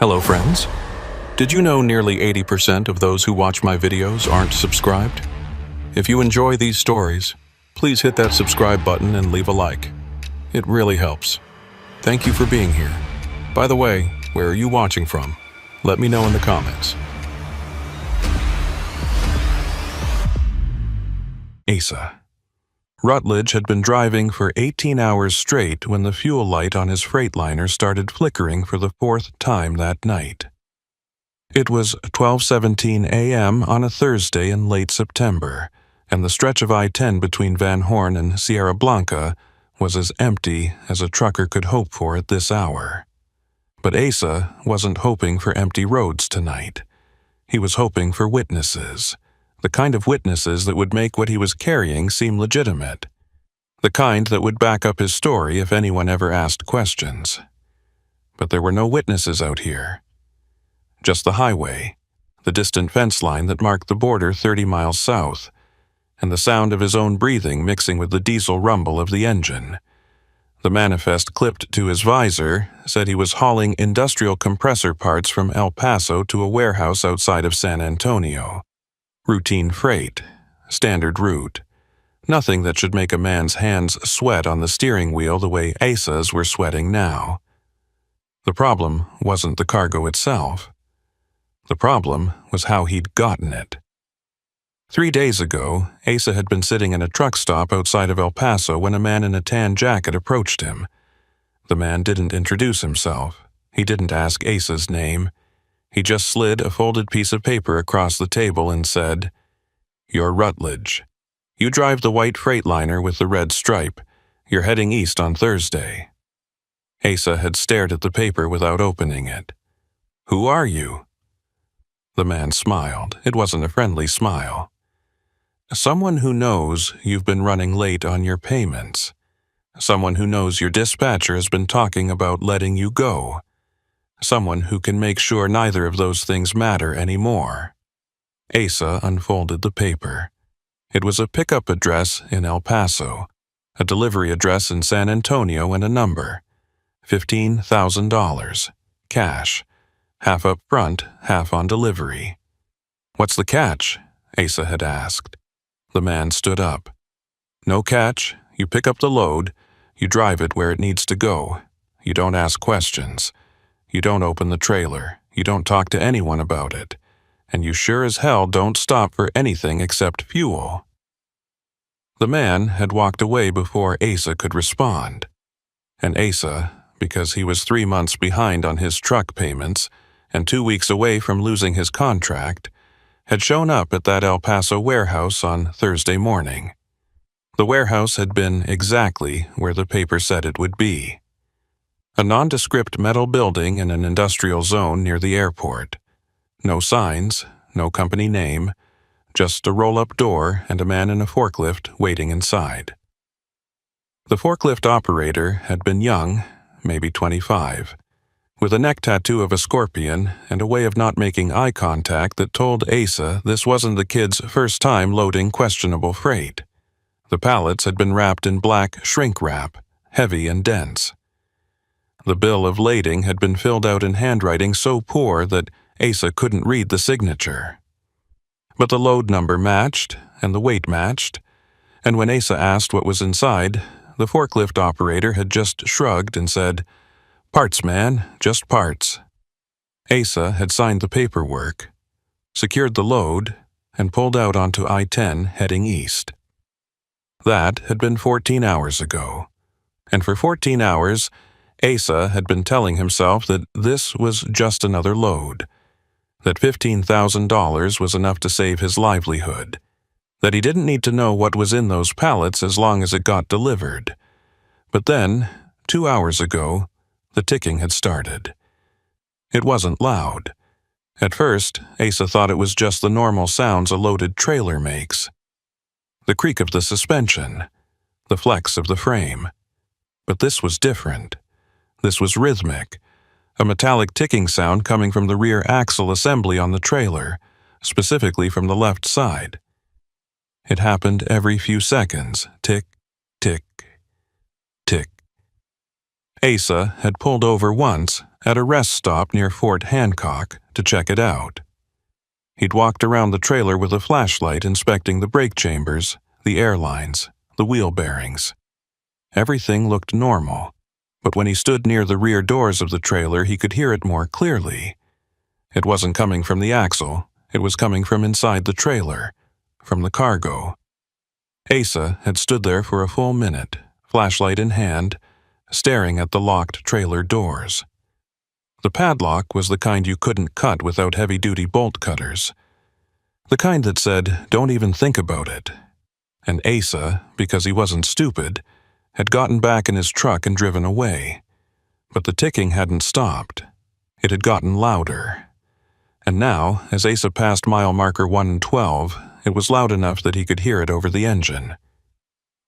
Hello friends. Did you know nearly 80% of those who watch my videos aren't subscribed? If you enjoy these stories, please hit that subscribe button and leave a like. It really helps. Thank you for being here. By the way, where are you watching from? Let me know in the comments. Asa. Rutledge had been driving for 18 hours straight when the fuel light on his Freightliner started flickering for the fourth time that night. It was 12:17 a.m. on a Thursday in late September, and the stretch of I-10 between Van Horn and Sierra Blanca was as empty as a trucker could hope for at this hour. But Asa wasn't hoping for empty roads tonight. He was hoping for witnesses. The kind of witnesses that would make what he was carrying seem legitimate. The kind that would back up his story if anyone ever asked questions. But there were no witnesses out here. Just the highway, the distant fence line that marked the border 30 miles south, and the sound of his own breathing mixing with the diesel rumble of the engine. The manifest clipped to his visor said he was hauling industrial compressor parts from El Paso to a warehouse outside of San Antonio. Routine freight, standard route. Nothing that should make a man's hands sweat on the steering wheel the way Asa's were sweating now. The problem wasn't the cargo itself. The problem was how he'd gotten it. 3 days ago, Asa had been sitting in a truck stop outside of El Paso when a man in a tan jacket approached him. The man didn't introduce himself. He didn't ask Asa's name. He just slid a folded piece of paper across the table and said, "You're Rutledge. You drive the white Freightliner with the red stripe. You're heading east on Thursday." Asa had stared at the paper without opening it. "Who are you?" The man smiled. It wasn't a friendly smile. "Someone who knows you've been running late on your payments. Someone who knows your dispatcher has been talking about letting you go. Someone who can make sure neither of those things matter anymore." Asa unfolded the paper. It was a pickup address in El Paso, a delivery address in San Antonio, and a number. $15,000. Cash. Half up front, half on delivery. "What's the catch?" Asa had asked. The man stood up. "No catch. You pick up the load. You drive it where it needs to go. You don't ask questions. You don't open the trailer. You don't talk to anyone about it. And you sure as hell don't stop for anything except fuel." The man had walked away before Asa could respond. And Asa, because he was 3 months behind on his truck payments and 2 weeks away from losing his contract, had shown up at that El Paso warehouse on Thursday morning. The warehouse had been exactly where the paper said it would be. A nondescript metal building in an industrial zone near the airport. No signs, no company name, just a roll-up door and a man in a forklift waiting inside. The forklift operator had been young, maybe 25, with a neck tattoo of a scorpion and a way of not making eye contact that told Asa this wasn't the kid's first time loading questionable freight. The pallets had been wrapped in black shrink wrap, heavy and dense. The bill of lading had been filled out in handwriting so poor that Asa couldn't read the signature. But the load number matched, and the weight matched, and when Asa asked what was inside, the forklift operator had just shrugged and said, "Parts, man, just parts." Asa had signed the paperwork, secured the load, and pulled out onto I-10 heading east. That had been 14 hours ago, and for 14 hours, Asa had been telling himself that this was just another load, that $15,000 was enough to save his livelihood, that he didn't need to know what was in those pallets as long as it got delivered. But then, 2 hours ago, the ticking had started. It wasn't loud. At first, Asa thought it was just the normal sounds a loaded trailer makes. The creak of the suspension, the flex of the frame. But this was different. This was rhythmic, a metallic ticking sound coming from the rear axle assembly on the trailer, specifically from the left side. It happened every few seconds, tick, tick, tick. Asa had pulled over once at a rest stop near Fort Hancock to check it out. He'd walked around the trailer with a flashlight inspecting the brake chambers, the air lines, the wheel bearings. Everything looked normal, but when he stood near the rear doors of the trailer, he could hear it more clearly. It wasn't coming from the axle, it was coming from inside the trailer, from the cargo. Asa had stood there for a full minute, flashlight in hand, staring at the locked trailer doors. The padlock was the kind you couldn't cut without heavy-duty bolt cutters. The kind that said, "Don't even think about it." And Asa, because he wasn't stupid, had gotten back in his truck and driven away. But the ticking hadn't stopped. It had gotten louder. And now, as Asa passed mile marker 112, it was loud enough that he could hear it over the engine.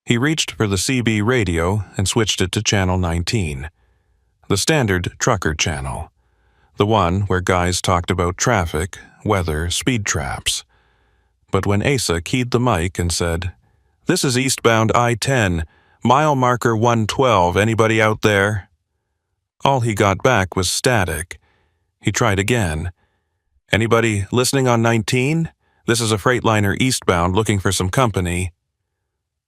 He reached for the CB radio and switched it to channel 19, the standard trucker channel, the one where guys talked about traffic, weather, speed traps. But when Asa keyed the mic and said, "This is eastbound I-10, mile marker 112, anybody out there?" all he got back was static. He tried again. "Anybody listening on 19? This is a Freightliner eastbound looking for some company."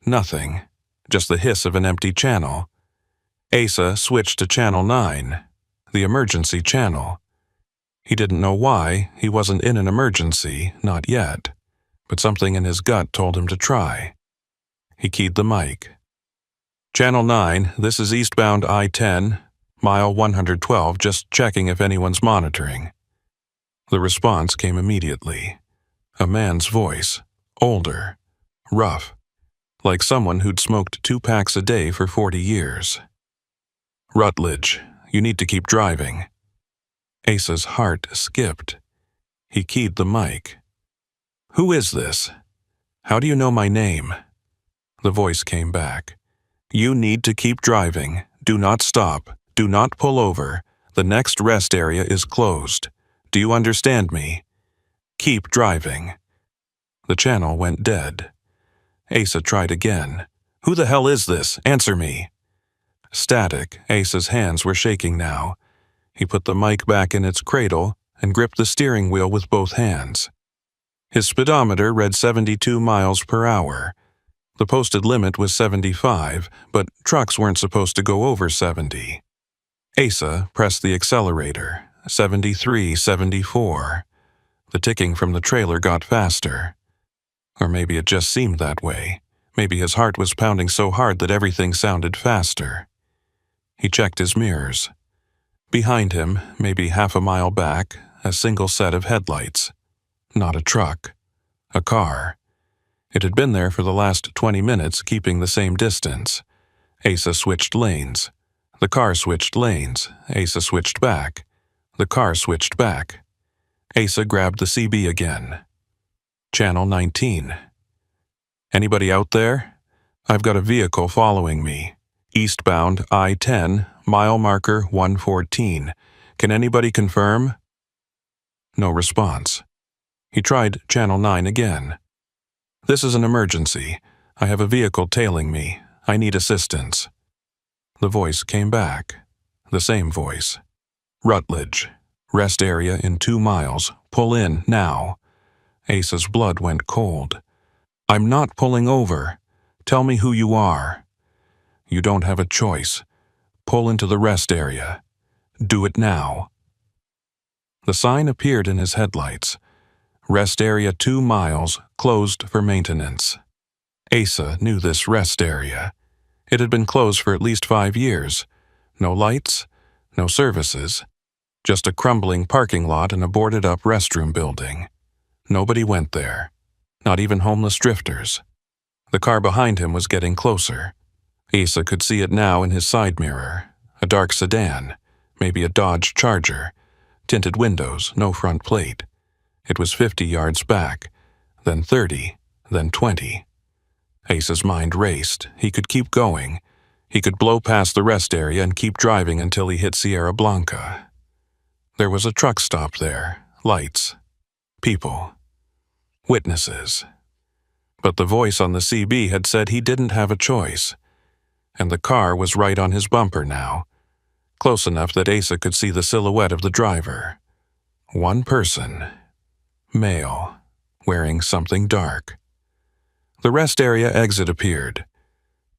Nothing, just the hiss of an empty channel. Asa switched to channel 9, the emergency channel. He didn't know why, he wasn't in an emergency, not yet, but something in his gut told him to try. He keyed the mic. "Channel 9, this is eastbound I-10, mile 112, just checking if anyone's monitoring." The response came immediately. A man's voice, older, rough, like someone who'd smoked 2 packs a day for 40 years. "Rutledge, you need to keep driving." Asa's heart skipped. He keyed the mic. "Who is this? How do you know my name?" The voice came back. "You need to keep driving. Do not stop. Do not pull over. The next rest area is closed. Do you understand me? Keep driving." The channel went dead. Asa tried again. "Who the hell is this? Answer me." Static, Asa's hands were shaking now. He put the mic back in its cradle and gripped the steering wheel with both hands. His speedometer read 72 miles per hour. The posted limit was 75, but trucks weren't supposed to go over 70. Asa pressed the accelerator, 73, 74. The ticking from the trailer got faster. Or maybe it just seemed that way. Maybe his heart was pounding so hard that everything sounded faster. He checked his mirrors. Behind him, maybe half a mile back, a single set of headlights. Not a truck. A car. It had been there for the last 20 minutes, keeping the same distance. Asa switched lanes. The car switched lanes. Asa switched back. The car switched back. Asa grabbed the CB again. Channel 19. "Anybody out there? I've got a vehicle following me. Eastbound I-10, mile marker 114. Can anybody confirm?" No response. He tried channel 9 again. "This is an emergency. I have a vehicle tailing me. I need assistance." The voice came back. The same voice. "Rutledge. Rest area in 2 miles. Pull in now." Asa's blood went cold. "I'm not pulling over. Tell me who you are." "You don't have a choice. Pull into the rest area. Do it now." The sign appeared in his headlights. Rest area 2 miles, closed for maintenance. Asa knew this rest area. It had been closed for at least 5 years. No lights, no services. Just a crumbling parking lot and a boarded-up restroom building. Nobody went there. Not even homeless drifters. The car behind him was getting closer. Asa could see it now in his side mirror. A dark sedan, maybe a Dodge Charger. Tinted windows, no front plate. It was 50 yards back, then 30, then 20. Asa's mind raced. He could keep going. He could blow past the rest area and keep driving until he hit Sierra Blanca. There was a truck stop there. Lights. People. Witnesses. But the voice on the CB had said he didn't have a choice. And the car was right on his bumper now. close enough that Asa could see the silhouette of the driver. One person, male, wearing something dark. The rest area exit appeared.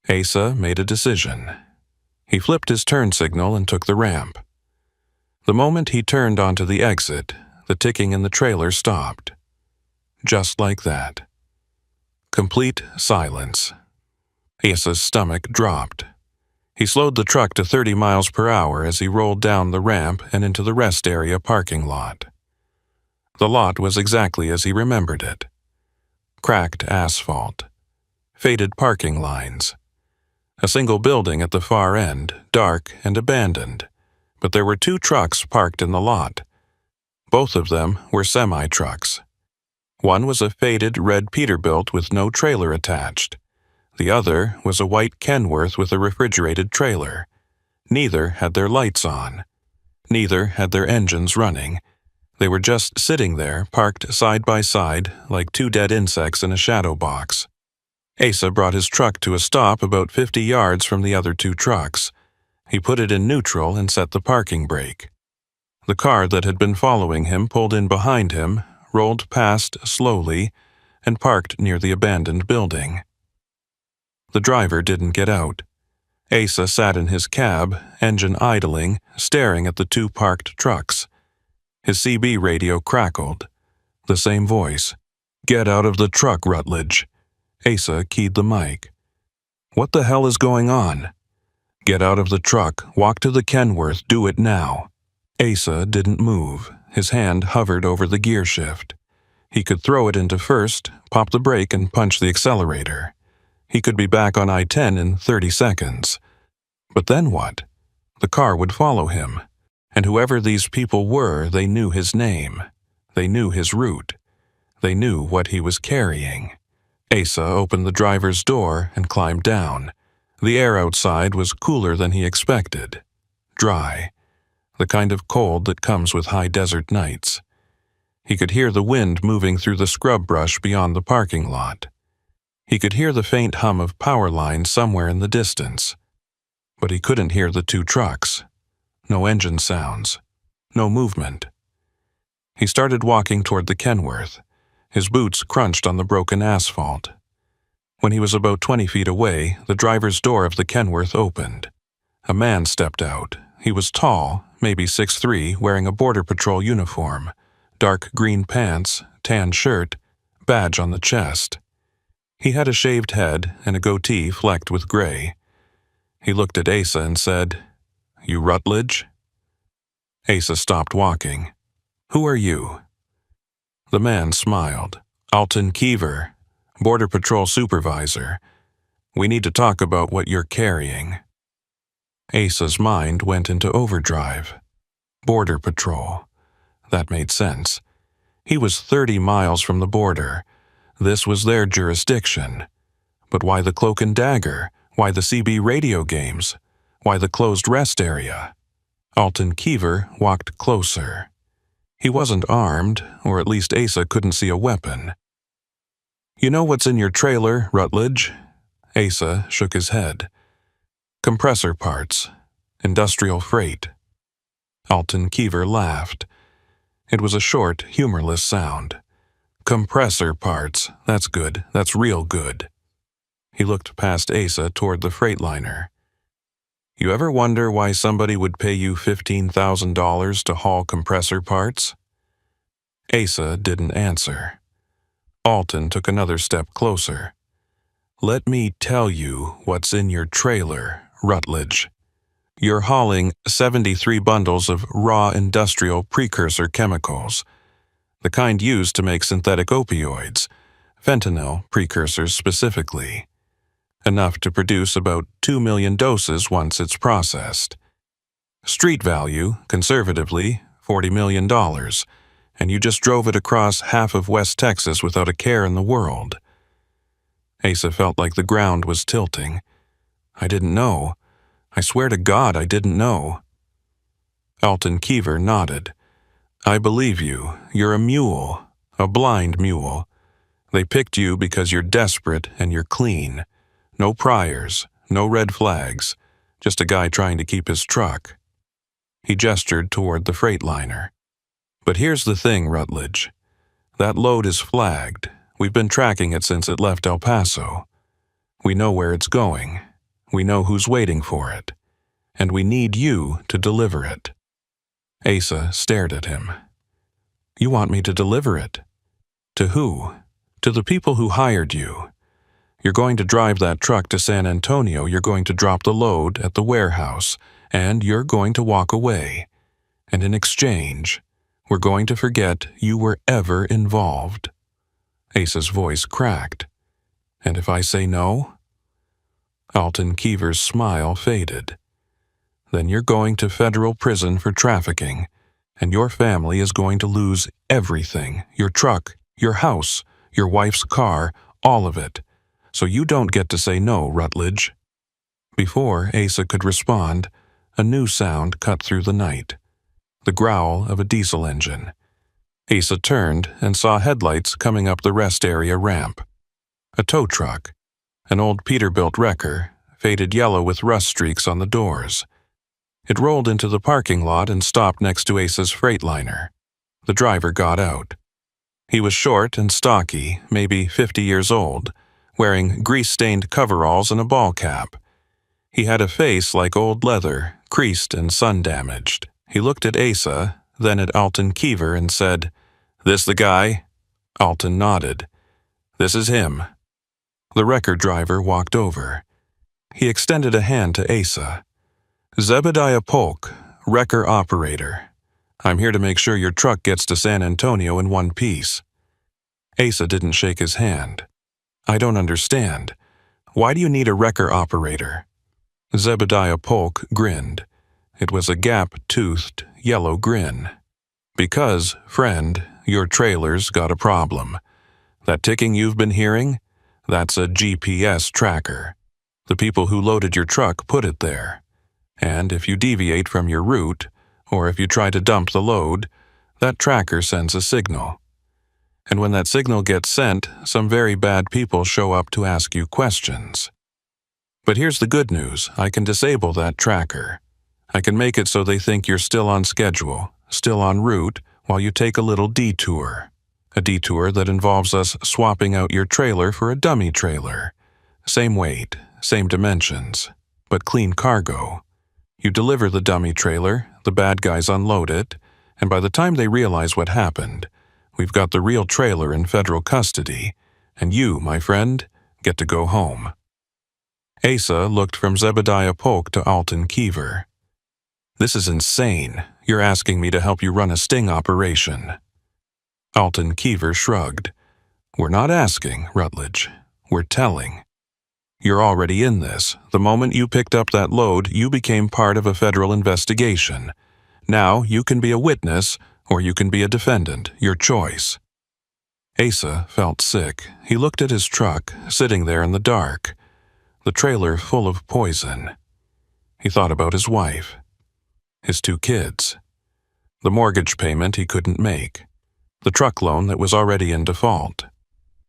Asa made a decision. He flipped his turn signal and took the ramp. The moment he turned onto the exit, the ticking in the trailer stopped. Just like that. Complete silence. Asa's stomach dropped. He slowed the truck to 30 miles per hour as he rolled down the ramp and into the rest area parking lot. The lot was exactly as he remembered it. Cracked asphalt. Faded parking lines. A single building at the far end, dark and abandoned, but there were 2 trucks parked in the lot. Both of them were semi-trucks. One was a faded red Peterbilt with no trailer attached. The other was a white Kenworth with a refrigerated trailer. Neither had their lights on. Neither had their engines running. They were just sitting there, parked side by side, like 2 dead insects in a shadow box. Asa brought his truck to a stop about 50 yards from the other 2 trucks. He put it in neutral and set the parking brake. The car that had been following him pulled in behind him, rolled past slowly, and parked near the abandoned building. The driver didn't get out. Asa sat in his cab, engine idling, staring at the 2 parked trucks. His CB radio crackled. The same voice. "Get out of the truck, Rutledge." Asa keyed the mic. "What the hell is going on?" "Get out of the truck, walk to the Kenworth, do it now." Asa didn't move. His hand hovered over the gear shift. He could throw it into first, pop the brake and punch the accelerator. He could be back on I-10 in 30 seconds. But then what? The car would follow him. And whoever these people were, they knew his name. They knew his route. They knew what he was carrying. Asa opened the driver's door and climbed down. The air outside was cooler than he expected. Dry. The kind of cold that comes with high desert nights. He could hear the wind moving through the scrub brush beyond the parking lot. He could hear the faint hum of power lines somewhere in the distance. But he couldn't hear the 2 trucks. No engine sounds. No movement. He started walking toward the Kenworth. His boots crunched on the broken asphalt. When he was about 20 feet away, the driver's door of the Kenworth opened. A man stepped out. He was tall, maybe 6'3", wearing a Border Patrol uniform, dark green pants, tan shirt, badge on the chest. He had a shaved head and a goatee flecked with gray. He looked at Asa and said, "You Rutledge?" Asa stopped walking. "Who are you?" The man smiled. "Alton Keever, Border Patrol Supervisor. We need to talk about what you're carrying." Asa's mind went into overdrive. Border Patrol. That made sense. He was 30 miles from the border. This was their jurisdiction. But why the cloak and dagger? Why the CB radio games? Why the closed rest area? Alton Keever walked closer. He wasn't armed, or at least Asa couldn't see a weapon. "You know what's in your trailer, Rutledge?" Asa shook his head. "Compressor parts. Industrial freight." Alton Keever laughed. It was a short, humorless sound. "Compressor parts. That's good. That's real good." He looked past Asa toward the freightliner. "You ever wonder why somebody would pay you $15,000 to haul compressor parts?" Asa didn't answer. Alton took another step closer. "Let me tell you what's in your trailer, Rutledge. You're hauling 73 bundles of raw industrial precursor chemicals, the kind used to make synthetic opioids, fentanyl precursors specifically. Enough to produce about 2 million doses once it's processed. Street value, conservatively, $40 million, and you just drove it across half of West Texas without a care in the world." Asa felt like the ground was tilting. "I didn't know. I swear to God I didn't know." Alton Keever nodded. "I believe you. You're a mule, a blind mule. They picked you because you're desperate and you're clean. No priors, no red flags, just a guy trying to keep his truck." He gestured toward the freightliner. "But here's the thing, Rutledge. That load is flagged. We've been tracking it since it left El Paso. We know where it's going. We know who's waiting for it. And we need you to deliver it." Asa stared at him. "You want me to deliver it? To who? To the people who hired you. You're going to drive that truck to San Antonio, you're going to drop the load at the warehouse, and you're going to walk away. And in exchange, we're going to forget you were ever involved." Asa's voice cracked. "And if I say no?" Alton Keever's smile faded. "Then you're going to federal prison for trafficking, and your family is going to lose everything, your truck, your house, your wife's car, all of it. So you don't get to say no, Rutledge." Before Asa could respond, a new sound cut through the night. The growl of a diesel engine. Asa turned and saw headlights coming up the rest area ramp. A tow truck, an old Peterbilt wrecker, faded yellow with rust streaks on the doors. It rolled into the parking lot and stopped next to Asa's freightliner. The driver got out. He was short and stocky, maybe 50 years old, wearing grease-stained coveralls and a ball cap. He had a face like old leather, creased and sun-damaged. He looked at Asa, then at Alton Keever and said, "This the guy?" Alton nodded. "This is him." The wrecker driver walked over. He extended a hand to Asa. "Zebediah Polk, wrecker operator. I'm here to make sure your truck gets to San Antonio in one piece." Asa didn't shake his hand. "I don't understand. Why do you need a wrecker operator?" Zebediah Polk grinned. It was a gap-toothed, yellow grin. "Because, friend, your trailer's got a problem. That ticking you've been hearing? That's a GPS tracker. The people who loaded your truck put it there. And if you deviate from your route, or if you try to dump the load, that tracker sends a signal. And when that signal gets sent, some very bad people show up to ask you questions. But here's the good news. I can disable that tracker. I can make it so they think you're still on schedule, still en route, while you take a little detour. A detour that involves us swapping out your trailer for a dummy trailer. Same weight, same dimensions, but clean cargo. You deliver the dummy trailer, the bad guys unload it, and by the time they realize what happened, we've got the real trailer in federal custody, and you, my friend, get to go home." Asa looked from Zebediah Polk to Alton Keever. "This is insane. You're asking me to help you run a sting operation." Alton Keever shrugged. "We're not asking, Rutledge. We're telling. You're already in this. The moment you picked up that load, you became part of a federal investigation. Now you can be a witness, or you can be a defendant, your choice." Asa felt sick. He looked at his truck, sitting there in the dark, the trailer full of poison. He thought about his wife, his 2 kids, the mortgage payment he couldn't make, the truck loan that was already in default.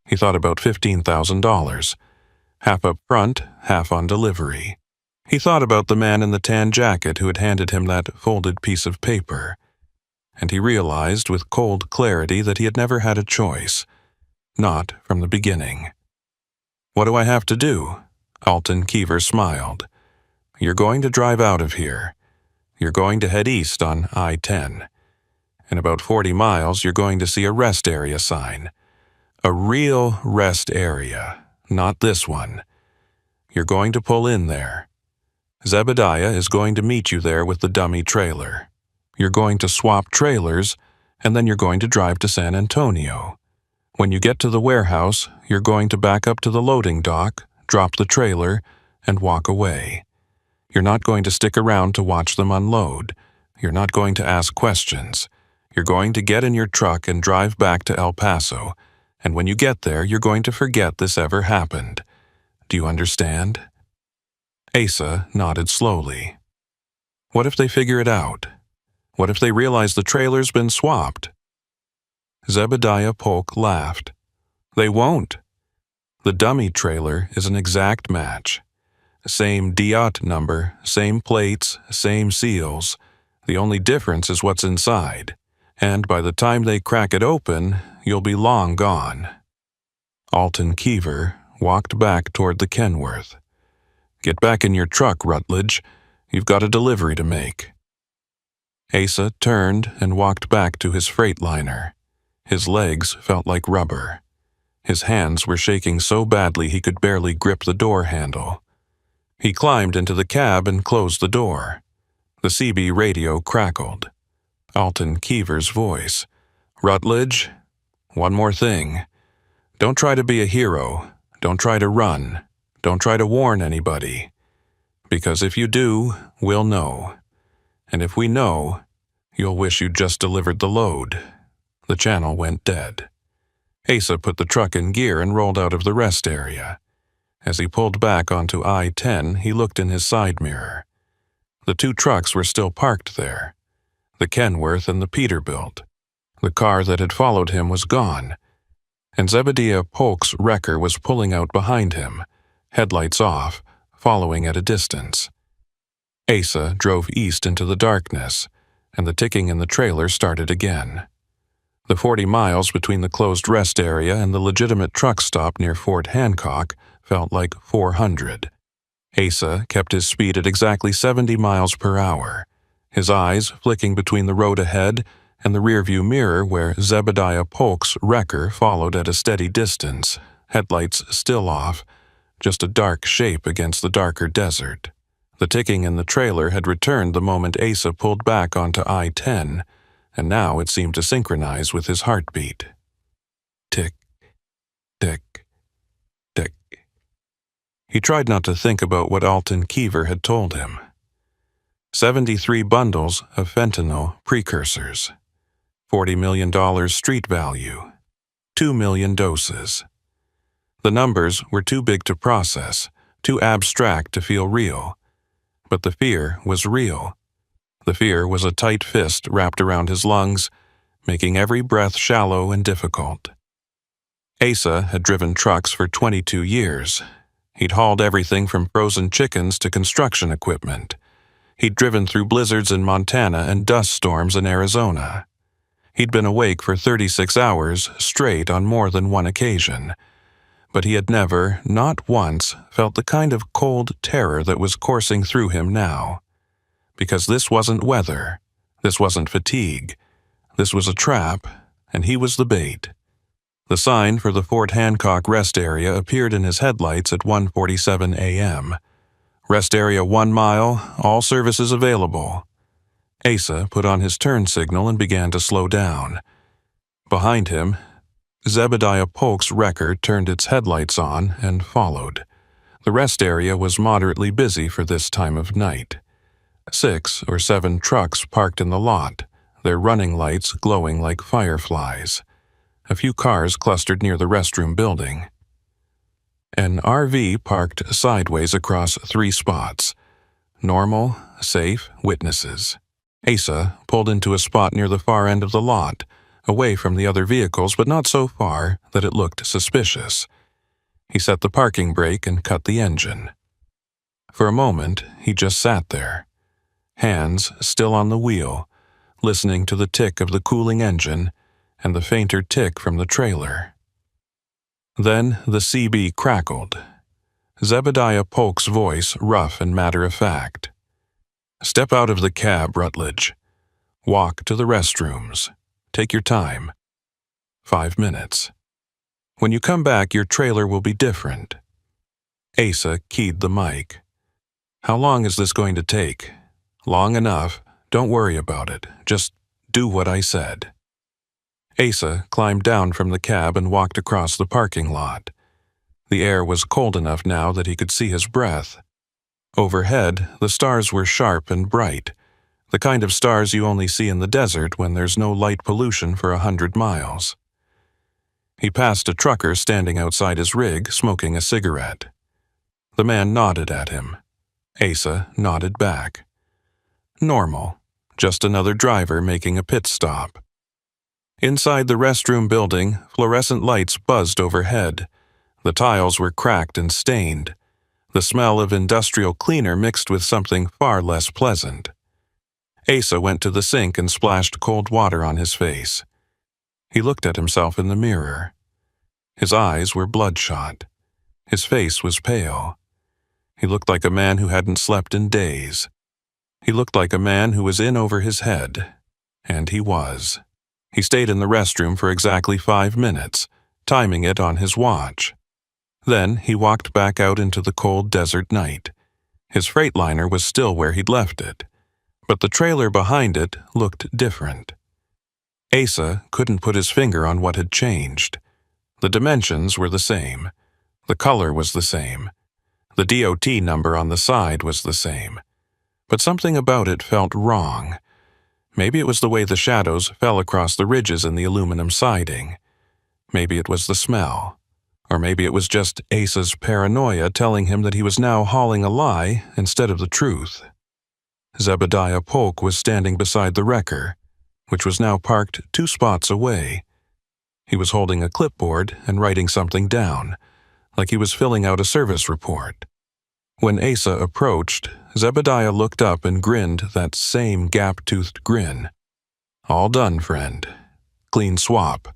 He thought about $15,000, half up front, half on delivery. He thought about the man in the tan jacket who had handed him that folded piece of paper, and he realized with cold clarity that he had never had a choice, not from the beginning. "What do I have to do?" Alton Keever smiled. "You're going to drive out of here. You're going to head east on I-10. In about 40 miles, you're going to see a rest area sign. A real rest area, not this one. You're going to pull in there. Zebediah is going to meet you there with the dummy trailer. You're going to swap trailers, and then you're going to drive to San Antonio. When you get to the warehouse, you're going to back up to the loading dock, drop the trailer, and walk away. You're not going to stick around to watch them unload. You're not going to ask questions. You're going to get in your truck and drive back to El Paso, and when you get there, you're going to forget this ever happened. Do you understand?" Asa nodded slowly. "What if they figure it out? What if they realize the trailer's been swapped?" Zebediah Polk laughed. "They won't. The dummy trailer is an exact match. Same DOT number, same plates, same seals. The only difference is what's inside, and by the time they crack it open, you'll be long gone. Alton Keever walked back toward the Kenworth. Get back in your truck, Rutledge. You've got a delivery to make. Asa turned and walked back to his Freightliner. His legs felt like rubber. His hands were shaking so badly he could barely grip the door handle. He climbed into the cab and closed the door. The CB radio crackled. Alton Keever's voice. Rutledge, one more thing. Don't try to be a hero. Don't try to run. Don't try to warn anybody. Because if you do, we'll know. And if we know, you'll wish you'd just delivered the load. The channel went dead. Asa put the truck in gear and rolled out of the rest area. As he pulled back onto I-10, he looked in his side mirror. The two trucks were still parked there. The Kenworth and the Peterbilt. The car that had followed him was gone, and Zebediah Polk's wrecker was pulling out behind him, headlights off, following at a distance. Asa drove east into the darkness, and the ticking in the trailer started again. The 40 miles between the closed rest area and the legitimate truck stop near Fort Hancock felt like 400. Asa kept his speed at exactly 70 miles per hour, his eyes flicking between the road ahead and the rearview mirror where Zebediah Polk's wrecker followed at a steady distance, headlights still off, just a dark shape against the darker desert. The ticking in the trailer had returned the moment Asa pulled back onto I-10, and now it seemed to synchronize with his heartbeat. Tick, tick, tick. He tried not to think about what Alton Keever had told him. 73 bundles of fentanyl precursors. $40 million street value. 2 million doses. The numbers were too big to process, too abstract to feel real. But the fear was real. The fear was a tight fist wrapped around his lungs, making every breath shallow and difficult. Asa had driven trucks for 22 years. He'd hauled everything from frozen chickens to construction equipment. He'd driven through blizzards in Montana and dust storms in Arizona. He'd been awake for 36 hours straight on more than one occasion. But he had never, not once, felt the kind of cold terror that was coursing through him now. Because this wasn't weather, this wasn't fatigue, this was a trap, and he was the bait. The sign for the Fort Hancock rest area appeared in his headlights at 1:47 a.m. Rest area 1 mile, all services available. Asa put on his turn signal and began to slow down. Behind him, Zebediah Polk's wrecker turned its headlights on and followed. The rest area was moderately busy for this time of night. 6 or 7 trucks parked in the lot, their running lights glowing like fireflies. A few cars clustered near the restroom building. An RV parked sideways across 3 spots. Normal, safe witnesses. Asa pulled into a spot near the far end of the lot, away from the other vehicles but not so far that it looked suspicious. He set the parking brake and cut the engine. For a moment, he just sat there, hands still on the wheel, listening to the tick of the cooling engine and the fainter tick from the trailer. Then the CB crackled. Zebediah Polk's voice rough and matter-of-fact. Step out of the cab, Rutledge. Walk to the restrooms. Take your time. 5 minutes. When you come back, your trailer will be different. Asa keyed the mic. How long is this going to take? Long enough. Don't worry about it. Just do what I said. Asa climbed down from the cab and walked across the parking lot. The air was cold enough now that he could see his breath. Overhead, the stars were sharp and bright, the kind of stars you only see in the desert when there's no light pollution for 100 miles. He passed a trucker standing outside his rig, smoking a cigarette. The man nodded at him. Asa nodded back. Normal, just another driver making a pit stop. Inside the restroom building, fluorescent lights buzzed overhead. The tiles were cracked and stained. The smell of industrial cleaner mixed with something far less pleasant. Asa went to the sink and splashed cold water on his face. He looked at himself in the mirror. His eyes were bloodshot. His face was pale. He looked like a man who hadn't slept in days. He looked like a man who was in over his head. And he was. He stayed in the restroom for exactly 5 minutes, timing it on his watch. Then he walked back out into the cold desert night. His Freightliner was still where he'd left it, but the trailer behind it looked different. Asa couldn't put his finger on what had changed. The dimensions were the same. The color was the same. The DOT number on the side was the same. But something about it felt wrong. Maybe it was the way the shadows fell across the ridges in the aluminum siding. Maybe it was the smell. Or maybe it was just Asa's paranoia telling him that he was now hauling a lie instead of the truth. Zebediah Polk was standing beside the wrecker, which was now parked 2 spots away. He was holding a clipboard and writing something down, like he was filling out a service report. When Asa approached, Zebediah looked up and grinned that same gap-toothed grin. "All done, friend. Clean swap.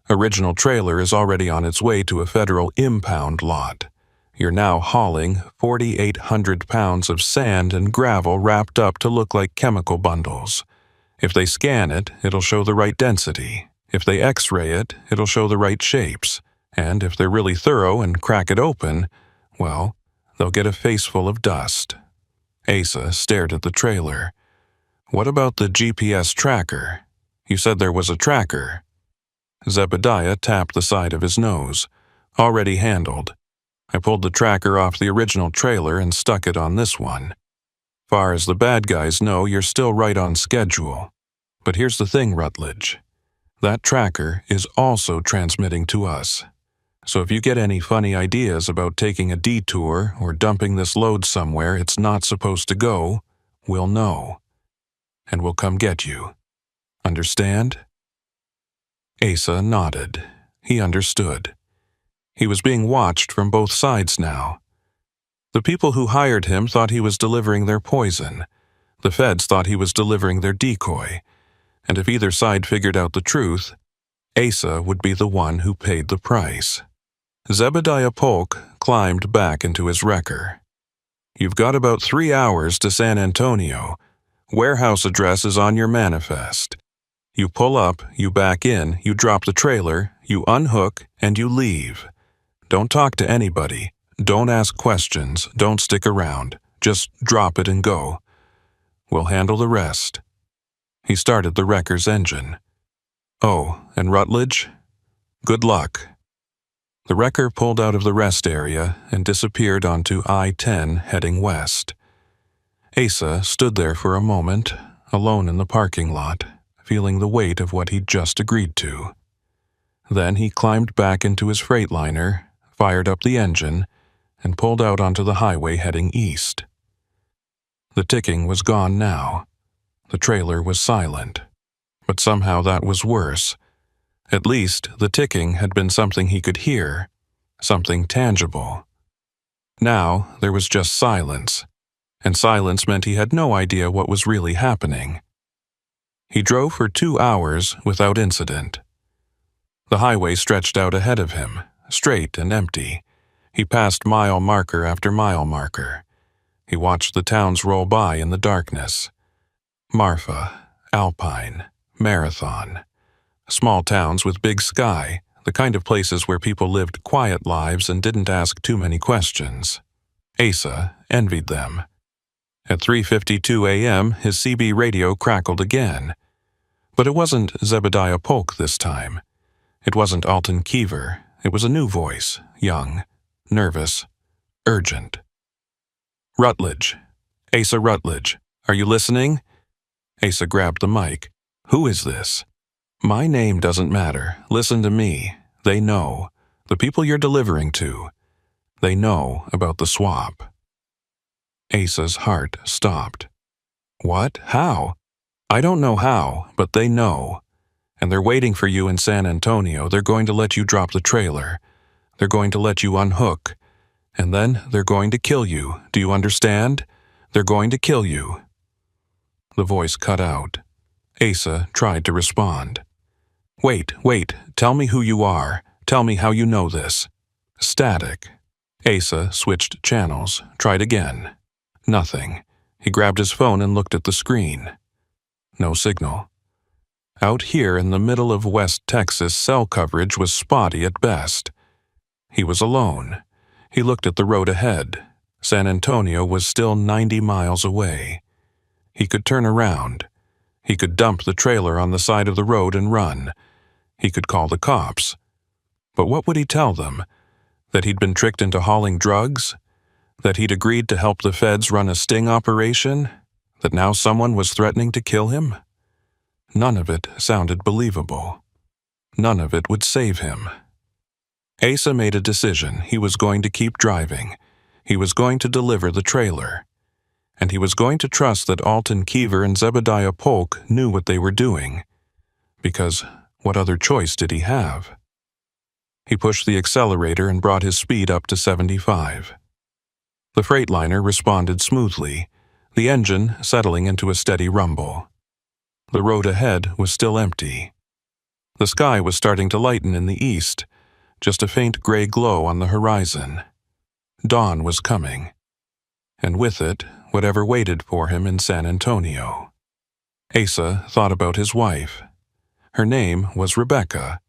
Original trailer is already on its way to a federal impound lot. You're now hauling 4,800 pounds of sand and gravel wrapped up to look like chemical bundles. If they scan it, it'll show the right density. If they X-ray it, it'll show the right shapes. And if they're really thorough and crack it open, well, they'll get a face full of dust." Asa stared at the trailer. "What about the GPS tracker? You said there was a tracker." Zebediah tapped the side of his nose. "Already handled. I pulled the tracker off the original trailer and stuck it on this one. Far as the bad guys know, you're still right on schedule. But here's the thing, Rutledge. That tracker is also transmitting to us. So if you get any funny ideas about taking a detour or dumping this load somewhere it's not supposed to go, we'll know. And we'll come get you. Understand?" Asa nodded. He understood. He was being watched from both sides now. The people who hired him thought he was delivering their poison. The feds thought he was delivering their decoy. And if either side figured out the truth, Asa would be the one who paid the price. Zebediah Polk climbed back into his wrecker. "You've got about 3 hours to San Antonio. Warehouse address is on your manifest. You pull up, you back in, you drop the trailer, you unhook, and you leave. Don't talk to anybody. Don't ask questions. Don't stick around. Just drop it and go. We'll handle the rest." He started the wrecker's engine. "Oh, and Rutledge? Good luck." The wrecker pulled out of the rest area and disappeared onto I-10 heading west. Asa stood there for a moment, alone in the parking lot, feeling the weight of what he'd just agreed to. Then he climbed back into his Freightliner, fired up the engine, and pulled out onto the highway heading east. The ticking was gone now. The trailer was silent. But somehow that was worse. At least the ticking had been something he could hear, something tangible. Now there was just silence, and silence meant he had no idea what was really happening. He drove for 2 hours without incident. The highway stretched out ahead of him, straight and empty. He passed mile marker after mile marker. He watched the towns roll by in the darkness. Marfa, Alpine, Marathon. Small towns with big sky, the kind of places where people lived quiet lives and didn't ask too many questions. Asa envied them. At 3:52 a.m., his CB radio crackled again. But it wasn't Zebediah Polk this time. It wasn't Alton Keever. It was a new voice, young, nervous, urgent. "Rutledge. Asa Rutledge. Are you listening?" Asa grabbed the mic. "Who is this?" "My name doesn't matter. Listen to me. They know. The people you're delivering to. They know about the swap." Asa's heart stopped. "What? How?" "I don't know how, but they know. And they're waiting for you in San Antonio. They're going to let you drop the trailer. They're going to let you unhook. And then they're going to kill you. Do you understand? They're going to kill you." The voice cut out. Asa tried to respond. Wait, tell me who you are. Tell me how you know this. Static. Asa switched channels, tried again. Nothing. He grabbed his phone and looked at the screen. No signal. Out here in the middle of West Texas, cell coverage was spotty at best. He was alone. He looked at the road ahead. San Antonio was still 90 miles away. He could turn around. He could dump the trailer on the side of the road and run. He could call the cops. But what would he tell them? That he'd been tricked into hauling drugs? That he'd agreed to help the feds run a sting operation? That now someone was threatening to kill him? None of it sounded believable. None of it would save him. Asa made a decision. He was going to keep driving. He was going to deliver the trailer. And he was going to trust that Alton Keever and Zebediah Polk knew what they were doing. Because what other choice did he have? He pushed the accelerator and brought his speed up to 75. The Freightliner responded smoothly, the engine settling into a steady rumble. The road ahead was still empty. The sky was starting to lighten in the east, just a faint gray glow on the horizon. Dawn was coming, and with it, whatever waited for him in San Antonio. Asa thought about his wife. Her name was Rebecca.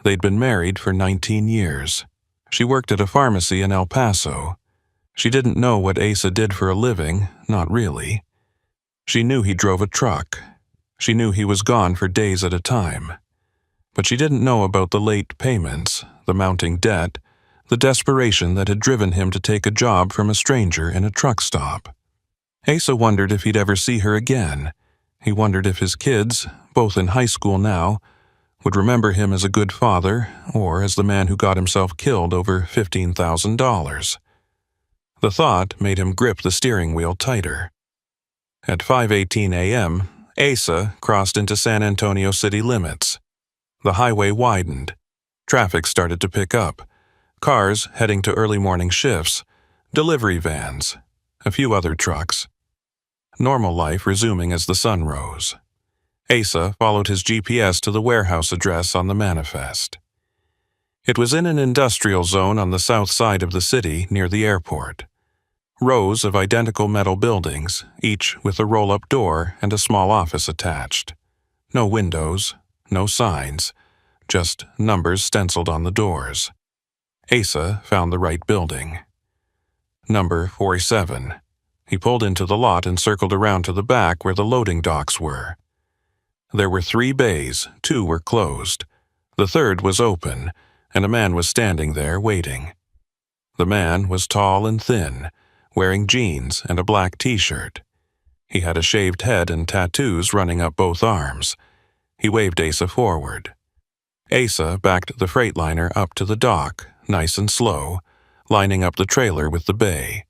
They'd been married for 19 years. She worked at a pharmacy in El Paso. She didn't know what Asa did for a living, not really. She knew he drove a truck. She knew he was gone for days at a time. But she didn't know about the late payments, the mounting debt, the desperation that had driven him to take a job from a stranger in a truck stop. Asa wondered if he'd ever see her again. He wondered if his kids, both in high school now, would remember him as a good father or as the man who got himself killed over $15,000. The thought made him grip the steering wheel tighter. At 5:18 a.m., Asa crossed into San Antonio city limits. The highway widened. Traffic started to pick up. Cars heading to early morning shifts, delivery vans, a few other trucks. Normal life resuming as the sun rose. Asa followed his GPS to the warehouse address on the manifest. It was in an industrial zone on the south side of the city near the airport. Rows of identical metal buildings, each with a roll-up door and a small office attached. No windows, no signs, just numbers stenciled on the doors. Asa found the right building. Number 47. He pulled into the lot and circled around to the back where the loading docks were. There were 3 bays, 2 were closed. The third was open, and a man was standing there waiting. The man was tall and thin, wearing jeans and a black t-shirt. He had a shaved head and tattoos running up both arms. He waved Asa forward. Asa backed the Freightliner up to the dock, nice and slow, lining up the trailer with the bay.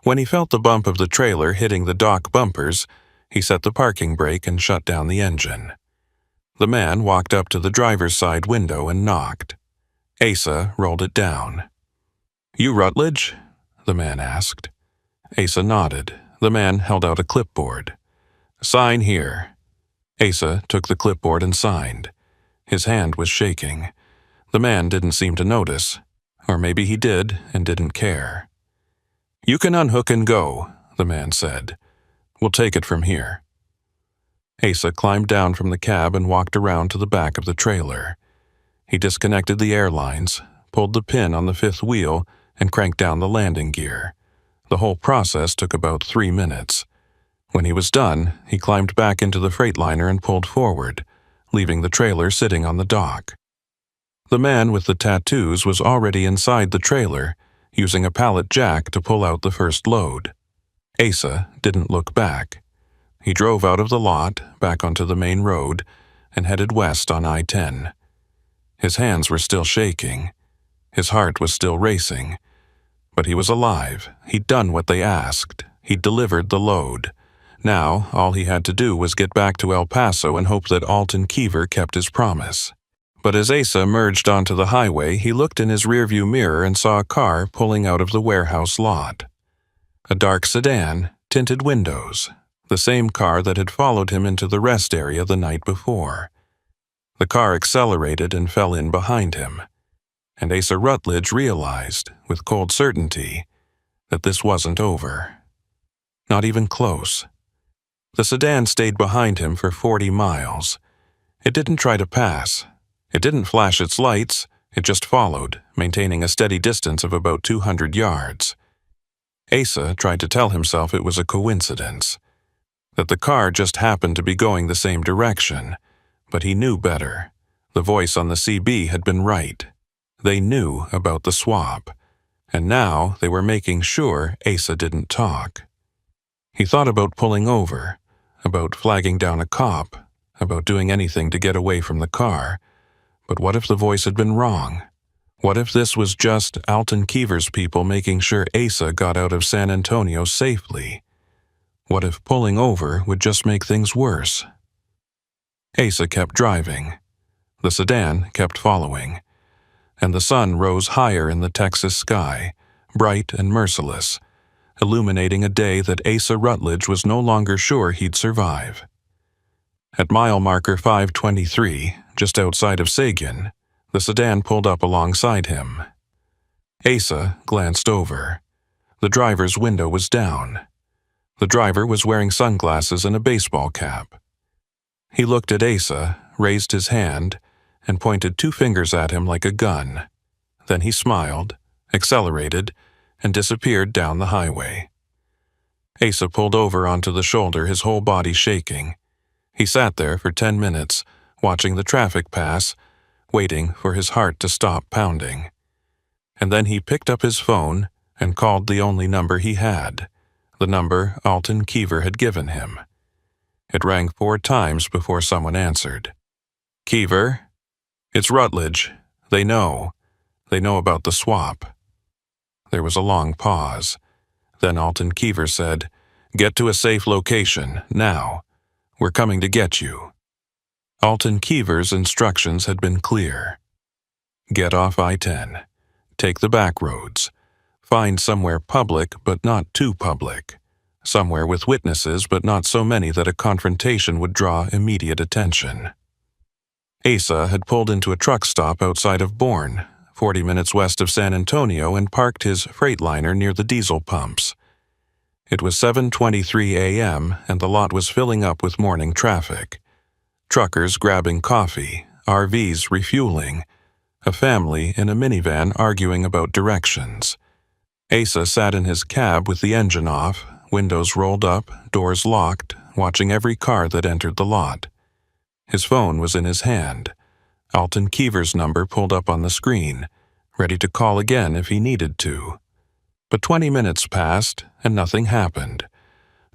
When he felt the bump of the trailer hitting the dock bumpers, he set the parking brake and shut down the engine. The man walked up to the driver's side window and knocked. Asa rolled it down. "You Rutledge?" the man asked. Asa nodded. The man held out a clipboard. "Sign here." Asa took the clipboard and signed. His hand was shaking. The man didn't seem to notice, or maybe he did and didn't care. "You can unhook and go," the man said. "We'll take it from here." Asa climbed down from the cab and walked around to the back of the trailer. He disconnected the airlines, pulled the pin on the 5th wheel, and cranked down the landing gear. The whole process took about 3 minutes. When he was done, he climbed back into the Freightliner and pulled forward, leaving the trailer sitting on the dock. The man with the tattoos was already inside the trailer, using a pallet jack to pull out the first load. Asa didn't look back. He drove out of the lot, back onto the main road, and headed west on I-10. His hands were still shaking. His heart was still racing. But he was alive. He'd done what they asked. He'd delivered the load. Now, all he had to do was get back to El Paso and hope that Alton Keever kept his promise. But as Asa merged onto the highway, he looked in his rearview mirror and saw a car pulling out of the warehouse lot. A dark sedan, tinted windows. The same car that had followed him into the rest area the night before. The car accelerated and fell in behind him, and Asa Rutledge realized, with cold certainty, that this wasn't over. Not even close. The sedan stayed behind him for 40 miles. It didn't try to pass. It didn't flash its lights. It just followed, maintaining a steady distance of about 200 yards. Asa tried to tell himself it was a coincidence, that the car just happened to be going the same direction, but he knew better. The voice on the CB had been right. They knew about the swap, and now they were making sure Asa didn't talk. He thought about pulling over, about flagging down a cop, about doing anything to get away from the car. But what if the voice had been wrong? What if this was just Alton Keever's people making sure Asa got out of San Antonio safely? What if pulling over would just make things worse? Asa kept driving. The sedan kept following, and the sun rose higher in the Texas sky, bright and merciless, illuminating a day that Asa Rutledge was no longer sure he'd survive. At mile marker 523, just outside of Seguin, the sedan pulled up alongside him. Asa glanced over. The driver's window was down. The driver was wearing sunglasses and a baseball cap. He looked at Asa, raised his hand, and pointed 2 fingers at him like a gun. Then he smiled, accelerated, and disappeared down the highway. Asa pulled over onto the shoulder, his whole body shaking. He sat there for 10 minutes, watching the traffic pass, waiting for his heart to stop pounding. And then he picked up his phone and called the only number he had, the number Alton Keever had given him. It rang 4 times before someone answered. "Keever? It's Rutledge. They know. They know about the swap." There was a long pause. Then Alton Keever said, "Get to a safe location, now. We're coming to get you." Alton Keever's instructions had been clear. Get off I-10. Take the back roads. Find somewhere public but not too public. Somewhere with witnesses but not so many that a confrontation would draw immediate attention. Asa had pulled into a truck stop outside of Bourne, 40 minutes west of San Antonio, and parked his Freightliner near the diesel pumps. It was 7:23 a.m., and the lot was filling up with morning traffic. Truckers grabbing coffee, RVs refueling, a family in a minivan arguing about directions. Asa sat in his cab with the engine off, windows rolled up, doors locked, watching every car that entered the lot. His phone was in his hand. Alton Keever's number pulled up on the screen, ready to call again if he needed to. But 20 minutes passed, and nothing happened.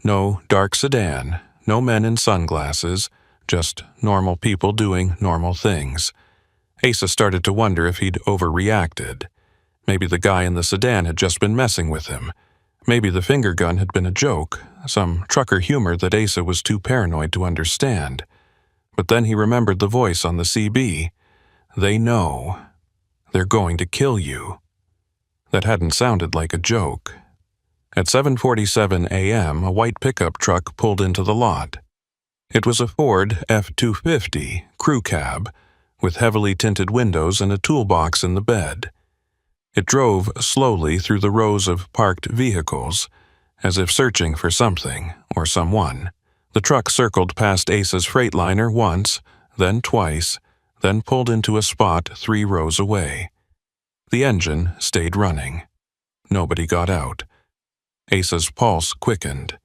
No dark sedan, no men in sunglasses, just normal people doing normal things. Asa started to wonder if he'd overreacted. Maybe the guy in the sedan had just been messing with him. Maybe the finger gun had been a joke, some trucker humor that Asa was too paranoid to understand. But then he remembered the voice on the CB. They know. They're going to kill you. That hadn't sounded like a joke. At 7:47 a.m., a white pickup truck pulled into the lot. It was a Ford F-250 crew cab, with heavily tinted windows and a toolbox in the bed. It drove slowly through the rows of parked vehicles, as if searching for something or someone. The truck circled past Asa's Freightliner once, then twice, then pulled into a spot 3 rows away. The engine stayed running. Nobody got out. Asa's pulse quickened.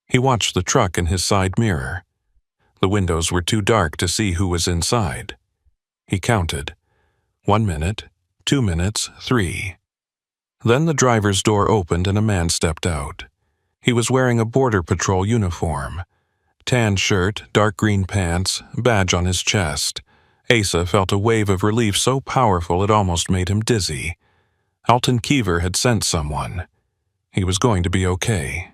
He watched the truck in his side mirror. The windows were too dark to see who was inside. He counted. 1 minute, 2 minutes, 3. Then the driver's door opened and a man stepped out. He was wearing a Border Patrol uniform. Tan shirt, dark green pants, badge on his chest. Asa felt a wave of relief so powerful it almost made him dizzy. Alton Keever had sent someone. He was going to be okay.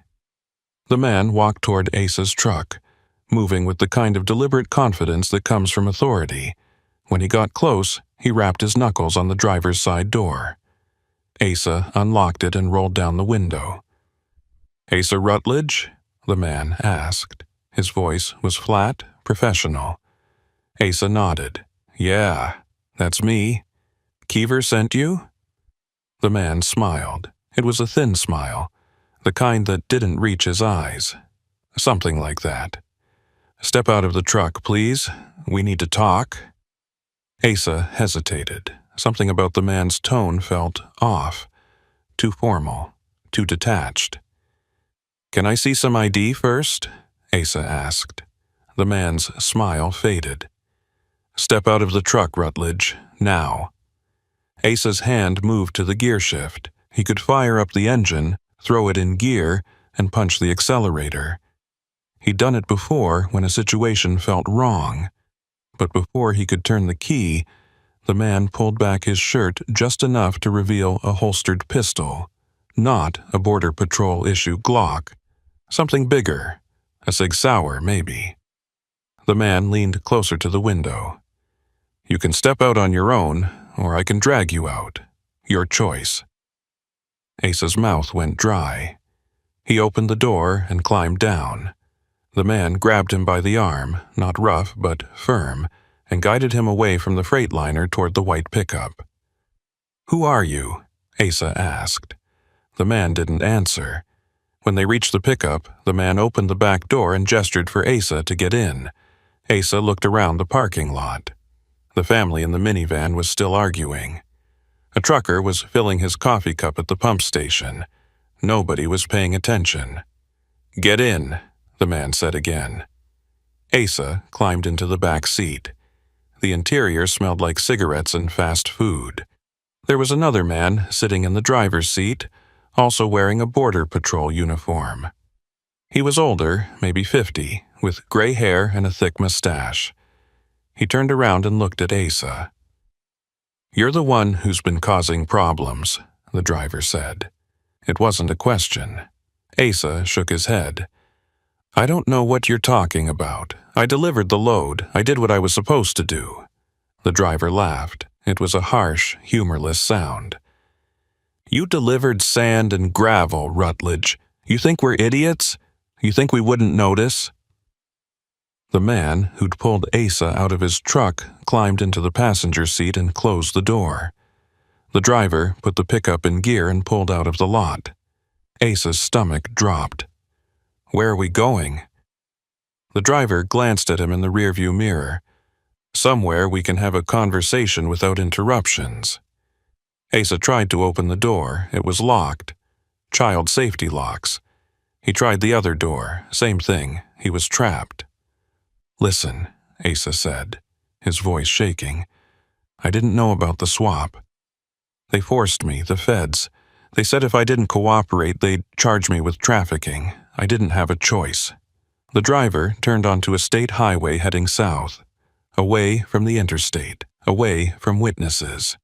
The man walked toward Asa's truck, moving with the kind of deliberate confidence that comes from authority. When he got close, he rapped his knuckles on the driver's side door. Asa unlocked it and rolled down the window. "Asa Rutledge?" the man asked. His voice was flat, professional. Asa nodded. Yeah, that's me. Keever sent you? The man smiled. It was a thin smile, the kind that didn't reach his eyes. Something like that. Step out of the truck, please. We need to talk. Asa hesitated. Something about the man's tone felt off. Too formal. Too detached. Can I see some ID first? Asa asked. The man's smile faded. Step out of the truck, Rutledge. Now. Asa's hand moved to the gear shift. He could fire up the engine, throw it in gear, and punch the accelerator. He'd done it before when a situation felt wrong. But before he could turn the key, the man pulled back his shirt just enough to reveal a holstered pistol. Not a Border Patrol issue Glock. Something bigger. A Sig Sauer, maybe. The man leaned closer to the window. You can step out on your own, or I can drag you out. Your choice. Asa's mouth went dry. He opened the door and climbed down. The man grabbed him by the arm, not rough but firm, and guided him away from the Freightliner toward the white pickup. Who are you? Asa asked. The man didn't answer. When they reached the pickup, the man opened the back door and gestured for Asa to get in. Asa looked around the parking lot. The family in the minivan was still arguing. A trucker was filling his coffee cup at the pump station. Nobody was paying attention. Get in, the man said again. Asa climbed into the back seat. The interior smelled like cigarettes and fast food. There was another man sitting in the driver's seat, also wearing a Border Patrol uniform. He was older, maybe 50, with gray hair and a thick mustache. He turned around and looked at Asa. You're the one who's been causing problems, the driver said. It wasn't a question. Asa shook his head. I don't know what you're talking about. I delivered the load. I did what I was supposed to do. The driver laughed. It was a harsh, humorless sound. You delivered sand and gravel, Rutledge. You think we're idiots? You think we wouldn't notice? The man who'd pulled Asa out of his truck climbed into the passenger seat and closed the door. The driver put the pickup in gear and pulled out of the lot. Asa's stomach dropped. Where are we going? The driver glanced at him in the rearview mirror. Somewhere we can have a conversation without interruptions. Asa tried to open the door. It was locked. Child safety locks. He tried the other door. Same thing. He was trapped. Listen, Asa said, his voice shaking. I didn't know about the swap. They forced me, the feds. They said if I didn't cooperate, they'd charge me with trafficking. I didn't have a choice. The driver turned onto a state highway heading south, away from the interstate, away from witnesses.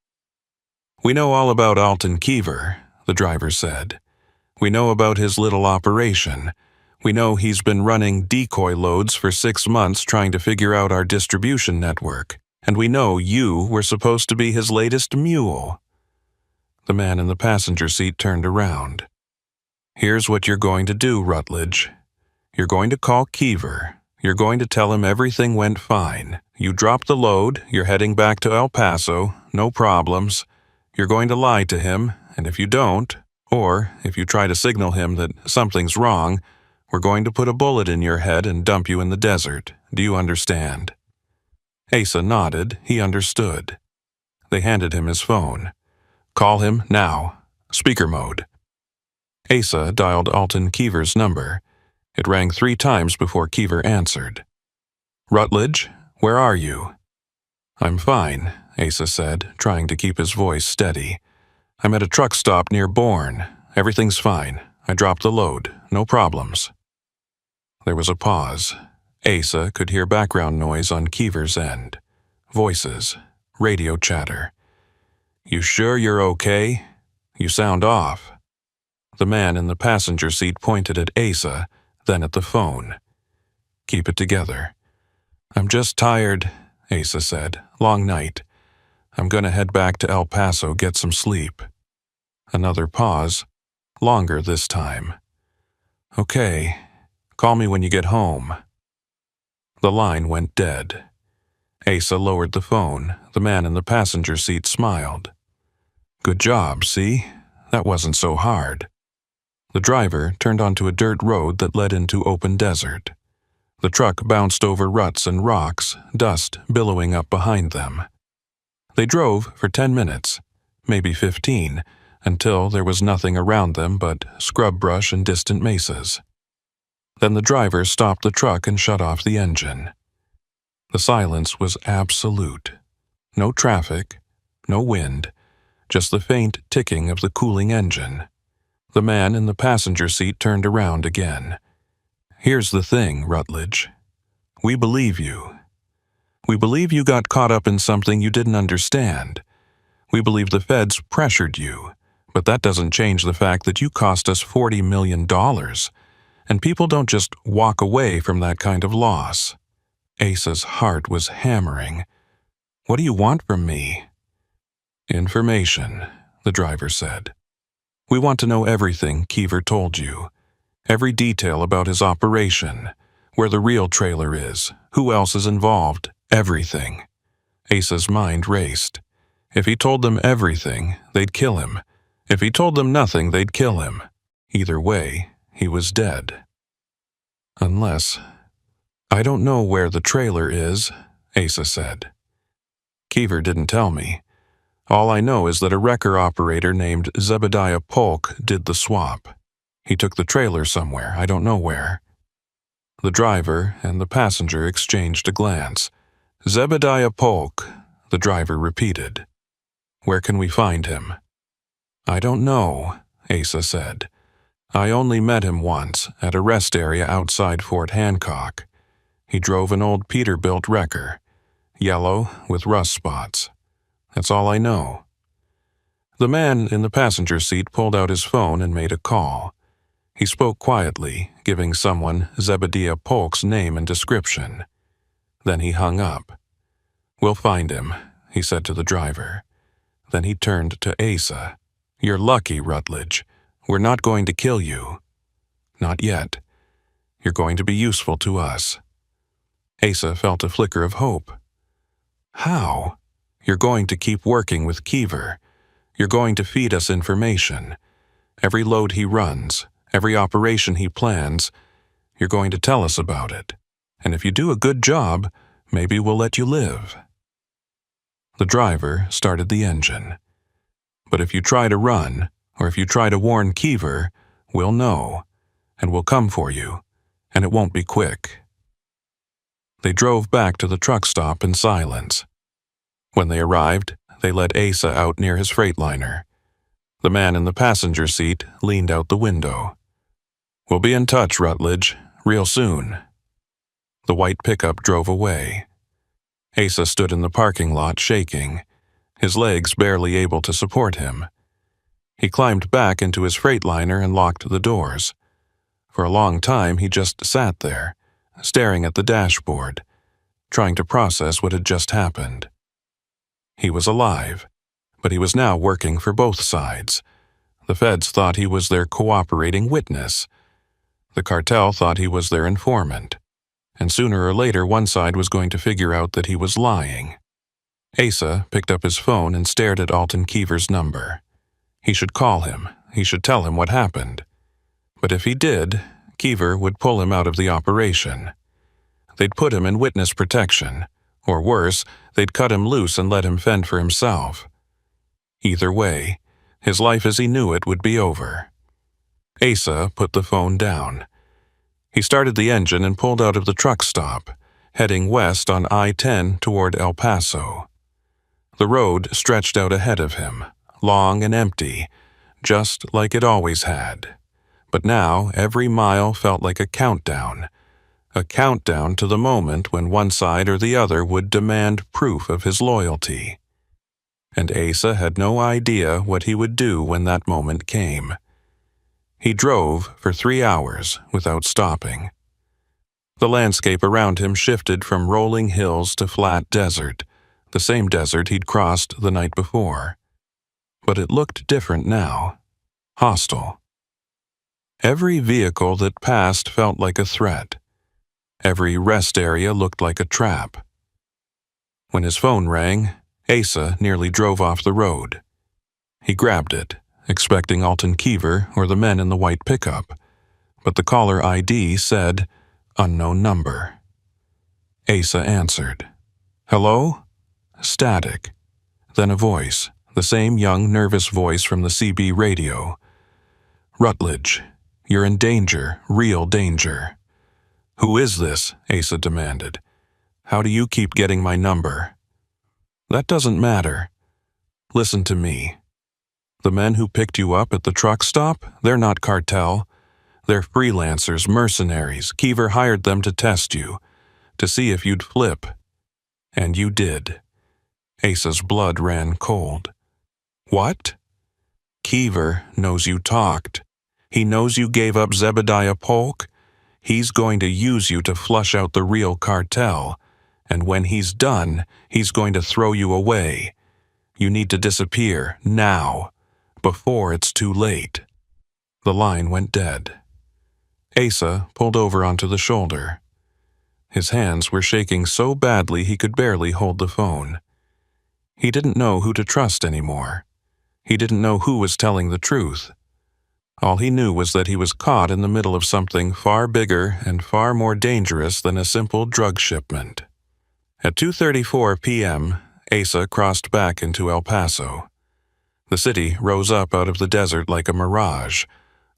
We know all about Alton Keever, the driver said. We know about his little operation. We know he's been running decoy loads for 6 months trying to figure out our distribution network. And we know you were supposed to be his latest mule. The man in the passenger seat turned around. Here's what you're going to do, Rutledge. You're going to call Keever. You're going to tell him everything went fine. You dropped the load, you're heading back to El Paso, no problems. You're going to lie to him, and if you don't, or if you try to signal him that something's wrong, we're going to put a bullet in your head and dump you in the desert. Do you understand? Asa nodded. He understood. They handed him his phone. Call him now. Speaker mode. Asa dialed Alton Keever's number. It rang 3 times before Keever answered. Rutledge, where are you? I'm fine, Asa said, trying to keep his voice steady. I'm at a truck stop near Bourne. Everything's fine. I dropped the load. No problems. There was a pause. Asa could hear background noise on Keever's end. Voices. Radio chatter. You sure you're okay? You sound off. The man in the passenger seat pointed at Asa, then at the phone. Keep it together. I'm just tired, Asa said. Long night. I'm gonna head back to El Paso, get some sleep. Another pause. Longer this time. Okay. Call me when you get home." The line went dead. Asa lowered the phone. The man in the passenger seat smiled. "Good job, see? That wasn't so hard." The driver turned onto a dirt road that led into open desert. The truck bounced over ruts and rocks, dust billowing up behind them. They drove for 10 minutes, maybe 15, until there was nothing around them but scrub brush and distant mesas. Then the driver stopped the truck and shut off the engine. The silence was absolute. No traffic, no wind, just the faint ticking of the cooling engine. The man in the passenger seat turned around again. "Here's the thing, Rutledge. We believe you. We believe you got caught up in something you didn't understand. We believe the feds pressured you, but that doesn't change the fact that you cost us $40 million, and people don't just walk away from that kind of loss." Asa's heart was hammering. "What do you want from me?" "Information," the driver said. "We want to know everything Keever told you. Every detail about his operation, where the real trailer is, who else is involved, everything." Asa's mind raced. If he told them everything, they'd kill him. If he told them nothing, they'd kill him. Either way, he was dead. Unless... "I don't know where the trailer is," Asa said. "Keever didn't tell me. All I know is that a wrecker operator named Zebediah Polk did the swap. He took the trailer somewhere, I don't know where." The driver and the passenger exchanged a glance. "Zebediah Polk," the driver repeated. "Where can we find him?" "I don't know," Asa said. "I only met him once, at a rest area outside Fort Hancock. He drove an old Peterbilt wrecker, yellow with rust spots. That's all I know." The man in the passenger seat pulled out his phone and made a call. He spoke quietly, giving someone Zebediah Polk's name and description. Then he hung up. "We'll find him," he said to the driver. Then he turned to Asa. "You're lucky, Rutledge. We're not going to kill you. Not yet. You're going to be useful to us." Asa felt a flicker of hope. "How?" "You're going to keep working with Keever. You're going to feed us information. Every load he runs, every operation he plans, you're going to tell us about it. And if you do a good job, maybe we'll let you live." The driver started the engine. "But if you try to run, or if you try to warn Keever, we'll know, and we'll come for you, and it won't be quick." They drove back to the truck stop in silence. When they arrived, they led Asa out near his Freightliner. The man in the passenger seat leaned out the window. "We'll be in touch, Rutledge, real soon." The white pickup drove away. Asa stood in the parking lot shaking, his legs barely able to support him. He climbed back into his Freightliner and locked the doors. For a long time he just sat there, staring at the dashboard, trying to process what had just happened. He was alive, but he was now working for both sides. The feds thought he was their cooperating witness. The cartel thought he was their informant. And sooner or later one side was going to figure out that he was lying. Asa picked up his phone and stared at Alton Keever's number. He should call him. He should tell him what happened. But if he did, Keever would pull him out of the operation. They'd put him in witness protection, or worse, they'd cut him loose and let him fend for himself. Either way, his life as he knew it would be over. Asa put the phone down. He started the engine and pulled out of the truck stop, heading west on I-10 toward El Paso. The road stretched out ahead of him, long and empty, just like it always had. But now every mile felt like a countdown to the moment when one side or the other would demand proof of his loyalty. And Asa had no idea what he would do when that moment came. He drove for 3 hours without stopping. The landscape around him shifted from rolling hills to flat desert, the same desert he'd crossed the night before. But it looked different now, hostile. Every vehicle that passed felt like a threat. Every rest area looked like a trap. When his phone rang, Asa nearly drove off the road. He grabbed it, expecting Alton Keever or the men in the white pickup, but the caller ID said, "Unknown number." Asa answered. "Hello?" Static. Then a voice, the same young, nervous voice from the CB radio. "Rutledge, you're in danger, real danger." "Who is this?" Asa demanded. "How do you keep getting my number?" "That doesn't matter. Listen to me. The men who picked you up at the truck stop, they're not cartel. They're freelancers, mercenaries. Keever hired them to test you, to see if you'd flip. And you did." Asa's blood ran cold. "What?" "Keever knows you talked. He knows you gave up Zebediah Polk. He's going to use you to flush out the real cartel, and when he's done, he's going to throw you away. You need to disappear, now, before it's too late." The line went dead. Asa pulled over onto the shoulder. His hands were shaking so badly he could barely hold the phone. He didn't know who to trust anymore. He didn't know who was telling the truth. All he knew was that he was caught in the middle of something far bigger and far more dangerous than a simple drug shipment. At 2:34 p.m., Asa crossed back into El Paso. The city rose up out of the desert like a mirage,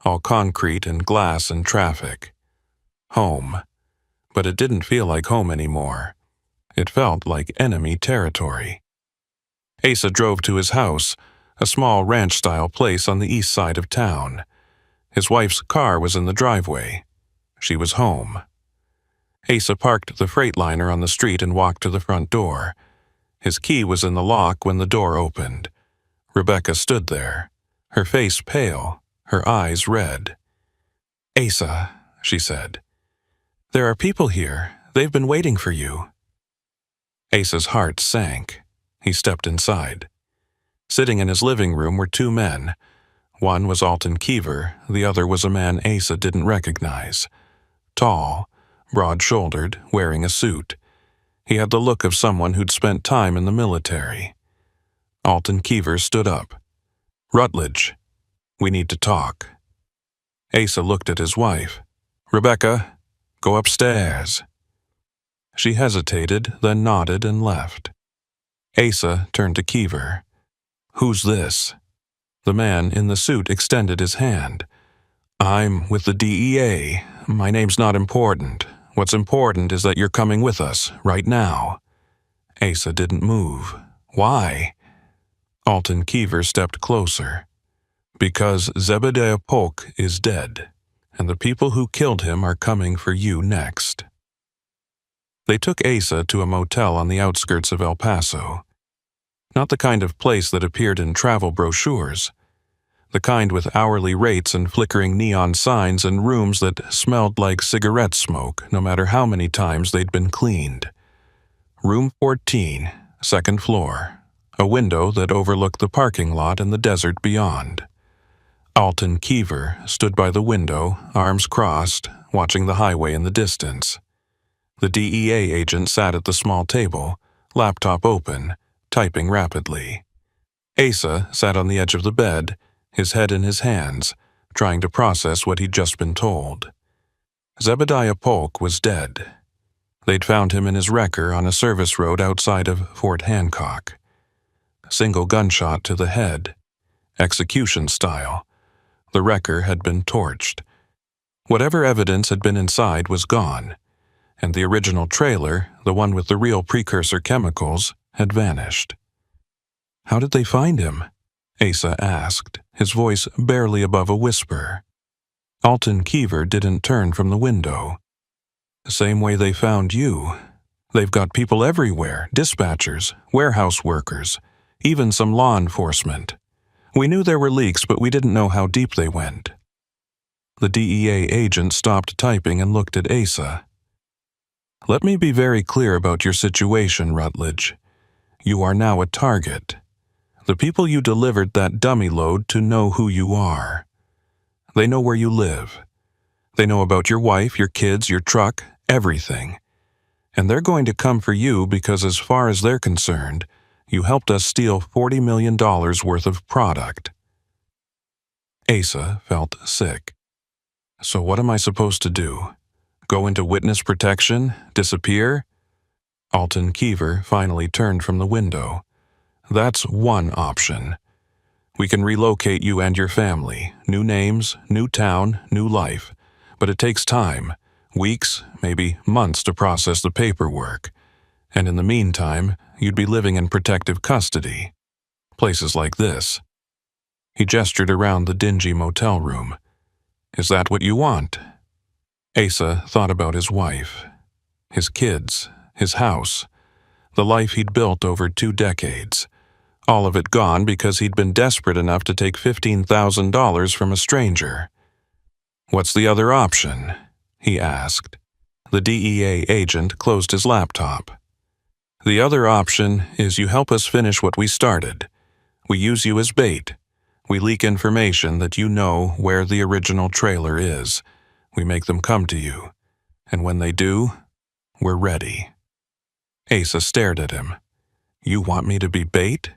all concrete and glass and traffic. Home. But it didn't feel like home anymore. It felt like enemy territory. Asa drove to his house, a small ranch-style place on the east side of town. His wife's car was in the driveway. She was home. Asa parked the Freightliner on the street and walked to the front door. His key was in the lock when the door opened. Rebecca stood there, her face pale, her eyes red. "Asa," she said, "there are people here. They've been waiting for you." Asa's heart sank. He stepped inside. Sitting in his living room were two men. One was Alton Keever, the other was a man Asa didn't recognize. Tall, broad-shouldered, wearing a suit. He had the look of someone who'd spent time in the military. Alton Keever stood up. "Rutledge, we need to talk." Asa looked at his wife. "Rebecca, go upstairs." She hesitated, then nodded and left. Asa turned to Keever. "Who's this?" The man in the suit extended his hand. "I'm with the DEA. My name's not important. What's important is that you're coming with us, right now." Asa didn't move. "Why?" Alton Keever stepped closer. "Because Zebediah Polk is dead, and the people who killed him are coming for you next." They took Asa to a motel on the outskirts of El Paso. Not the kind of place that appeared in travel brochures. The kind with hourly rates and flickering neon signs and rooms that smelled like cigarette smoke no matter how many times they'd been cleaned. Room 14, second floor. A window that overlooked the parking lot and the desert beyond. Alton Keever stood by the window, arms crossed, watching the highway in the distance. The DEA agent sat at the small table, laptop open, typing rapidly. Asa sat on the edge of the bed, his head in his hands, trying to process what he'd just been told. Zebediah Polk was dead. They'd found him in his wrecker on a service road outside of Fort Hancock. Single gunshot to the head. Execution style. The wrecker had been torched. Whatever evidence had been inside was gone, and the original trailer, the one with the real precursor chemicals, had vanished. "How did they find him?" Asa asked, his voice barely above a whisper. Alton Keever didn't turn from the window. "The same way they found you. They've got people everywhere, dispatchers, warehouse workers, even some law enforcement. We knew there were leaks, but we didn't know how deep they went." The DEA agent stopped typing and looked at Asa. "Let me be very clear about your situation, Rutledge. You are now a target. The people you delivered that dummy load to know who you are. They know where you live. They know about your wife, your kids, your truck, everything. And they're going to come for you because as far as they're concerned, you helped us steal $40 million worth of product. Asa felt sick. So what am I supposed to do? Go into witness protection? Disappear? Alton Keever finally turned from the window. That's one option. We can relocate you and your family. New names, new town, new life. But it takes time. Weeks, maybe months to process the paperwork. And in the meantime, you'd be living in protective custody. Places like this. He gestured around the dingy motel room. Is that what you want? Asa thought about his wife, his kids, his house, the life he'd built over 2 decades. All of it gone because he'd been desperate enough to take $15,000 from a stranger. What's the other option? He asked. The DEA agent closed his laptop. The other option is you help us finish what we started. We use you as bait. We leak information that you know where the original trailer is. We make them come to you. And when they do, we're ready. Asa stared at him. You want me to be bait?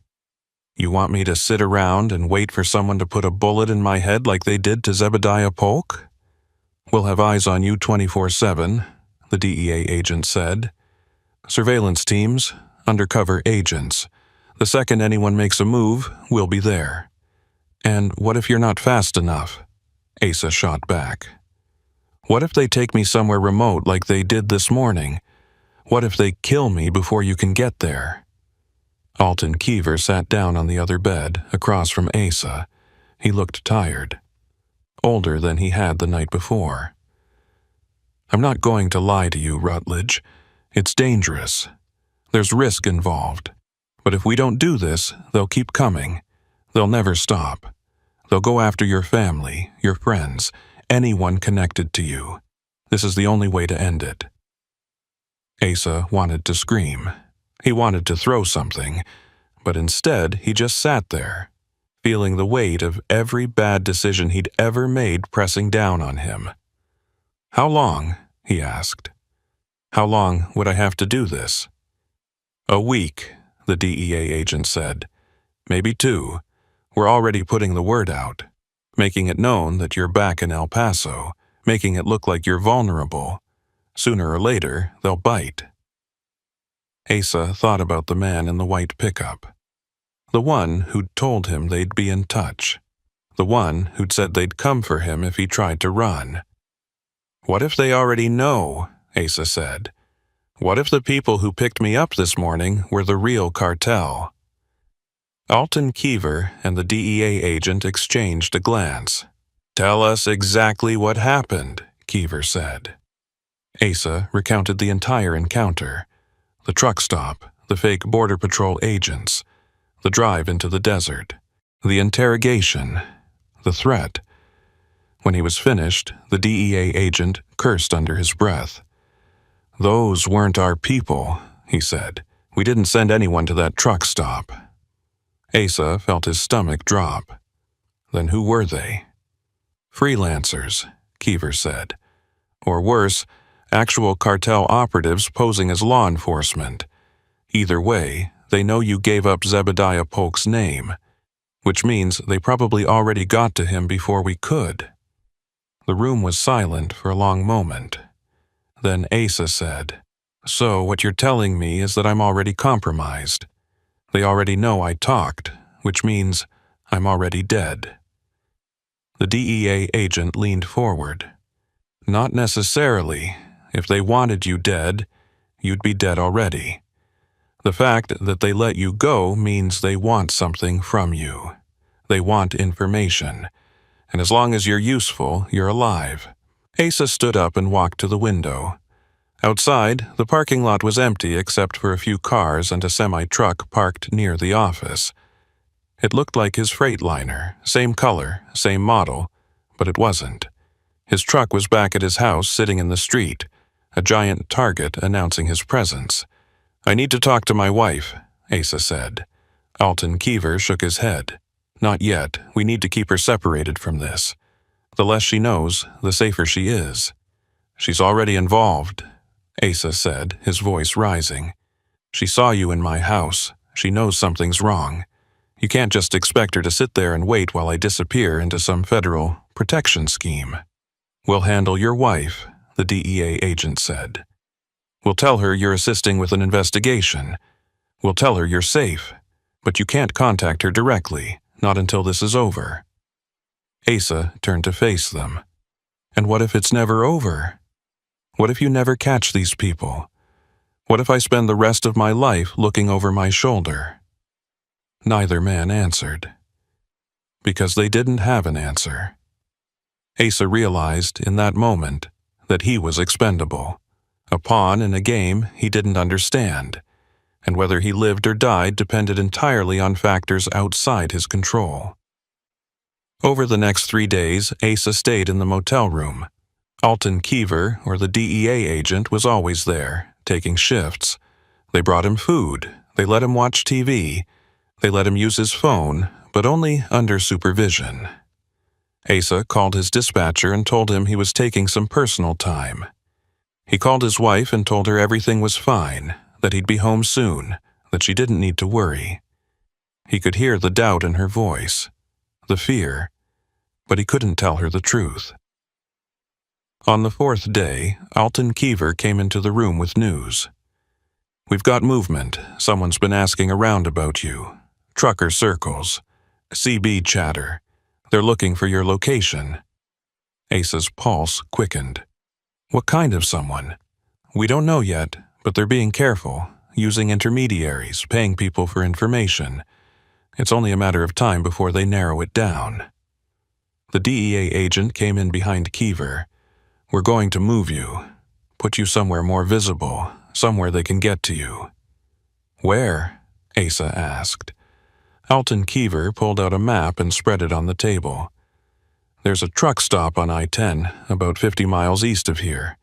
You want me to sit around and wait for someone to put a bullet in my head like they did to Zebediah Polk? We'll have eyes on you 24/7, the DEA agent said. Surveillance teams, undercover agents. The second anyone makes a move, we'll be there. And what if you're not fast enough? Asa shot back. What if they take me somewhere remote like they did this morning? What if they kill me before you can get there? Alton Keever sat down on the other bed, across from Asa. He looked tired. Older than he had the night before. I'm not going to lie to you, Rutledge. It's dangerous. There's risk involved. But if we don't do this, they'll keep coming. They'll never stop. They'll go after your family, your friends, anyone connected to you. This is the only way to end it. Asa wanted to scream. He wanted to throw something, but instead he just sat there, feeling the weight of every bad decision he'd ever made pressing down on him. How long? He asked. How long would I have to do this? A week, the DEA agent said. Maybe 2. We're already putting the word out, making it known that you're back in El Paso, making it look like you're vulnerable. Sooner or later, they'll bite. Asa thought about the man in the white pickup. The one who'd told him they'd be in touch. The one who'd said they'd come for him if he tried to run. What if they already know? Asa said. What if the people who picked me up this morning were the real cartel? Alton Keever and the DEA agent exchanged a glance. Tell us exactly what happened, Keever said. Asa recounted the entire encounter. The truck stop, the fake Border Patrol agents, the drive into the desert, the interrogation, the threat. When he was finished, the DEA agent cursed under his breath. Those weren't our people, he said. We didn't send anyone to that truck stop. Asa felt his stomach drop. Then who were they? Freelancers, Keever said. Or worse, actual cartel operatives posing as law enforcement. Either way, they know you gave up Zebediah Polk's name, which means they probably already got to him before we could. The room was silent for a long moment. Then Asa said, So what you're telling me is that I'm already compromised. They already know I talked, which means I'm already dead. The DEA agent leaned forward. Not necessarily. If they wanted you dead, you'd be dead already. The fact that they let you go means they want something from you. They want information. And as long as you're useful, you're alive. Asa stood up and walked to the window. Outside, the parking lot was empty except for a few cars and a semi-truck parked near the office. It looked like his Freightliner, same color, same model, but it wasn't. His truck was back at his house sitting in the street, a giant target announcing his presence. I need to talk to my wife, Asa said. Alton Keever shook his head. Not yet. We need to keep her separated from this. The less she knows, the safer she is. She's already involved, Asa said, his voice rising. She saw you in my house. She knows something's wrong. You can't just expect her to sit there and wait while I disappear into some federal protection scheme. We'll handle your wife, the DEA agent said. We'll tell her you're assisting with an investigation. We'll tell her you're safe, but you can't contact her directly, not until this is over. Asa turned to face them. And what if it's never over? What if you never catch these people? What if I spend the rest of my life looking over my shoulder? Neither man answered. Because they didn't have an answer. Asa realized in that moment that he was expendable, a pawn in a game he didn't understand, and whether he lived or died depended entirely on factors outside his control. Over the next 3 days, Asa stayed in the motel room. Alton Keever, or the DEA agent, was always there, taking shifts. They brought him food. They let him watch TV. They let him use his phone, but only under supervision. Asa called his dispatcher and told him he was taking some personal time. He called his wife and told her everything was fine, that he'd be home soon, that she didn't need to worry. He could hear the doubt in her voice, the fear, but he couldn't tell her the truth. On the 4th day, Alton Keever came into the room with news. We've got movement. Someone's been asking around about you. Trucker circles. CB chatter. They're looking for your location. Asa's pulse quickened. What kind of someone? We don't know yet, but they're being careful, using intermediaries, paying people for information. It's only a matter of time before they narrow it down. The DEA agent came in behind Keever. We're going to move you, put you somewhere more visible, somewhere they can get to you. Where? Asa asked. Alton Keever pulled out a map and spread it on the table. There's a truck stop on I-10, about 50 miles east of here.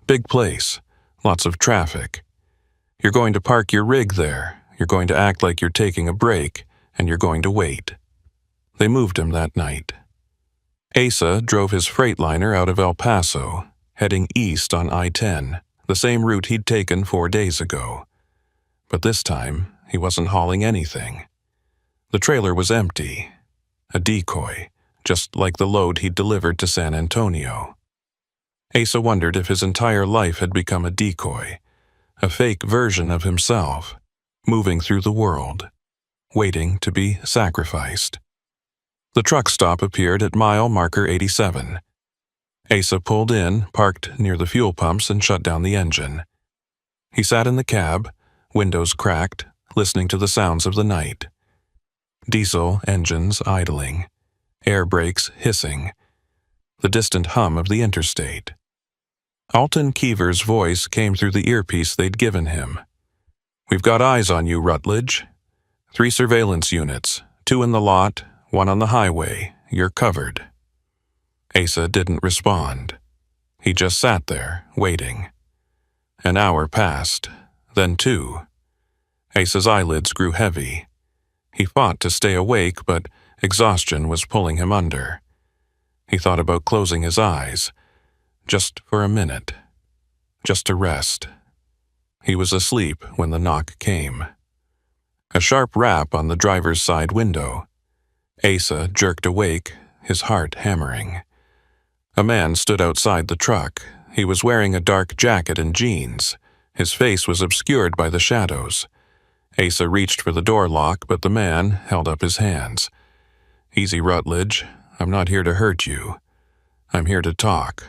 Big place, lots of traffic. You're going to park your rig there, you're going to act like you're taking a break, and you're going to wait. They moved him that night. Asa drove his Freightliner out of El Paso, heading east on I-10, the same route he'd taken 4 days ago. But this time, he wasn't hauling anything. The trailer was empty, a decoy, just like the load he'd delivered to San Antonio. Asa wondered if his entire life had become a decoy, a fake version of himself, moving through the world, waiting to be sacrificed. The truck stop appeared at mile marker 87. Asa pulled in, parked near the fuel pumps, and shut down the engine. He sat in the cab, windows cracked, listening to the sounds of the night. Diesel engines idling, air brakes hissing, the distant hum of the interstate. Alton Keever's voice came through the earpiece they'd given him. We've got eyes on you, Rutledge. 3 surveillance units, 2 in the lot, 1 on the highway. You're covered. Asa didn't respond. He just sat there, waiting. An hour passed, then 2. Asa's eyelids grew heavy. He fought to stay awake, but exhaustion was pulling him under. He thought about closing his eyes, just for a minute, just to rest. He was asleep when the knock came. A sharp rap on the driver's side window. Asa jerked awake, his heart hammering. A man stood outside the truck. He was wearing a dark jacket and jeans. His face was obscured by the shadows. Asa reached for the door lock, but the man held up his hands. Easy, Rutledge. I'm not here to hurt you. I'm here to talk.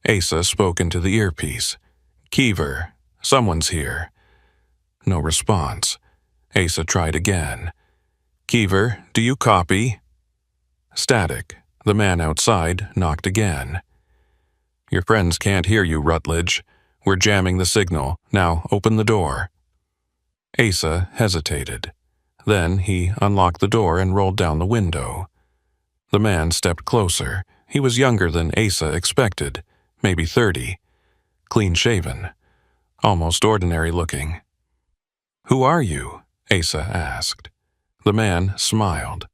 Asa spoke into the earpiece. Keever, someone's here. No response. Asa tried again. Keever, do you copy? Static. The man outside knocked again. Your friends can't hear you, Rutledge. We're jamming the signal. Now open the door. Asa hesitated. Then he unlocked the door and rolled down the window. The man stepped closer. He was younger than Asa expected, maybe 30, clean-shaven, almost ordinary looking. Who are you? Asa asked. The man smiled.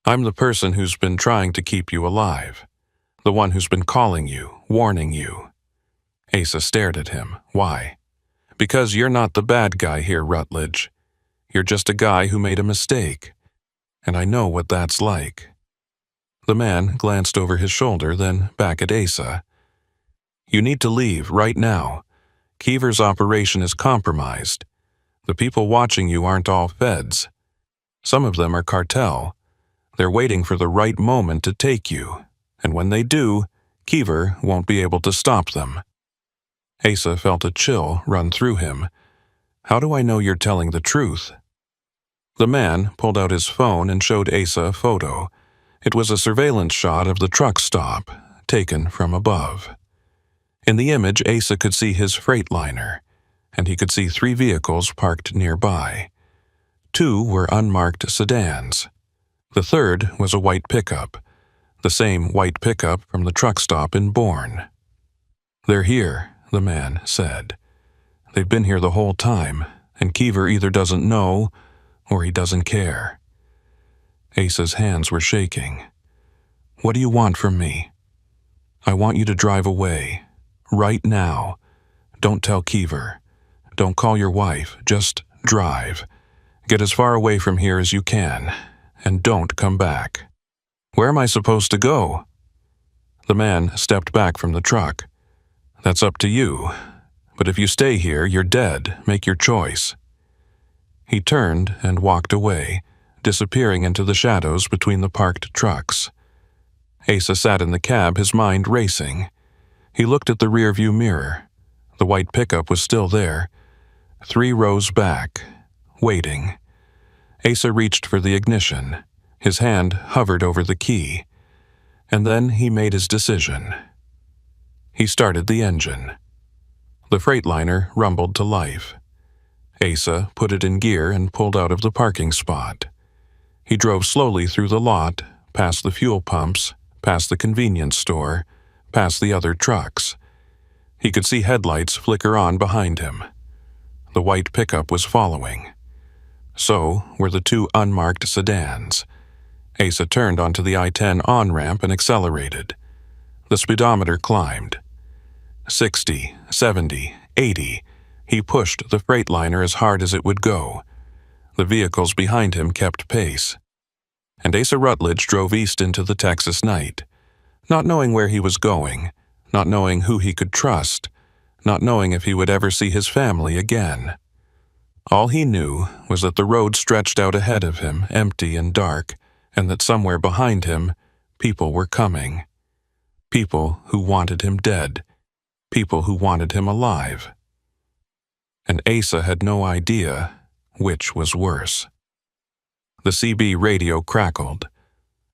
I'm the person who's been trying to keep you alive. The one who's been calling you, warning you." Asa stared at him. "Why?" "Because you're not the bad guy here, Rutledge. You're just a guy who made a mistake. And I know what that's like." The man glanced over his shoulder, then back at Asa. "You need to leave right now. Keever's operation is compromised. The people watching you aren't all feds. Some of them are cartel. They're waiting for the right moment to take you, and when they do, Keever won't be able to stop them." Asa felt a chill run through him. "How do I know you're telling the truth?" The man pulled out his phone and showed Asa a photo. It was a surveillance shot of the truck stop, taken from above. In the image, Asa could see his Freightliner, and he could see 3 vehicles parked nearby. 2 were unmarked sedans. The third was a white pickup, the same white pickup from the truck stop in Bourne. "They're here," the man said. "They've been here the whole time, and Keever either doesn't know or he doesn't care." Asa's hands were shaking. "What do you want from me?" "I want you to drive away. Right now. Don't tell Keever. Don't call your wife. Just drive. Get as far away from here as you can, and don't come back." "Where am I supposed to go?" The man stepped back from the truck. "That's up to you. But if you stay here, you're dead. Make your choice." He turned and walked away, disappearing into the shadows between the parked trucks. Asa sat in the cab, his mind racing. He looked at the rearview mirror. The white pickup was still there, 3 rows back, waiting. Asa reached for the ignition. His hand hovered over the key. And then he made his decision. He started the engine. The Freightliner rumbled to life. Asa put it in gear and pulled out of the parking spot. He drove slowly through the lot, past the fuel pumps, past the convenience store, past the other trucks. He could see headlights flicker on behind him. The white pickup was following. So were the 2 unmarked sedans. Asa turned onto the I-10 on-ramp and accelerated. The speedometer climbed. 60, 70, 80. He pushed the Freightliner as hard as it would go. The vehicles behind him kept pace. And Asa Rutledge drove east into the Texas night, not knowing where he was going, not knowing who he could trust, not knowing if he would ever see his family again. All he knew was that the road stretched out ahead of him, empty and dark, and that somewhere behind him, people were coming. People who wanted him dead. People who wanted him alive. And Asa had no idea which was worse. The CB radio crackled.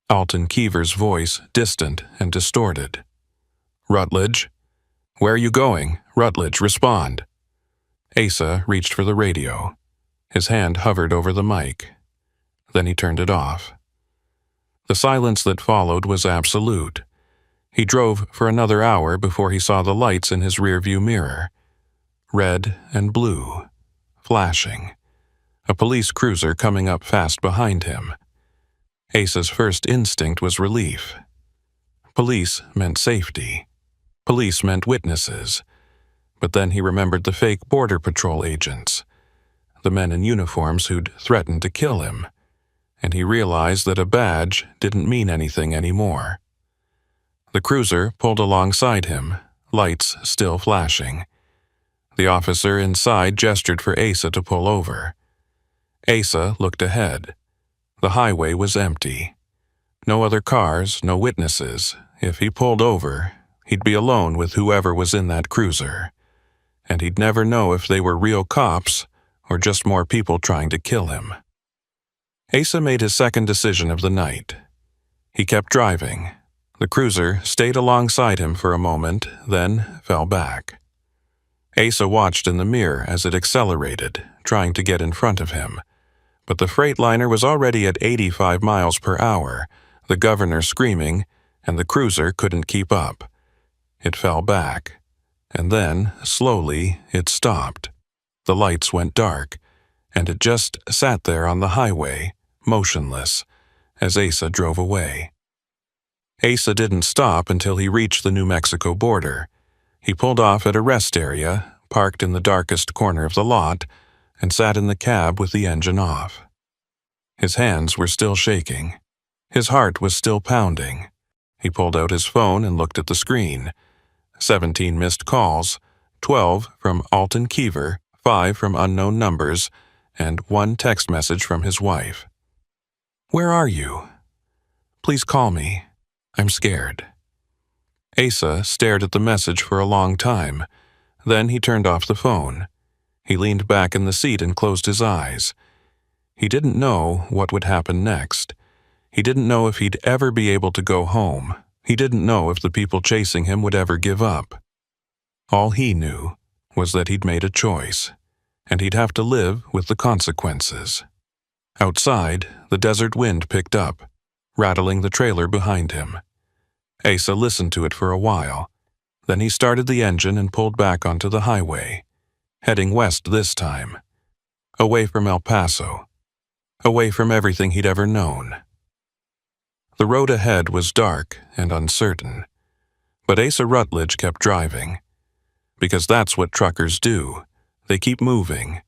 Alton Keever's voice, distant and distorted. "Rutledge? Where are you going? Rutledge, respond." Asa reached for the radio. His hand hovered over the mic. Then he turned it off. The silence that followed was absolute. He drove for another hour before he saw the lights in his rearview mirror. Red and blue, flashing. A police cruiser coming up fast behind him. Asa's first instinct was relief. Police meant safety. Police meant witnesses. But then he remembered the fake Border Patrol agents, the men in uniforms who'd threatened to kill him, and he realized that a badge didn't mean anything anymore. The cruiser pulled alongside him, lights still flashing. The officer inside gestured for Asa to pull over. Asa looked ahead. The highway was empty. No other cars, no witnesses. If he pulled over, he'd be alone with whoever was in that cruiser. And he'd never know if they were real cops or just more people trying to kill him. Asa made his second decision of the night. He kept driving. The cruiser stayed alongside him for a moment, then fell back. Asa watched in the mirror as it accelerated, trying to get in front of him. But the Freightliner was already at 85 miles per hour, the governor screaming, and the cruiser couldn't keep up. It fell back. And then, slowly, it stopped. The lights went dark, and it just sat there on the highway, motionless, as Asa drove away. Asa didn't stop until he reached the New Mexico border. He pulled off at a rest area, parked in the darkest corner of the lot, and sat in the cab with the engine off. His hands were still shaking. His heart was still pounding. He pulled out his phone and looked at the screen. 17 missed calls, 12 from Alton Kiever, 5 from unknown numbers, and 1 text message from his wife. "Where are you? Please call me. I'm scared." Asa stared at the message for a long time. Then he turned off the phone. He leaned back in the seat and closed his eyes. He didn't know what would happen next. He didn't know if he'd ever be able to go home. He didn't know if the people chasing him would ever give up. All he knew was that he'd made a choice, and he'd have to live with the consequences. Outside, the desert wind picked up, rattling the trailer behind him. Asa listened to it for a while. Then he started the engine and pulled back onto the highway, heading west this time, away from El Paso, away from everything he'd ever known. The road ahead was dark and uncertain, but Asa Rutledge kept driving, because that's what truckers do. They keep moving,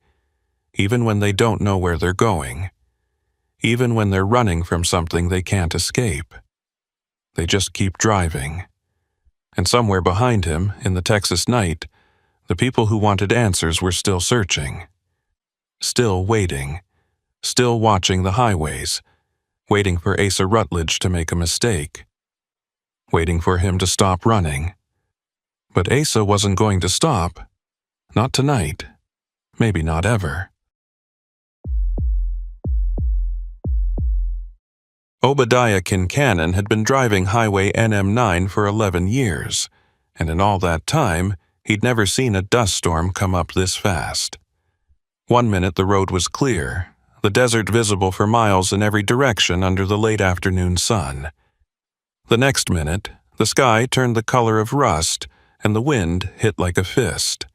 even when they don't know where they're going, even when they're running from something they can't escape. They just keep driving. And somewhere behind him, in the Texas night, the people who wanted answers were still searching, still waiting, still watching the highways, waiting for Asa Rutledge to make a mistake, waiting for him to stop running. But Asa wasn't going to stop. Not tonight. Maybe not ever. Obadiah Kincannon had been driving Highway NM9 for 11 years, and in all that time, he'd never seen a dust storm come up this fast. One minute the road was clear, the desert visible for miles in every direction under the late afternoon sun. The next minute, the sky turned the color of rust, and the wind hit like a fist.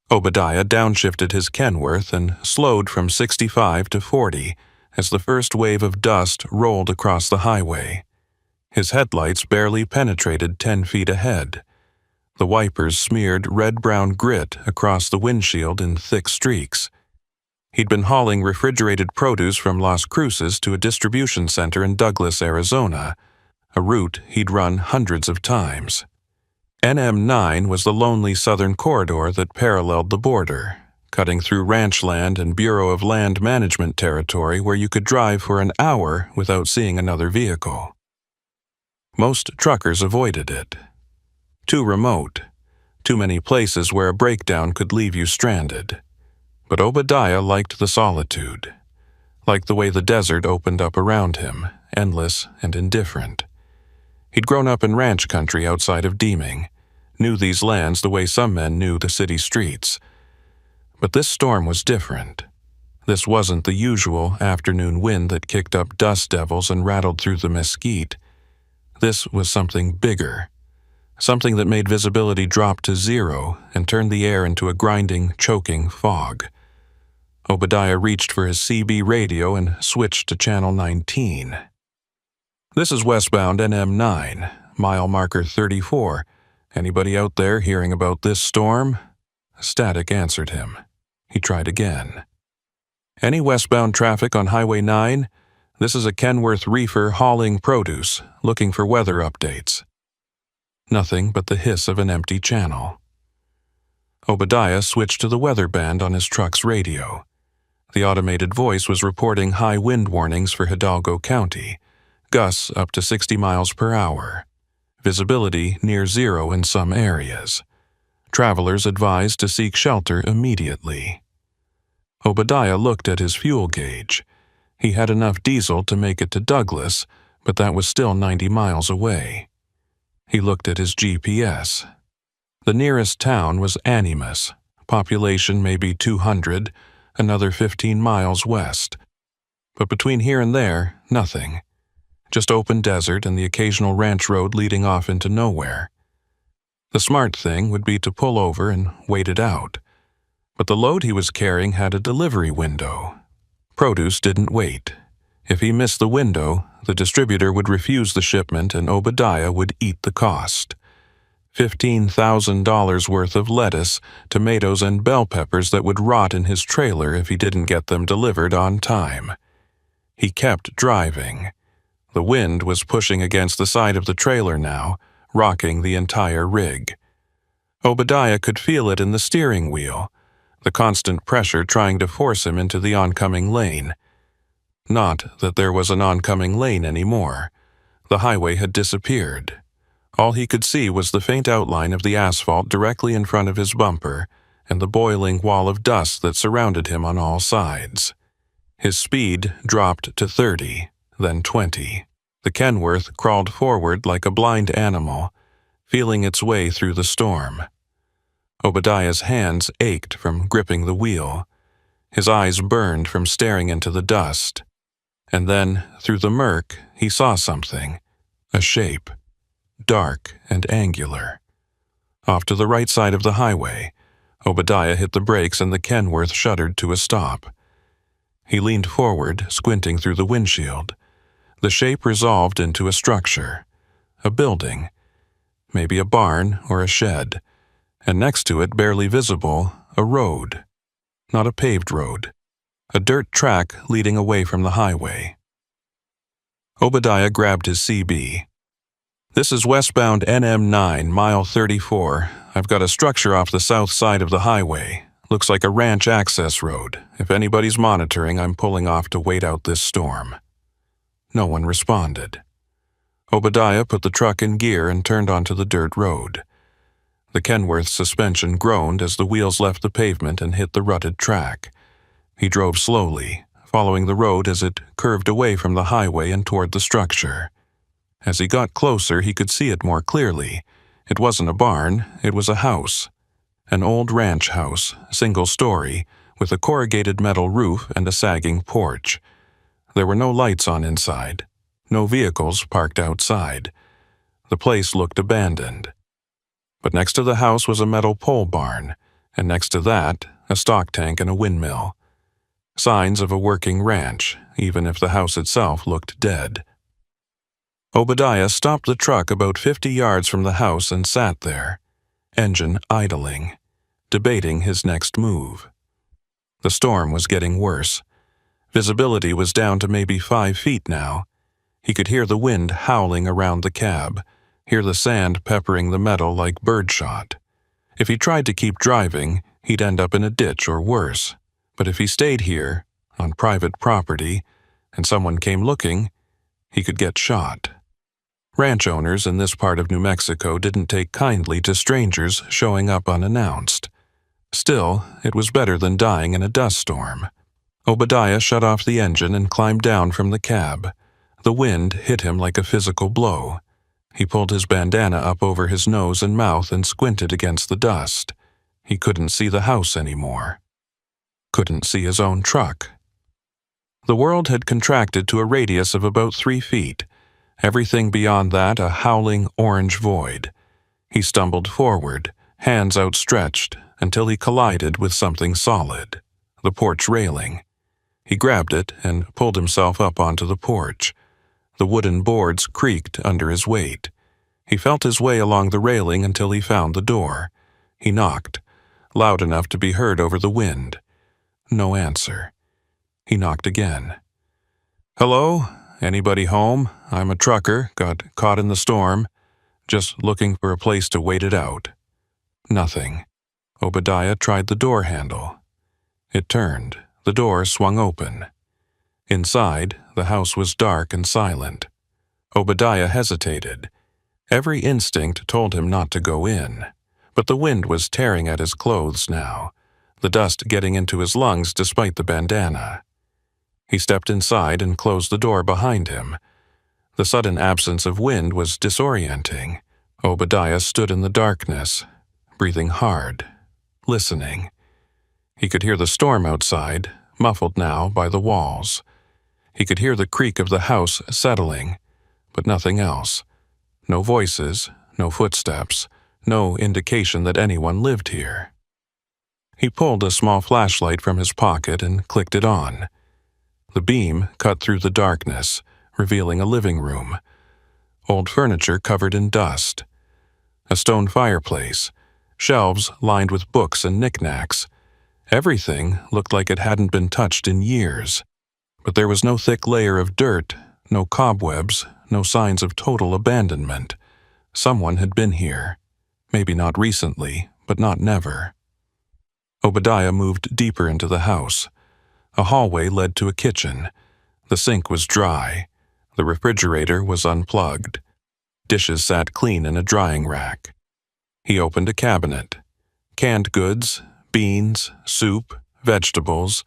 Obadiah downshifted his Kenworth and slowed from 65 to 40 as the first wave of dust rolled across the highway. His headlights barely penetrated 10 feet ahead. The wipers smeared red-brown grit across the windshield in thick streaks. He'd been hauling refrigerated produce from Las Cruces to a distribution center in Douglas, Arizona, a route he'd run hundreds of times. NM9 was the lonely southern corridor that paralleled the border, cutting through ranch land and Bureau of Land Management territory where you could drive for an hour without seeing another vehicle. Most truckers avoided it. Too remote, too many places where a breakdown could leave you stranded. But Obadiah liked the solitude, liked the way the desert opened up around him, endless and indifferent. He'd grown up in ranch country outside of Deeming, knew these lands the way some men knew the city streets. But this storm was different. This wasn't the usual afternoon wind that kicked up dust devils and rattled through the mesquite. This was something bigger, something that made visibility drop to zero and turned the air into a grinding, choking fog. Obadiah reached for his CB radio and switched to channel 19. "This is westbound NM9, mile marker 34. Anybody out there hearing about this storm?" Static answered him. He tried again. "Any westbound traffic on Highway 9? This is a Kenworth reefer hauling produce, looking for weather updates." Nothing but the hiss of an empty channel. Obadiah switched to the weather band on his truck's radio. The automated voice was reporting high wind warnings for Hidalgo County, gusts up to 60 miles per hour, visibility near zero in some areas. Travelers advised to seek shelter immediately. Obadiah looked at his fuel gauge. He had enough diesel to make it to Douglas, but that was still 90 miles away. He looked at his GPS. The nearest town was Animas, population maybe 200, another 15 miles west. But between here and there, nothing. Just open desert and the occasional ranch road leading off into nowhere. The smart thing would be to pull over and wait it out. But the load he was carrying had a delivery window. Produce didn't wait. If he missed the window, the distributor would refuse the shipment and Obadiah would eat the cost. $15,000 worth of lettuce, tomatoes, and bell peppers that would rot in his trailer if he didn't get them delivered on time. He kept driving. The wind was pushing against the side of the trailer now, rocking the entire rig. Obadiah could feel it in the steering wheel, the constant pressure trying to force him into the oncoming lane. Not that there was an oncoming lane anymore. The highway had disappeared. All he could see was the faint outline of the asphalt directly in front of his bumper and the boiling wall of dust that surrounded him on all sides. His speed dropped to 30, then 20. The Kenworth crawled forward like a blind animal, feeling its way through the storm. Obadiah's hands ached from gripping the wheel. His eyes burned from staring into the dust. And then, through the murk, he saw something, a shape, dark and angular. Off to the right side of the highway, Obadiah hit the brakes and the Kenworth shuddered to a stop. He leaned forward, squinting through the windshield. The shape resolved into a structure, a building, maybe a barn or a shed, and next to it, barely visible, a road. Not a paved road, a dirt track leading away from the highway. Obadiah grabbed his CB. "This is westbound NM9, mile 34. I've got a structure off the south side of the highway. Looks like a ranch access road. If anybody's monitoring, I'm pulling off to wait out this storm." No one responded. Obadiah put the truck in gear and turned onto the dirt road. The Kenworth's suspension groaned as the wheels left the pavement and hit the rutted track. He drove slowly, following the road as it curved away from the highway and toward the structure. As he got closer, he could see it more clearly. It wasn't a barn, it was a house. An old ranch house, single-story, with a corrugated metal roof and a sagging porch. There were no lights on inside, no vehicles parked outside. The place looked abandoned. But next to the house was a metal pole barn, and next to that, a stock tank and a windmill. Signs of a working ranch, even if the house itself looked dead. Obadiah stopped the truck about 50 yards from the house and sat there, engine idling, debating his next move. The storm was getting worse. Visibility was down to maybe 5 feet now. He could hear the wind howling around the cab, hear the sand peppering the metal like birdshot. If he tried to keep driving, he'd end up in a ditch or worse. But if he stayed here, on private property, and someone came looking, he could get shot. Ranch owners in this part of New Mexico didn't take kindly to strangers showing up unannounced. Still, it was better than dying in a dust storm. Obadiah shut off the engine and climbed down from the cab. The wind hit him like a physical blow. He pulled his bandana up over his nose and mouth and squinted against the dust. He couldn't see the house anymore. Couldn't see his own truck. The world had contracted to a radius of about 3 feet. Everything beyond that a howling orange void. He stumbled forward, hands outstretched, until he collided with something solid, the porch railing. He grabbed it and pulled himself up onto the porch. The wooden boards creaked under his weight. He felt his way along the railing until he found the door. He knocked, loud enough to be heard over the wind. No answer. He knocked again. "Hello? Anybody home? I'm a trucker, got caught in the storm. Just looking for a place to wait it out." Nothing. Obadiah tried the door handle. It turned. The door swung open. Inside, the house was dark and silent. Obadiah hesitated. Every instinct told him not to go in, but the wind was tearing at his clothes now, the dust getting into his lungs despite the bandana. He stepped inside and closed the door behind him. The sudden absence of wind was disorienting. Obadiah stood in the darkness, breathing hard, listening. He could hear the storm outside, muffled now by the walls. He could hear the creak of the house settling, but nothing else. No voices, no footsteps, no indication that anyone lived here. He pulled a small flashlight from his pocket and clicked it on. The beam cut through the darkness, revealing a living room. Old furniture covered in dust. A stone fireplace, shelves lined with books and knickknacks. Everything looked like it hadn't been touched in years. But there was no thick layer of dirt, no cobwebs, no signs of total abandonment. Someone had been here. Maybe not recently, but not never. Obadiah moved deeper into the house. A hallway led to a kitchen. The sink was dry. The refrigerator was unplugged. Dishes sat clean in a drying rack. He opened a cabinet. Canned goods, beans, soup, vegetables.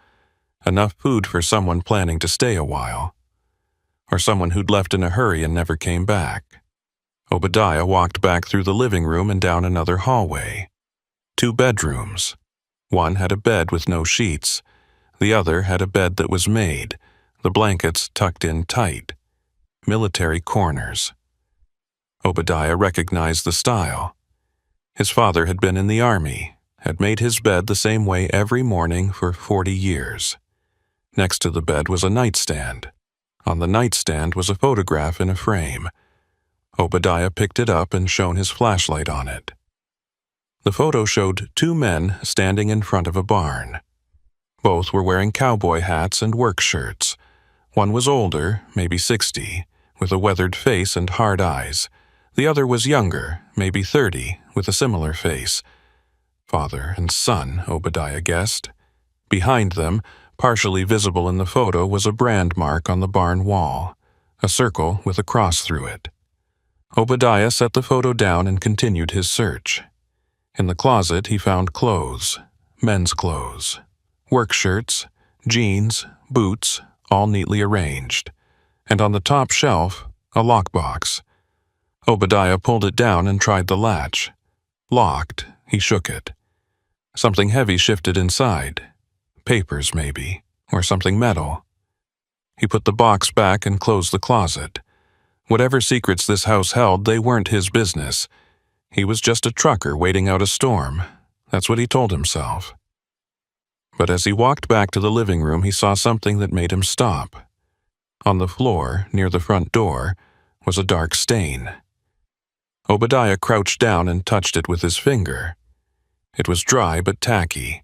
Enough food for someone planning to stay a while. Or someone who'd left in a hurry and never came back. Obadiah walked back through the living room and down another hallway. 2 bedrooms. One had a bed with no sheets. The other had a bed that was made, the blankets tucked in tight. Military corners. Obadiah recognized the style. His father had been in the army, had made his bed the same way every morning for 40 years. Next to the bed was a nightstand. On the nightstand was a photograph in a frame. Obadiah picked it up and shone his flashlight on it. The photo showed 2 men standing in front of a barn. Both were wearing cowboy hats and work shirts. One was older, maybe 60, with a weathered face and hard eyes. The other was younger, maybe 30, with a similar face. Father and son, Obadiah guessed. Behind them, partially visible in the photo, was a brand mark on the barn wall, a circle with a cross through it. Obadiah set the photo down and continued his search. In the closet, he found clothes, men's clothes, work shirts, jeans, boots, all neatly arranged, and on the top shelf, a lockbox. Obadiah pulled it down and tried the latch. Locked, he shook it. Something heavy shifted inside. Papers, maybe, or something metal. He put the box back and closed the closet. Whatever secrets this house held, they weren't his business. He was just a trucker waiting out a storm. That's what he told himself. But as he walked back to the living room, he saw something that made him stop. On the floor, near the front door, was a dark stain. Obadiah crouched down and touched it with his finger. It was dry but tacky.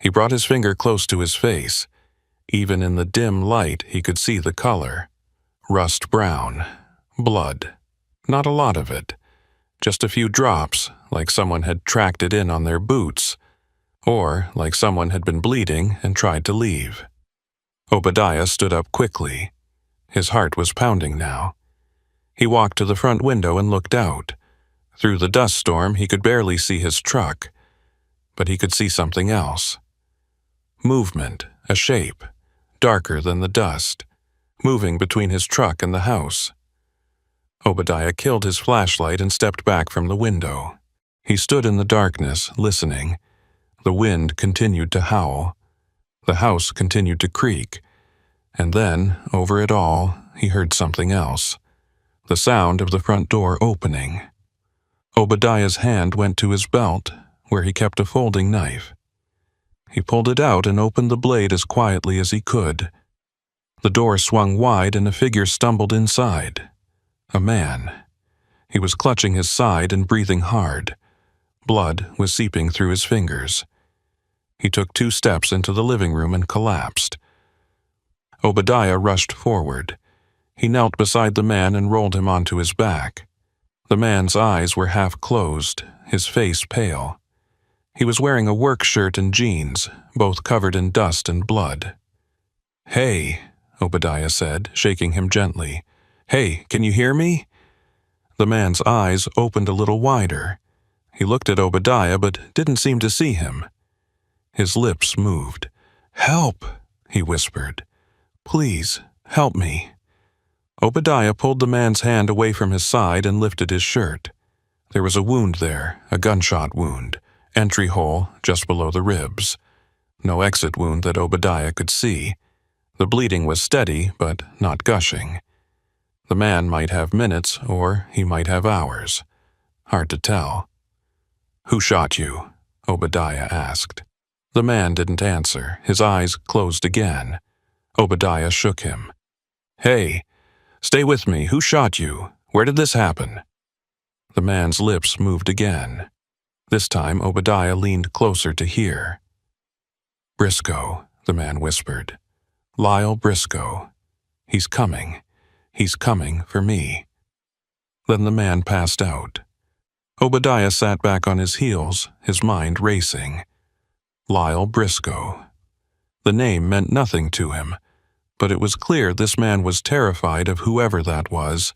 He brought his finger close to his face. Even in the dim light, he could see the color. Rust brown. Blood. Not a lot of it. Just a few drops, like someone had tracked it in on their boots, or like someone had been bleeding and tried to leave. Obadiah stood up quickly. His heart was pounding now. He walked to the front window and looked out. Through the dust storm, he could barely see his truck, but he could see something else. Movement, a shape, darker than the dust, moving between his truck and the house. Obadiah killed his flashlight and stepped back from the window. He stood in the darkness, listening. The wind continued to howl. The house continued to creak. And then, over it all, he heard something else. The sound of the front door opening. Obadiah's hand went to his belt, where he kept a folding knife. He pulled it out and opened the blade as quietly as he could. The door swung wide and a figure stumbled inside. A man. He was clutching his side and breathing hard. Blood was seeping through his fingers. He took 2 steps into the living room and collapsed. Obadiah rushed forward. He knelt beside the man and rolled him onto his back. The man's eyes were half closed, his face pale. He was wearing a work shirt and jeans, both covered in dust and blood. "Hey," Obadiah said, shaking him gently. "Hey, can you hear me?" The man's eyes opened a little wider. He looked at Obadiah but didn't seem to see him. His lips moved. "Help," he whispered. "Please, help me." Obadiah pulled the man's hand away from his side and lifted his shirt. There was a wound there, a gunshot wound, entry hole just below the ribs. No exit wound that Obadiah could see. The bleeding was steady, but not gushing. The man might have minutes, or he might have hours. Hard to tell. "Who shot you?" Obadiah asked. The man didn't answer. His eyes closed again. Obadiah shook him. "Hey, Stay with me. Who shot you? Where did this happen?" The man's lips moved again. This time, Obadiah leaned closer to hear. "Briscoe," the man whispered. "Lyle Briscoe. He's coming. He's coming for me." Then the man passed out. Obadiah sat back on his heels, his mind racing. Lyle Briscoe. The name meant nothing to him, but it was clear this man was terrified of whoever that was.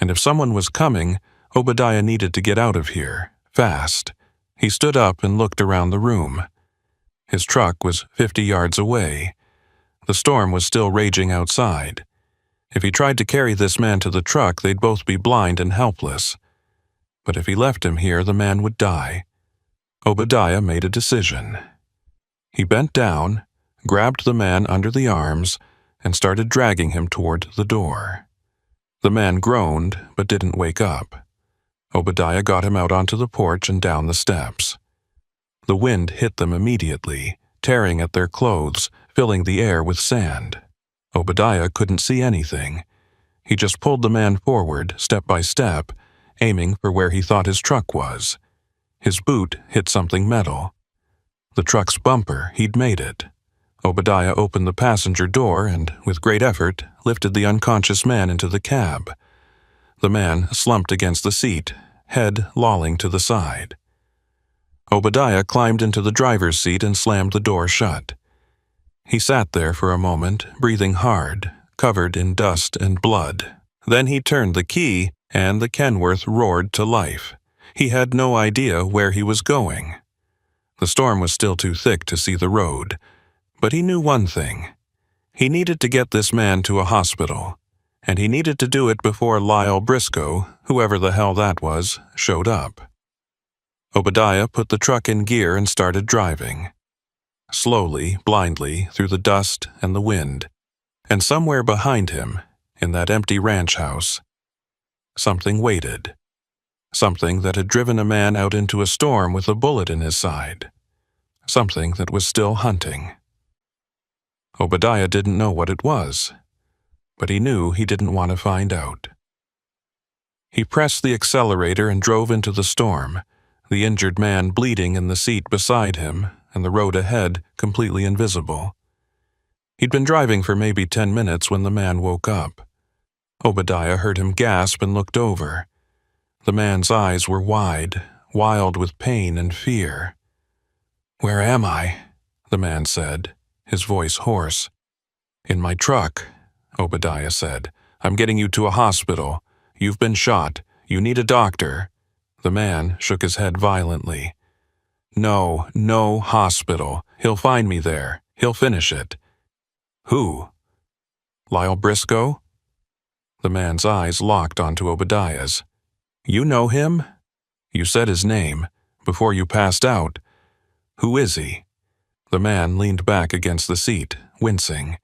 And if someone was coming, Obadiah needed to get out of here, fast. He stood up and looked around the room. His truck was 50 yards away. The storm was still raging outside. If he tried to carry this man to the truck, they'd both be blind and helpless. But if he left him here, the man would die. Obadiah made a decision. He bent down, grabbed the man under the arms, and started dragging him toward the door. The man groaned, but didn't wake up. Obadiah got him out onto the porch and down the steps. The wind hit them immediately, tearing at their clothes, filling the air with sand. Obadiah couldn't see anything. He just pulled the man forward, step by step, aiming for where he thought his truck was. His boot hit something metal. The truck's bumper, he'd made it. Obadiah opened the passenger door and, with great effort, lifted the unconscious man into the cab. The man slumped against the seat, head lolling to the side. Obadiah climbed into the driver's seat and slammed the door shut. He sat there for a moment, breathing hard, covered in dust and blood. Then he turned the key, and the Kenworth roared to life. He had no idea where he was going. The storm was still too thick to see the road, but he knew one thing. He needed to get this man to a hospital, and he needed to do it before Lyle Briscoe, whoever the hell that was, showed up. Obadiah put the truck in gear and started driving. Slowly, blindly, through the dust and the wind, and somewhere behind him, in that empty ranch house, something waited. Something that had driven a man out into a storm with a bullet in his side. Something that was still hunting. Obadiah didn't know what it was, but he knew he didn't want to find out. He pressed the accelerator and drove into the storm, the injured man bleeding in the seat beside him and the road ahead completely invisible. He'd been driving for maybe 10 minutes when the man woke up. Obadiah heard him gasp and looked over. The man's eyes were wide, wild with pain and fear. "Where am I?" the man said, his voice hoarse. "In my truck," Obadiah said. "I'm getting you to a hospital. You've been shot. You need a doctor." The man shook his head violently. "No, no hospital. He'll find me there. He'll finish it." "Who?" "Lyle Briscoe?" The man's eyes locked onto Obadiah's. "You know him? You said his name, before you passed out. Who is he?" The man leaned back against the seat, wincing.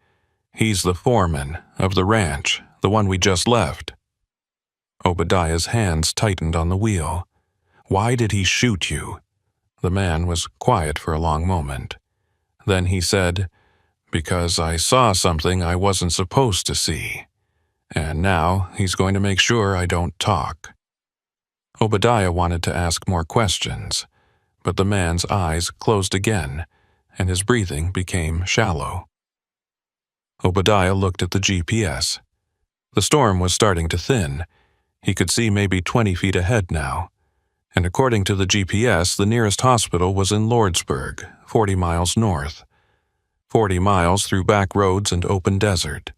"He's the foreman of the ranch, the one we just left." Obadiah's hands tightened on the wheel. "Why did he shoot you?" The man was quiet for a long moment. Then he said, "Because I saw something I wasn't supposed to see. And now he's going to make sure I don't talk." Obadiah wanted to ask more questions, but the man's eyes closed again, and his breathing became shallow. Obadiah looked at the GPS. The storm was starting to thin. He could see maybe 20 feet ahead now, and according to the GPS, the nearest hospital was in Lordsburg, 40 miles north. 40 miles through back roads and open desert.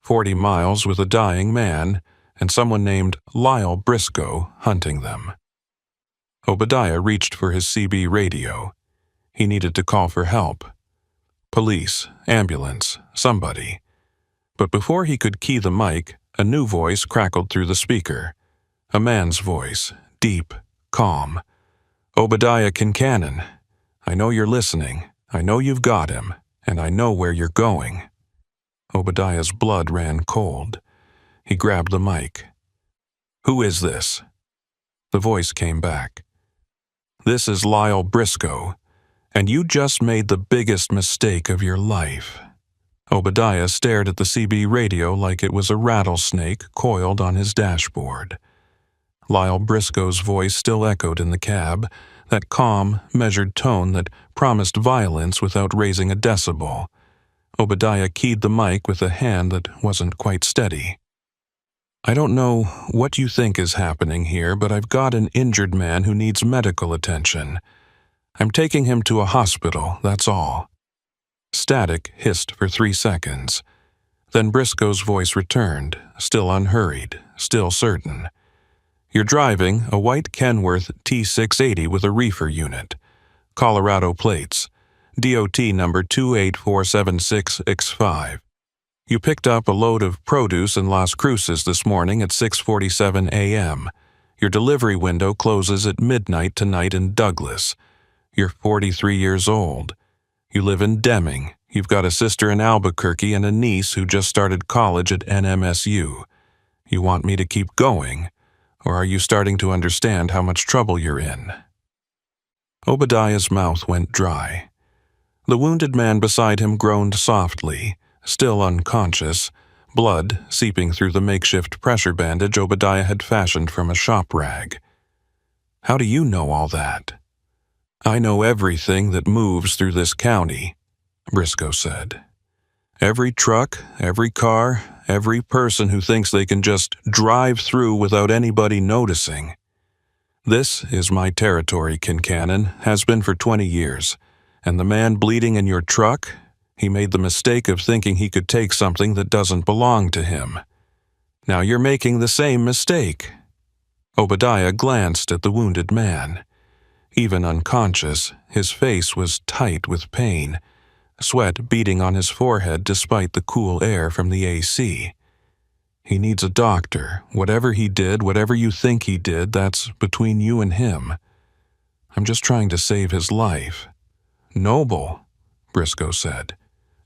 40 miles with a dying man and someone named Lyle Briscoe hunting them. Obadiah reached for his CB radio. He needed to call for help. Police, ambulance, somebody. But before he could key the mic, a new voice crackled through the speaker. A man's voice, deep, calm. "Obadiah Kincannon, I know you're listening. I know you've got him, and I know where you're going." Obadiah's blood ran cold. He grabbed the mic. "Who is this?" The voice came back. "This is Lyle Briscoe, and you just made the biggest mistake of your life." Obadiah stared at the CB radio like it was a rattlesnake coiled on his dashboard. Lyle Briscoe's voice still echoed in the cab, that calm, measured tone that promised violence without raising a decibel. Obadiah keyed the mic with a hand that wasn't quite steady. "I don't know what you think is happening here, but I've got an injured man who needs medical attention. I'm taking him to a hospital, that's all." Static hissed for 3 seconds. Then Briscoe's voice returned, still unhurried, still certain. "You're driving a white Kenworth T680 with a reefer unit. Colorado plates. DOT number 28476X5. You picked up a load of produce in Las Cruces this morning at 6:47 a.m. Your delivery window closes at midnight tonight in Douglas. You're 43 years old. You live in Deming. You've got a sister in Albuquerque and a niece who just started college at NMSU. You want me to keep going, or are you starting to understand how much trouble you're in?" Obadiah's mouth went dry. The wounded man beside him groaned softly, still unconscious, blood seeping through the makeshift pressure bandage Obadiah had fashioned from a shop rag. "How do you know all that?" "I know everything that moves through this county," Briscoe said. "Every truck, every car, every person who thinks they can just drive through without anybody noticing. This is my territory, Kincannon, has been for 20 years, and the man bleeding in your truck, he made the mistake of thinking he could take something that doesn't belong to him. Now you're making the same mistake." Obadiah glanced at the wounded man. Even unconscious, his face was tight with pain, sweat beading on his forehead despite the cool air from the AC. "He needs a doctor. Whatever he did, whatever you think he did, that's between you and him. I'm just trying to save his life." "Noble," Briscoe said.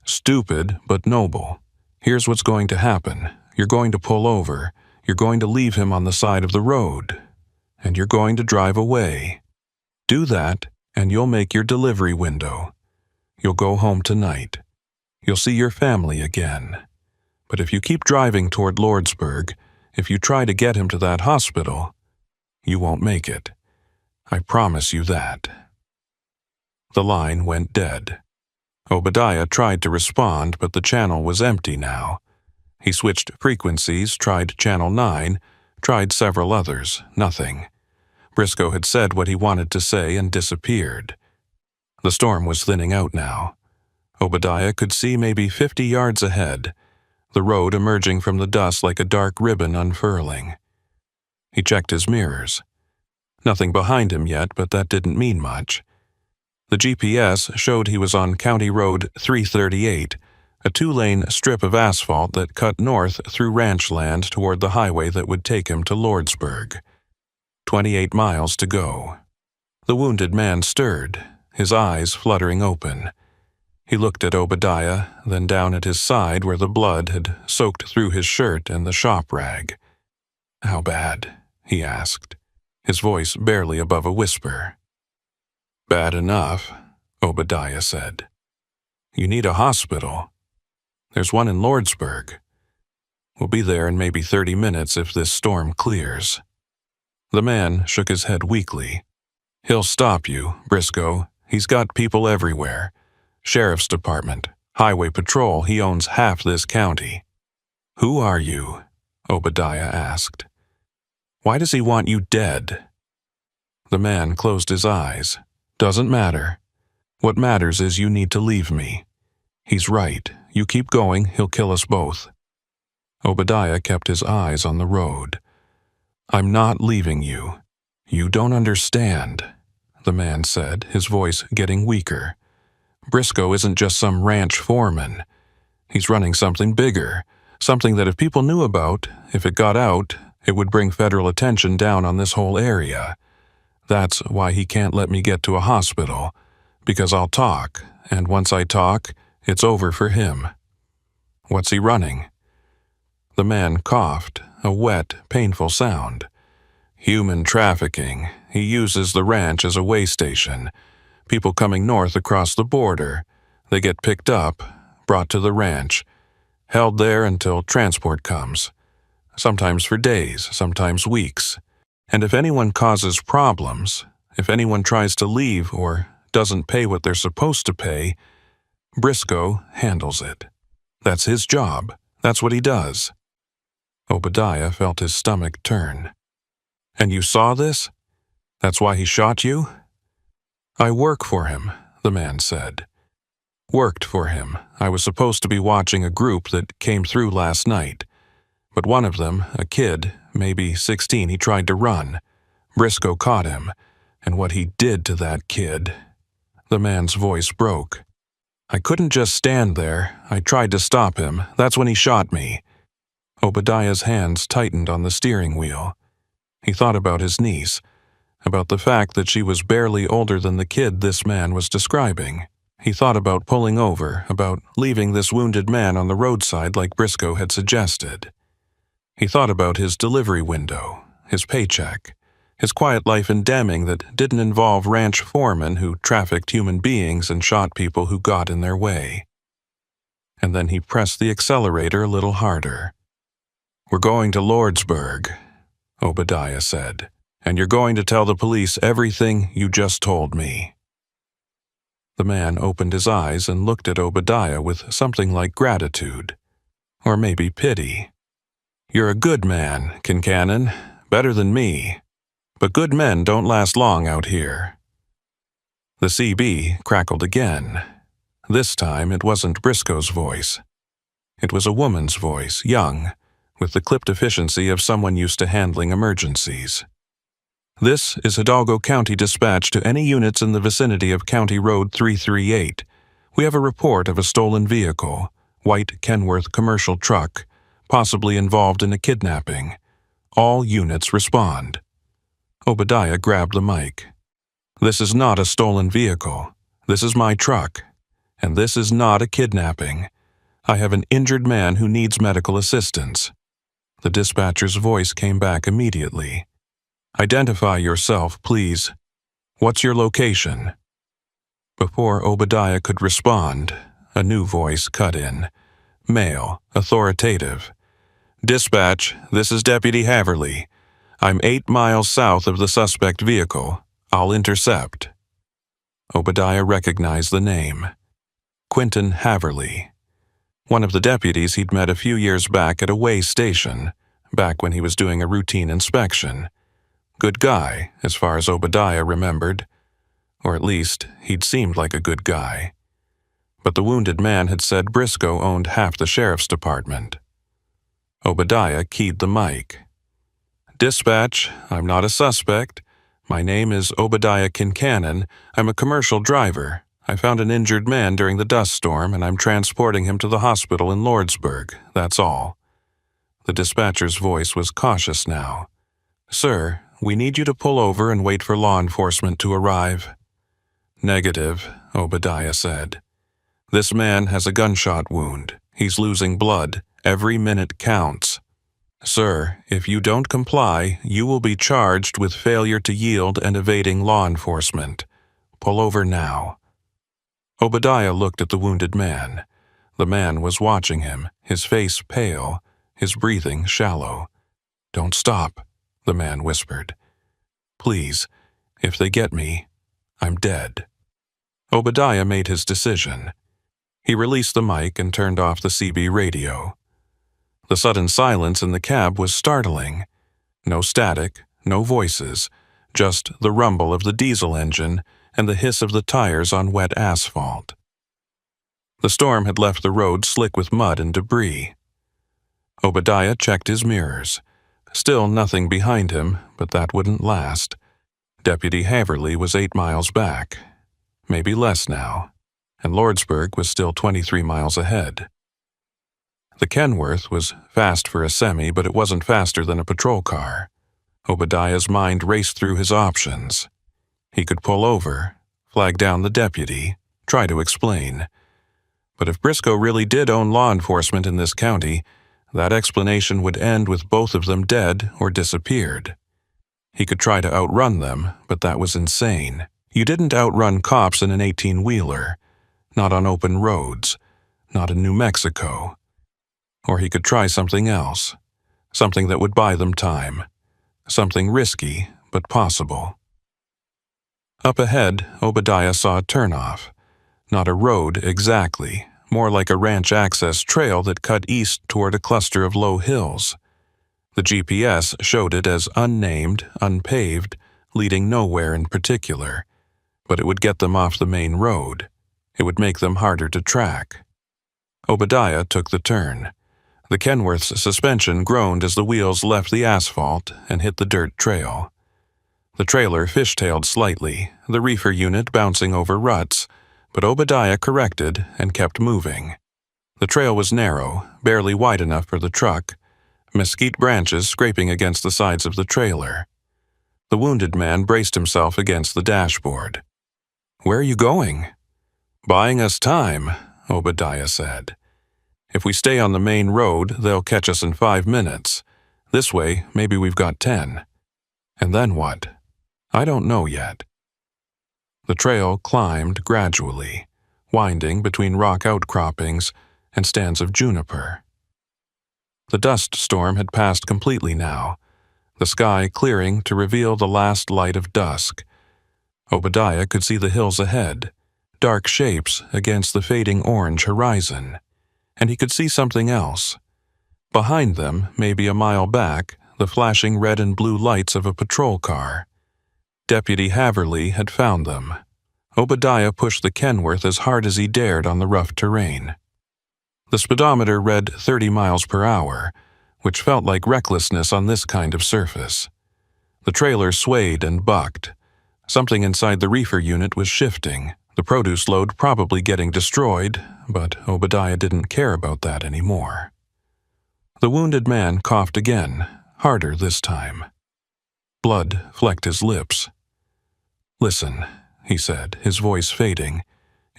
"Stupid, but noble. Here's what's going to happen. You're going to pull over. You're going to leave him on the side of the road. And you're going to drive away. Do that, and you'll make your delivery window. You'll go home tonight. You'll see your family again. But if you keep driving toward Lordsburg, if you try to get him to that hospital, you won't make it. I promise you that." The line went dead. Obadiah tried to respond, but the channel was empty now. He switched frequencies, tried Channel 9, tried several others, nothing. Briscoe had said what he wanted to say and disappeared. The storm was thinning out now. Obadiah could see maybe 50 yards ahead, the road emerging from the dust like a dark ribbon unfurling. He checked his mirrors. Nothing behind him yet, but that didn't mean much. The GPS showed he was on County Road 338, a 2-lane strip of asphalt that cut north through ranch land toward the highway that would take him to Lordsburg. 28 miles to go. The wounded man stirred, his eyes fluttering open. He looked at Obadiah, then down at his side where the blood had soaked through his shirt and the shop rag. "How bad?" he asked, his voice barely above a whisper. "Bad enough," Obadiah said. "You need a hospital. There's one in Lordsburg. We'll be there in maybe 30 minutes if this storm clears." The man shook his head weakly. "He'll stop you, Briscoe. He's got people everywhere. Sheriff's Department, Highway Patrol, he owns half this county." "Who are you?" Obadiah asked. "Why does he want you dead?" The man closed his eyes. "Doesn't matter. What matters is you need to leave me. He's right. You keep going, he'll kill us both." Obadiah kept his eyes on the road. "I'm not leaving you. You don't understand," the man said, his voice getting weaker. "Briscoe isn't just some ranch foreman. He's running something bigger, something that if people knew about, if it got out, it would bring federal attention down on this whole area. That's why he can't let me get to a hospital, because I'll talk, and once I talk, it's over for him." "What's he running?" The man coughed, a wet, painful sound. "Human trafficking. He uses the ranch as a way station. People coming north across the border. They get picked up, brought to the ranch, held there until transport comes, sometimes for days, sometimes weeks. And if anyone causes problems, if anyone tries to leave or doesn't pay what they're supposed to pay, Briscoe handles it. That's his job. That's what he does. Obadiah felt his stomach turn. And you saw this? That's why he shot you? I work for him, the man said. Worked for him. I was supposed to be watching a group that came through last night. But one of them, a kid, maybe 16, he tried to run. Briscoe caught him, and what he did to that kid. The man's voice broke. I couldn't just stand there. I tried to stop him. That's when he shot me. Obadiah's hands tightened on the steering wheel. He thought about his niece, about the fact that she was barely older than the kid this man was describing. He thought about pulling over, about leaving this wounded man on the roadside like Briscoe had suggested. He thought about his delivery window, his paycheck, his quiet life in Deming that didn't involve ranch foremen who trafficked human beings and shot people who got in their way. And then he pressed the accelerator a little harder. We're going to Lordsburg, Obadiah said, and you're going to tell the police everything you just told me. The man opened his eyes and looked at Obadiah with something like gratitude, or maybe pity. You're a good man, Kincannon, better than me. But good men don't last long out here. The CB crackled again. This time it wasn't Briscoe's voice. It was a woman's voice, young, with the clipped efficiency of someone used to handling emergencies. This is Hidalgo County Dispatch to any units in the vicinity of County Road 338. We have a report of a stolen vehicle, white Kenworth commercial truck, possibly involved in a kidnapping. All units respond. Obadiah grabbed the mic. This is not a stolen vehicle. This is my truck. And this is not a kidnapping. I have an injured man who needs medical assistance. The dispatcher's voice came back immediately. Identify yourself, please. What's your location? Before Obadiah could respond, a new voice cut in. Male, authoritative. Dispatch, this is Deputy Haverly. I'm 8 miles south of the suspect vehicle. I'll intercept. Obadiah recognized the name. Quentin Haverly. One of the deputies he'd met a few years back at a way station, back when he was doing a routine inspection. Good guy, as far as Obadiah remembered. Or at least, he'd seemed like a good guy. But the wounded man had said Briscoe owned half the sheriff's department. Obadiah keyed the mic. Dispatch, I'm not a suspect. My name is Obadiah Kincannon. I'm a commercial driver. I found an injured man during the dust storm, and I'm transporting him to the hospital in Lordsburg. That's all. The dispatcher's voice was cautious now. Sir, we need you to pull over and wait for law enforcement to arrive. Negative, Obadiah said. This man has a gunshot wound. He's losing blood. Every minute counts. Sir, if you don't comply, you will be charged with failure to yield and evading law enforcement. Pull over now. Obadiah looked at the wounded man. The man was watching him, his face pale, his breathing shallow. Don't stop, the man whispered. Please, if they get me, I'm dead. Obadiah made his decision. He released the mic and turned off the CB radio. The sudden silence in the cab was startling. No static, no voices, just the rumble of the diesel engine and the hiss of the tires on wet asphalt. The storm had left the road slick with mud and debris. Obadiah checked his mirrors. Still nothing behind him, but that wouldn't last. Deputy Haverly was 8 miles back. Maybe less now. And Lordsburg was still 23 miles ahead. The Kenworth was fast for a semi, but it wasn't faster than a patrol car. Obadiah's mind raced through his options. He could pull over, flag down the deputy, try to explain. But if Briscoe really did own law enforcement in this county, that explanation would end with both of them dead or disappeared. He could try to outrun them, but that was insane. You didn't outrun cops in an 18-wheeler, not on open roads. not in New Mexico. Or he could try something else, something that would buy them time, something risky but possible. Up ahead, Obadiah saw a turnoff. Not a road exactly, more like a ranch access trail that cut east toward a cluster of low hills. The GPS showed it as unnamed, unpaved, leading nowhere in particular, but it would get them off the main road. It would make them harder to track. Obadiah took the turn. The Kenworth's suspension groaned as the wheels left the asphalt and hit the dirt trail. The trailer fishtailed slightly, the reefer unit bouncing over ruts, but Obadiah corrected and kept moving. The trail was narrow, barely wide enough for the truck, mesquite branches scraping against the sides of the trailer. The wounded man braced himself against the dashboard. "Where are you going?" "Buying us time," Obadiah said. "If we stay on the main road, they'll catch us in 5 minutes. This way, maybe we've got 10. And then what? I don't know yet." The trail climbed gradually, winding between rock outcroppings and stands of juniper. The dust storm had passed completely now, the sky clearing to reveal the last light of dusk. Obadiah could see the hills ahead, dark shapes against the fading orange horizon, and he could see something else. Behind them, maybe a mile back, the flashing red and blue lights of a patrol car. Deputy Haverly had found them. Obadiah pushed the Kenworth as hard as he dared on the rough terrain. The speedometer read 30 miles per hour, which felt like recklessness on this kind of surface. The trailer swayed and bucked. Something inside the reefer unit was shifting, the produce load probably getting destroyed, but Obadiah didn't care about that anymore. The wounded man coughed again, harder this time. Blood flecked his lips. "Listen," he said, his voice fading.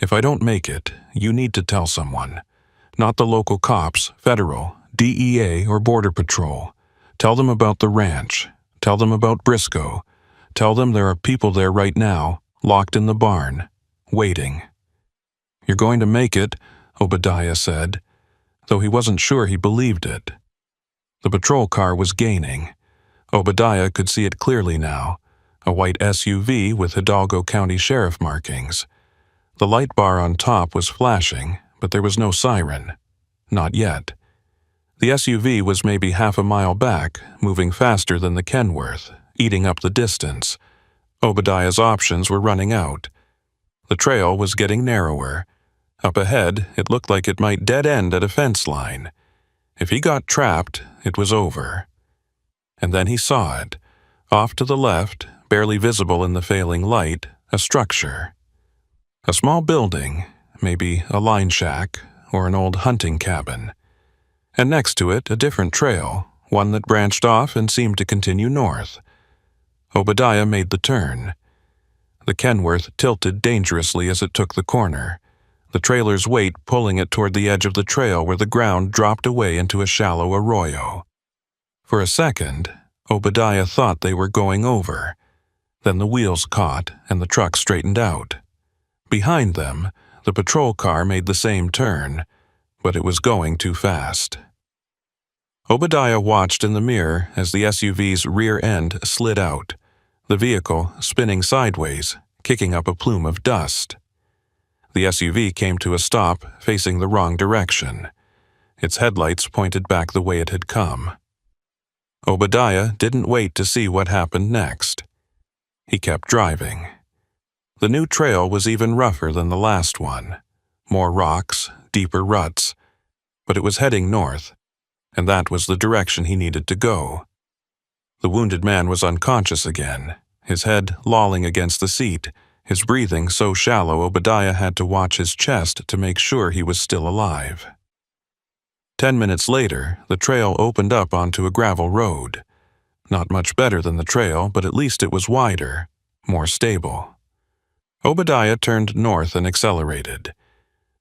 "If I don't make it, you need to tell someone. Not the local cops, federal, DEA, or Border Patrol. Tell them about the ranch. Tell them about Briscoe. Tell them there are people there right now, locked in the barn, waiting." "You're going to make it," Obadiah said, though he wasn't sure he believed it. The patrol car was gaining. Obadiah could see it clearly now, a white SUV with Hidalgo County Sheriff markings. The light bar on top was flashing, but there was no siren. Not yet. The SUV was maybe half a mile back, moving faster than the Kenworth, eating up the distance. Obadiah's options were running out. The trail was getting narrower. Up ahead, it looked like it might dead end at a fence line. If he got trapped, it was over. And then he saw it. Off to the left, barely visible in the failing light, a structure. A small building, maybe a line shack or an old hunting cabin. And next to it, a different trail, one that branched off and seemed to continue north. Obadiah made the turn. The Kenworth tilted dangerously as it took the corner, the trailer's weight pulling it toward the edge of the trail where the ground dropped away into a shallow arroyo. For a second, Obadiah thought they were going over. Then the wheels caught and the truck straightened out. Behind them, the patrol car made the same turn, but it was going too fast. Obadiah watched in the mirror as the SUV's rear end slid out, the vehicle spinning sideways, kicking up a plume of dust. The SUV came to a stop, facing the wrong direction. Its headlights pointed back the way it had come. Obadiah didn't wait to see what happened next. He kept driving. The new trail was even rougher than the last one. More rocks, deeper ruts. But it was heading north, and that was the direction he needed to go. The wounded man was unconscious again, his head lolling against the seat, his breathing so shallow Obadiah had to watch his chest to make sure he was still alive. 10 minutes later, the trail opened up onto a gravel road. Not much better than the trail, but at least it was wider, more stable. Obadiah turned north and accelerated.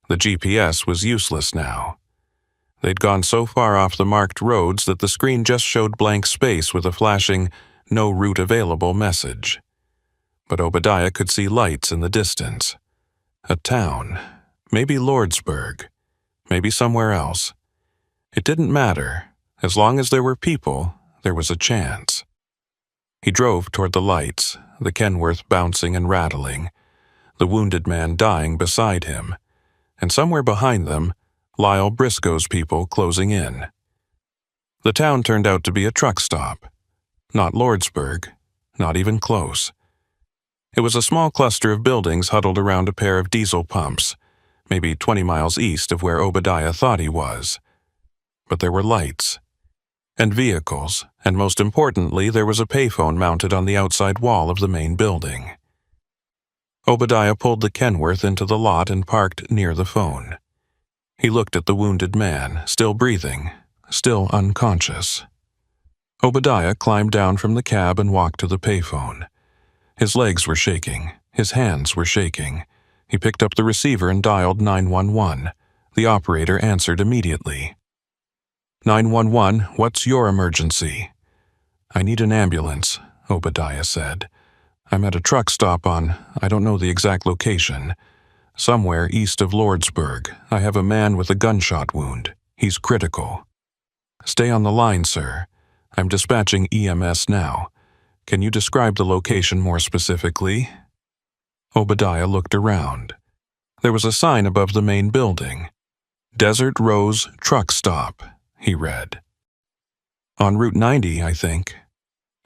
The GPS was useless now. They'd gone so far off the marked roads that the screen just showed blank space with a flashing, "No route available" message. But Obadiah could see lights in the distance. A town, maybe Lordsburg, maybe somewhere else. It didn't matter. As long as there were people, there was a chance. He drove toward the lights, the Kenworth bouncing and rattling, the wounded man dying beside him, and somewhere behind them, Lyle Briscoe's people closing in. The town turned out to be a truck stop. Not Lordsburg, not even close. It was a small cluster of buildings huddled around a pair of diesel pumps, maybe 20 miles east of where Obadiah thought he was. But there were lights, and vehicles, and most importantly, there was a payphone mounted on the outside wall of the main building. Obadiah pulled the Kenworth into the lot and parked near the phone. He looked at the wounded man, still breathing, still unconscious. Obadiah climbed down from the cab and walked to the payphone. His legs were shaking, his hands were shaking. He picked up the receiver and dialed 911. The operator answered immediately. 911, what's your emergency? I need an ambulance, Obadiah said. I'm at a truck stop on, I don't know the exact location. Somewhere east of Lordsburg. I have a man with a gunshot wound. He's critical. Stay on the line, sir. I'm dispatching EMS now. Can you describe the location more specifically? Obadiah looked around. There was a sign above the main building. Desert Rose Truck Stop, he read. On Route 90, I think.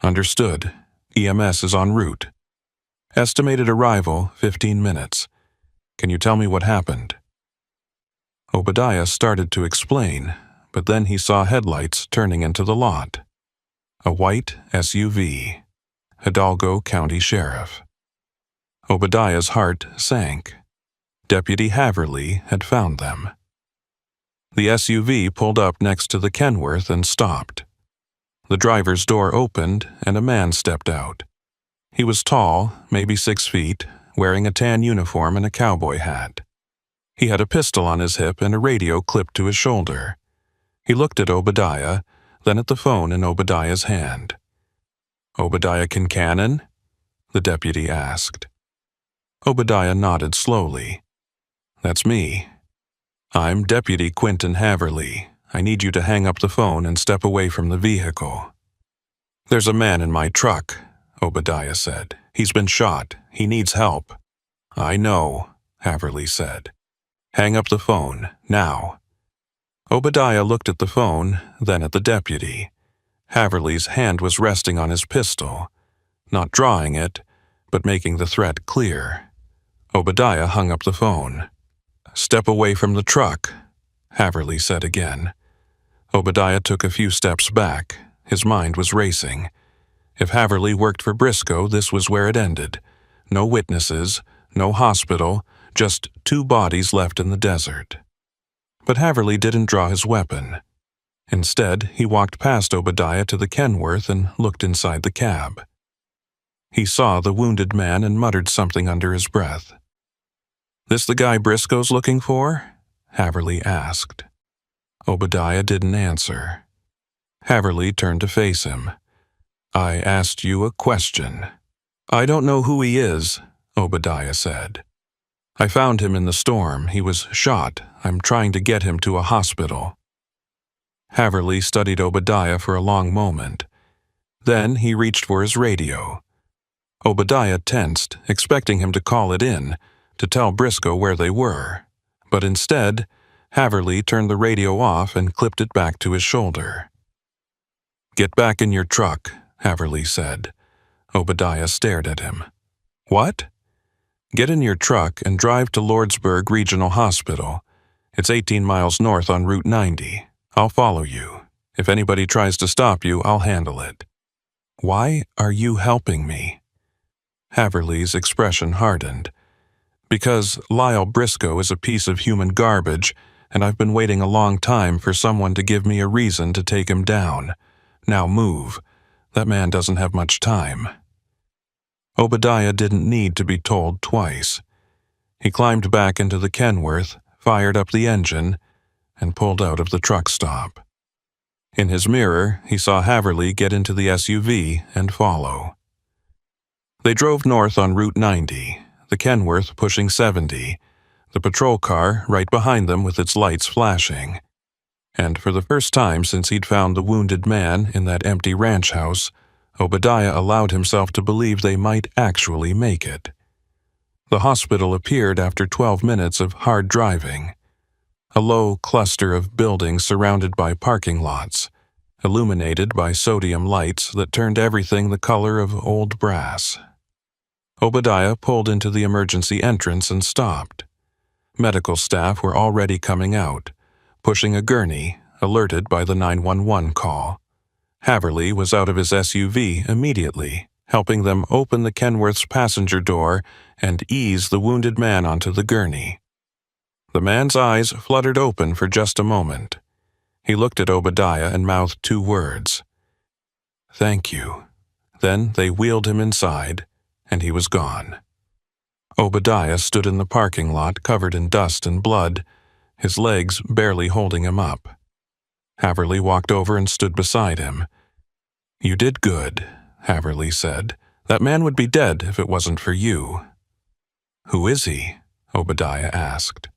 Understood. EMS is en route. Estimated arrival, 15 minutes. Can you tell me what happened? Obadiah started to explain, but then he saw headlights turning into the lot. A white SUV. Hidalgo County Sheriff. Obadiah's heart sank. Deputy Haverly had found them. The SUV pulled up next to the Kenworth and stopped. The driver's door opened and a man stepped out. He was tall, maybe 6 feet, wearing a tan uniform and a cowboy hat. He had a pistol on his hip and a radio clipped to his shoulder. He looked at Obadiah, then at the phone in Obadiah's hand. Obadiah Kincannon? The deputy asked. Obadiah nodded slowly. That's me. I'm Deputy Quentin Haverly. I need you to hang up the phone and step away from the vehicle. There's a man in my truck, Obadiah said. He's been shot. He needs help. I know, Haverly said. Hang up the phone, now. Obadiah looked at the phone, then at the deputy. Haverly's hand was resting on his pistol, not drawing it, but making the threat clear. Obadiah hung up the phone. Step away from the truck, Haverly said again. Obadiah took a few steps back. His mind was racing. If Haverly worked for Briscoe, this was where it ended. No witnesses, no hospital, just 2 bodies left in the desert. But Haverly didn't draw his weapon. Instead, he walked past Obadiah to the Kenworth and looked inside the cab. He saw the wounded man and muttered something under his breath. This the guy Briscoe's looking for? Haverly asked. Obadiah didn't answer. Haverly turned to face him. I asked you a question. I don't know who he is, Obadiah said. I found him in the storm. He was shot. I'm trying to get him to a hospital. Haverly studied Obadiah for a long moment. Then he reached for his radio. Obadiah tensed, expecting him to call it in, to tell Briscoe where they were. But instead, Haverly turned the radio off and clipped it back to his shoulder. Get back in your truck, Haverly said. Obadiah stared at him. What? Get in your truck and drive to Lordsburg Regional Hospital. It's 18 miles north on Route 90. I'll follow you. If anybody tries to stop you, I'll handle it. Why are you helping me? Haverly's expression hardened. Because Lyle Briscoe is a piece of human garbage, and I've been waiting a long time for someone to give me a reason to take him down. Now move. That man doesn't have much time. Obadiah didn't need to be told twice. He climbed back into the Kenworth, fired up the engine, and pulled out of the truck stop. In his mirror, he saw Haverly get into the SUV and follow. They drove north on Route 90, the Kenworth pushing 70, the patrol car right behind them with its lights flashing. And for the first time since he'd found the wounded man in that empty ranch house, Obadiah allowed himself to believe they might actually make it. The hospital appeared after 12 minutes of hard driving. A low cluster of buildings surrounded by parking lots, illuminated by sodium lights that turned everything the color of old brass. Obadiah pulled into the emergency entrance and stopped. Medical staff were already coming out, pushing a gurney, alerted by the 911 call. Haverly was out of his SUV immediately, helping them open the Kenworth's passenger door and ease the wounded man onto the gurney. The man's eyes fluttered open for just a moment. He looked at Obadiah and mouthed 2 words. "Thank you." Then they wheeled him inside, and he was gone. Obadiah stood in the parking lot covered in dust and blood, his legs barely holding him up. Haverly walked over and stood beside him. "You did good," Haverly said. "That man would be dead if it wasn't for you." "Who is he?" Obadiah asked.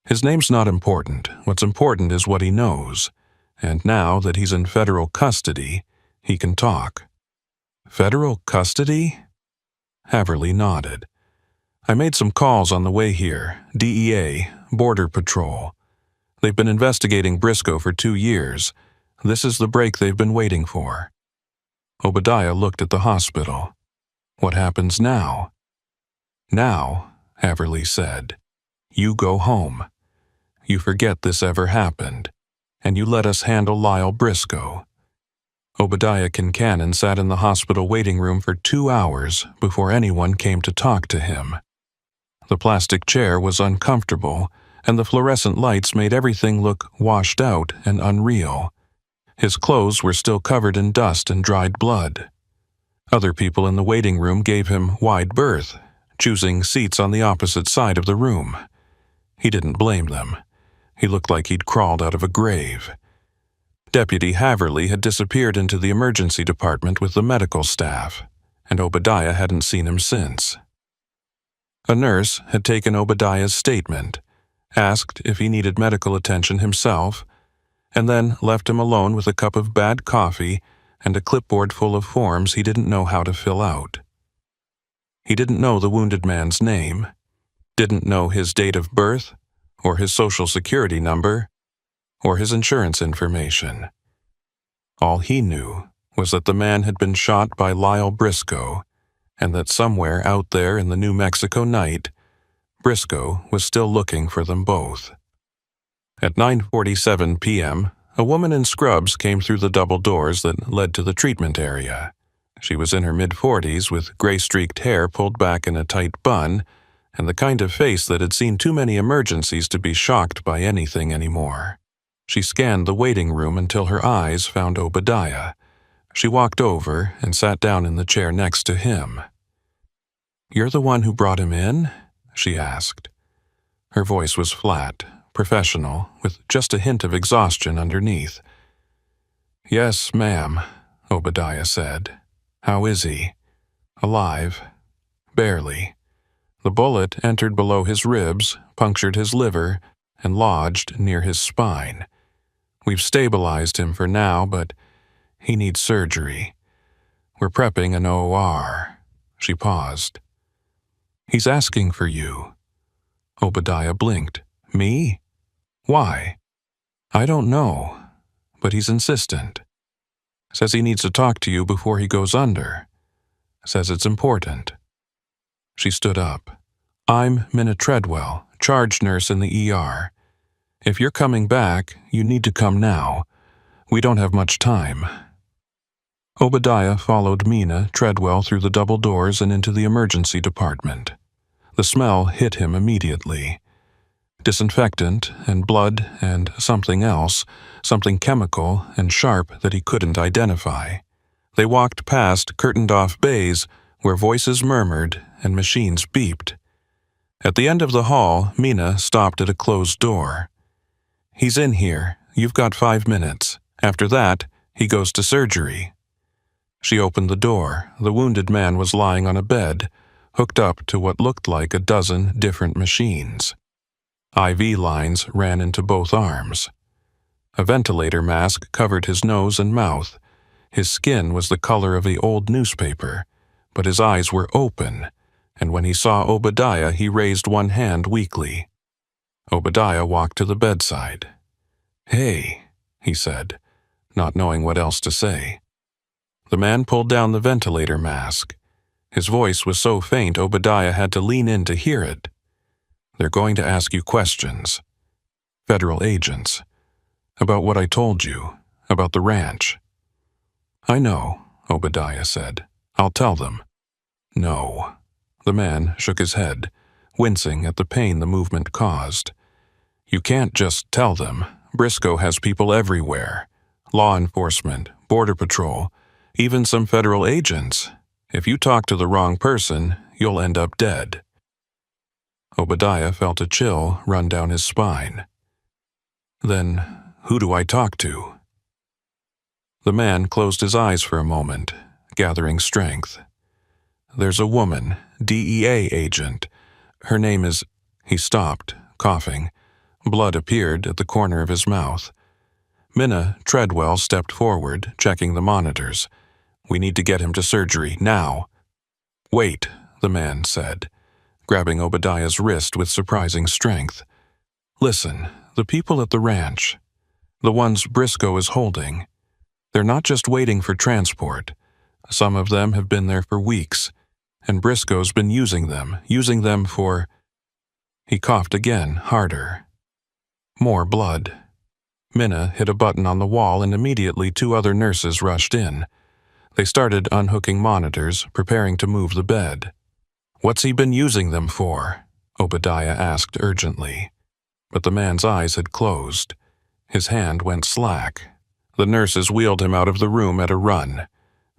"His name's not important. What's important is what he knows. And now that he's in federal custody, he can talk." "Federal custody?" Haverly nodded. "I made some calls on the way here. DEA, Border Patrol. They've been investigating Briscoe for 2 years. This is the break they've been waiting for." Obadiah looked at the hospital. "What happens now?" "Now," Haverly said, "you go home. You forget this ever happened, and you let us handle Lyle Briscoe." Obadiah Kincannon sat in the hospital waiting room for 2 hours before anyone came to talk to him. The plastic chair was uncomfortable, and the fluorescent lights made everything look washed out and unreal. His clothes were still covered in dust and dried blood. Other people in the waiting room gave him wide berth, choosing seats on the opposite side of the room. He didn't blame them. He looked like he'd crawled out of a grave. Deputy Haverly had disappeared into the emergency department with the medical staff, and Obadiah hadn't seen him since. A nurse had taken Obadiah's statement, asked if he needed medical attention himself, and then left him alone with a cup of bad coffee and a clipboard full of forms he didn't know how to fill out. He didn't know the wounded man's name, didn't know his date of birth, or his social security number, or his insurance information. All he knew was that the man had been shot by Lyle Briscoe, and that somewhere out there in the New Mexico night, Briscoe was still looking for them both. At 9:47 p.m., a woman in scrubs came through the double doors that led to the treatment area. She was in her mid-40s with gray-streaked hair pulled back in a tight bun, and the kind of face that had seen too many emergencies to be shocked by anything anymore. She scanned the waiting room until her eyes found Obadiah. She walked over and sat down in the chair next to him. "You're the one who brought him in?" she asked. Her voice was flat, professional, with just a hint of exhaustion underneath. "Yes, ma'am," Obadiah said. "How is he?" "Alive. Barely. The bullet entered below his ribs, punctured his liver, and lodged near his spine. We've stabilized him for now, but he needs surgery. We're prepping an OR." She paused. "He's asking for you." Obadiah blinked. "Me? Why?" "I don't know, but he's insistent. Says he needs to talk to you before he goes under. Says it's important." She stood up. "I'm Minna Treadwell, charge nurse in the ER. If you're coming back, you need to come now. We don't have much time." Obadiah followed Minna Treadwell through the double doors and into the emergency department. The smell hit him immediately. Disinfectant and blood and something else, something chemical and sharp that he couldn't identify. They walked past curtained-off bays where voices murmured and machines beeped. At the end of the hall, Minna stopped at a closed door. "He's in here. You've got 5 minutes. After that, he goes to surgery." She opened the door. The wounded man was lying on a bed, hooked up to what looked like a dozen different machines. IV lines ran into both arms. A ventilator mask covered his nose and mouth. His skin was the color of the old newspaper, but his eyes were open, and when he saw Obadiah, he raised one hand weakly. Obadiah walked to the bedside. "Hey," he said, not knowing what else to say. The man pulled down the ventilator mask. His voice was so faint Obadiah had to lean in to hear it. "They're going to ask you questions. Federal agents. About what I told you, about the ranch." "I know," Obadiah said. "I'll tell them." "No." The man shook his head, wincing at the pain the movement caused. "You can't just tell them. Briscoe has people everywhere. Law enforcement, border patrol, even some federal agents. If you talk to the wrong person, you'll end up dead." Obadiah felt a chill run down his spine. "Then, who do I talk to?" The man closed his eyes for a moment, gathering strength. "There's a woman, DEA agent. Her name is—" He stopped, coughing. Blood appeared at the corner of his mouth. Minna Treadwell stepped forward, checking the monitors. "We need to get him to surgery, now." "Wait," the man said, grabbing Obadiah's wrist with surprising strength. "Listen, the people at the ranch, the ones Briscoe is holding, they're not just waiting for transport. Some of them have been there for weeks, and Briscoe's been using them for—" He coughed again, harder. More blood. Minna hit a button on the wall and immediately 2 other nurses rushed in. They started unhooking monitors, preparing to move the bed. "What's he been using them for?" Obadiah asked urgently. But the man's eyes had closed. His hand went slack. The nurses wheeled him out of the room at a run,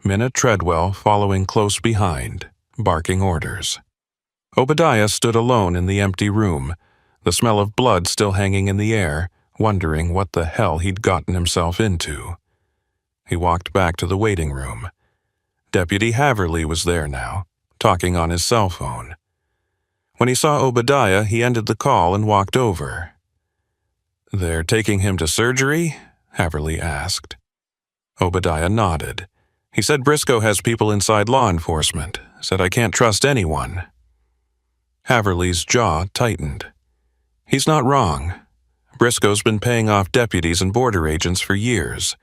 Minna Treadwell following close behind, barking orders. Obadiah stood alone in the empty room, the smell of blood still hanging in the air, wondering what the hell he'd gotten himself into. He walked back to the waiting room. Deputy Haverly was there now, talking on his cell phone. When he saw Obadiah, he ended the call and walked over. "They're taking him to surgery?" Haverly asked. Obadiah nodded. "He said Briscoe has people inside law enforcement. Said I can't trust anyone." Haverly's jaw tightened. "He's not wrong. Briscoe's been paying off deputies and border agents for years.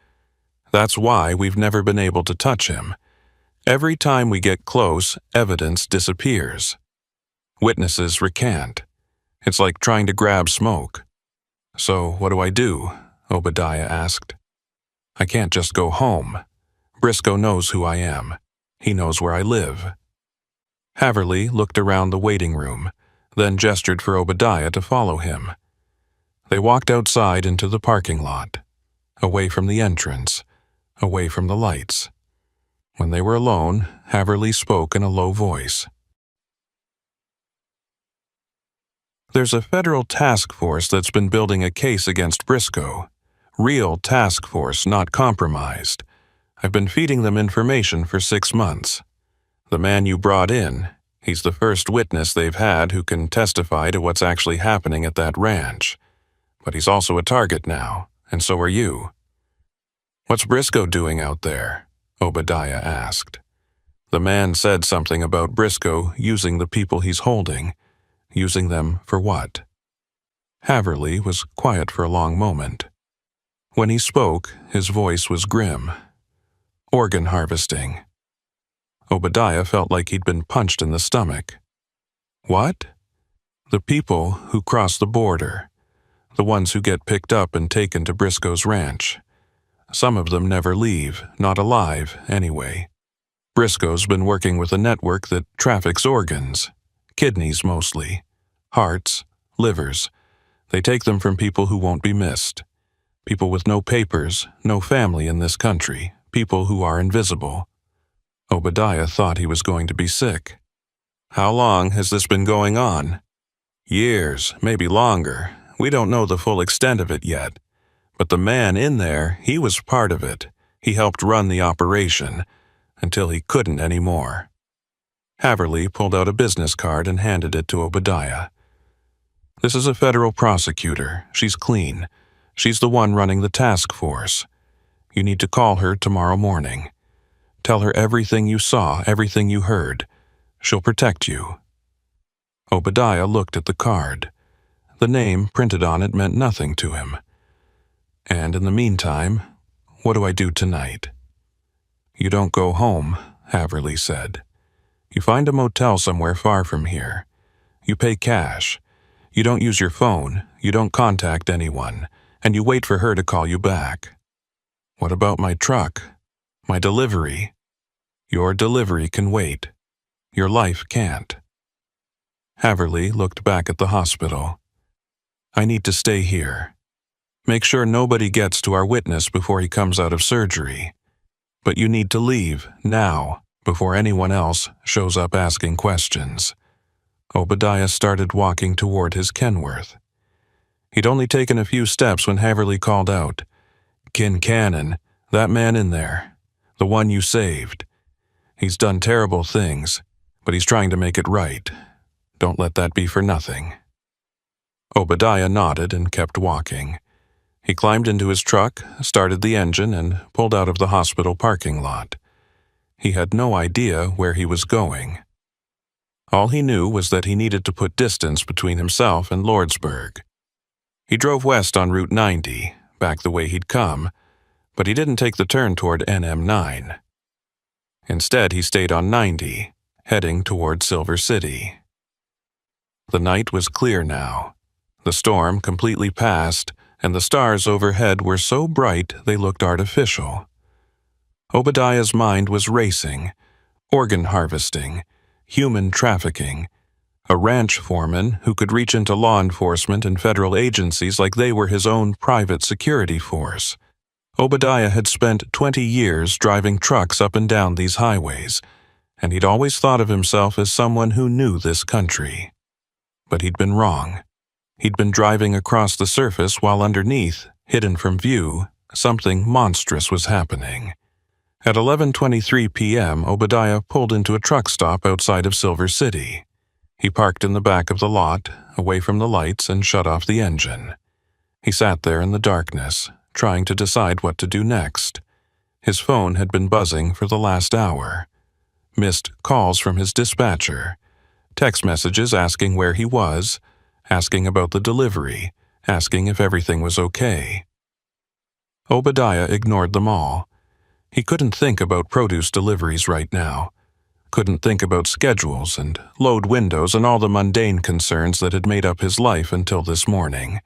That's why we've never been able to touch him. Every time we get close, evidence disappears. Witnesses recant. It's like trying to grab smoke." "So what do I do?" Obadiah asked. "I can't just go home. Briscoe knows who I am. He knows where I live." Haverly looked around the waiting room, then gestured for Obadiah to follow him. They walked outside into the parking lot, away from the entrance, away from the lights. When they were alone, Haverly spoke in a low voice. "There's a federal task force that's been building a case against Briscoe. Real task force, not compromised. I've been feeding them information for 6 months. The man you brought in, he's the first witness they've had who can testify to what's actually happening at that ranch. But he's also a target now, and so are you." "What's Briscoe doing out there?" Obadiah asked. The man said something about Briscoe using the people he's holding. Using them for what? Haverly was quiet for a long moment. When he spoke, his voice was grim. "Organ harvesting." Obadiah felt like he'd been punched in the stomach. "What?" "The people who cross the border. The ones who get picked up and taken to Briscoe's ranch. Some of them never leave, not alive, anyway. Briscoe's been working with a network that traffics organs. Kidneys, mostly. Hearts, livers. They take them from people who won't be missed. People with no papers, no family in this country. People who are invisible." Obadiah thought he was going to be sick. "How long has this been going on?" "Years, maybe longer. We don't know the full extent of it yet. But the man in there, he was part of it. He helped run the operation, until he couldn't anymore." Haverly pulled out a business card and handed it to Obadiah. This is a federal prosecutor. She's clean. She's the one running the task force. You need to call her tomorrow morning. Tell her everything you saw, everything you heard. She'll protect you." Obadiah looked at the card. The name printed on it meant nothing to him. "And in the meantime, what do I do tonight?" "You don't go home," Haverly said. "You find a motel somewhere far from here. You pay cash. You don't use your phone, you don't contact anyone, and you wait for her to call you back." "What about my truck? My delivery?" "Your delivery can wait. Your life can't." Haverly looked back at the hospital. "I need to stay here. Make sure nobody gets to our witness before he comes out of surgery. But you need to leave, now, before anyone else shows up asking questions." Obadiah started walking toward his Kenworth. He'd only taken a few steps when Haverly called out, "Kincannon, that man in there, the one you saved. He's done terrible things, but he's trying to make it right. Don't let that be for nothing." Obadiah nodded and kept walking. He climbed into his truck, started the engine, and pulled out of the hospital parking lot. He had no idea where he was going. All he knew was that he needed to put distance between himself and Lordsburg. He drove west on Route 90, back the way he'd come, but he didn't take the turn toward NM9. Instead, he stayed on 90, heading toward Silver City. The night was clear now. The storm completely passed, and the stars overhead were so bright they looked artificial. Obadiah's mind was racing, organ harvesting, human trafficking, a ranch foreman who could reach into law enforcement and federal agencies like they were his own private security force. Obadiah had spent 20 years driving trucks up and down these highways, and he'd always thought of himself as someone who knew this country. But he'd been wrong. He'd been driving across the surface while underneath, hidden from view, something monstrous was happening. At 11:23 p.m., Obadiah pulled into a truck stop outside of Silver City. He parked in the back of the lot, away from the lights, and shut off the engine. He sat there in the darkness, trying to decide what to do next. His phone had been buzzing for the last hour. Missed calls from his dispatcher. Text messages asking where he was, asking about the delivery, asking if everything was okay. Obadiah ignored them all. He couldn't think about produce deliveries right now. Couldn't think about schedules and load windows and all the mundane concerns that had made up his life until this morning.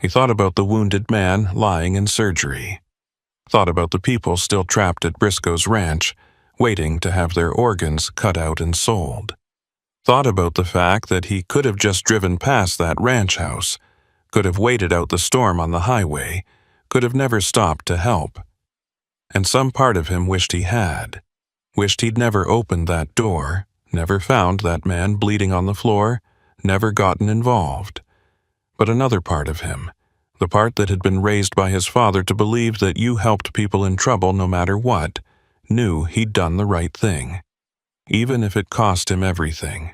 He thought about the wounded man lying in surgery. Thought about the people still trapped at Briscoe's ranch, waiting to have their organs cut out and sold. Thought about the fact that he could have just driven past that ranch house, could have waited out the storm on the highway, could have never stopped to help. And some part of him wished he had. Wished he'd never opened that door, never found that man bleeding on the floor, never gotten involved. But another part of him, the part that had been raised by his father to believe that you helped people in trouble no matter what, knew he'd done the right thing. Even if it cost him everything.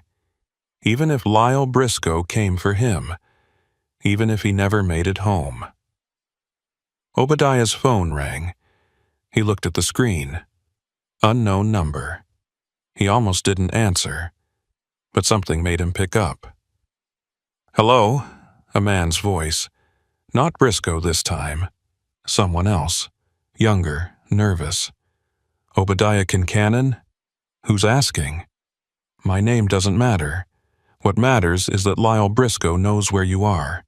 Even if Lyle Briscoe came for him. Even if he never made it home. Obadiah's phone rang. He looked at the screen. Unknown number. He almost didn't answer, but something made him pick up. "Hello?" A man's voice. Not Briscoe this time. Someone else. Younger, nervous. "Obadiah Kincannon? Who's asking?" "My name doesn't matter. What matters is that Lyle Briscoe knows where you are.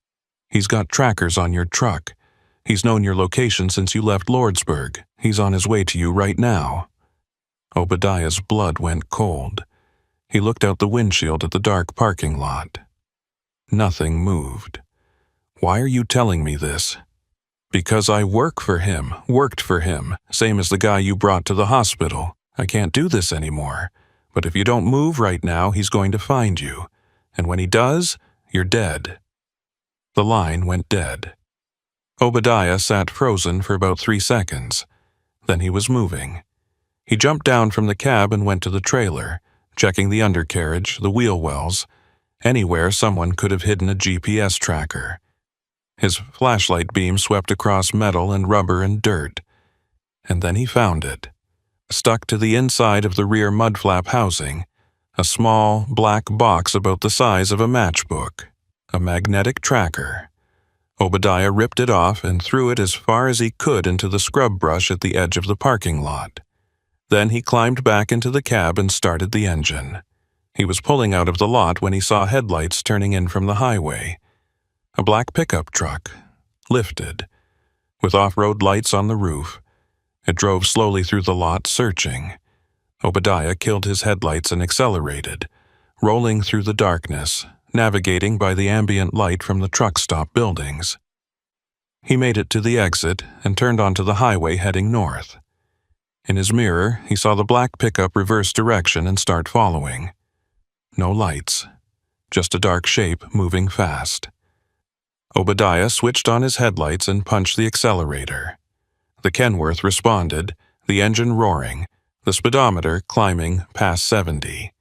He's got trackers on your truck. He's known your location since you left Lordsburg. He's on his way to you right now." Obadiah's blood went cold. He looked out the windshield at the dark parking lot. Nothing moved. "Why are you telling me this?" "Because I worked for him, same as the guy you brought to the hospital. I can't do this anymore. But if you don't move right now, he's going to find you. And when he does, you're dead." The line went dead. Obadiah sat frozen for about 3 seconds. Then he was moving. He jumped down from the cab and went to the trailer, checking the undercarriage, the wheel wells, Anywhere someone could have hidden a GPS tracker. His flashlight beam swept across metal and rubber and dirt. And then he found it. Stuck to the inside of the rear mudflap housing, a small, black box about the size of a matchbook. A magnetic tracker. Obadiah ripped it off and threw it as far as he could into the scrub brush at the edge of the parking lot. Then he climbed back into the cab and started the engine. He was pulling out of the lot when he saw headlights turning in from the highway. A black pickup truck, lifted, with off-road lights on the roof. It drove slowly through the lot, searching. Obadiah killed his headlights and accelerated, rolling through the darkness, navigating by the ambient light from the truck stop buildings. He made it to the exit and turned onto the highway heading north. In his mirror, he saw the black pickup reverse direction and start following. No lights, just a dark shape moving fast. Obadiah switched on his headlights and punched the accelerator. The Kenworth responded, the engine roaring, the speedometer climbing past 70.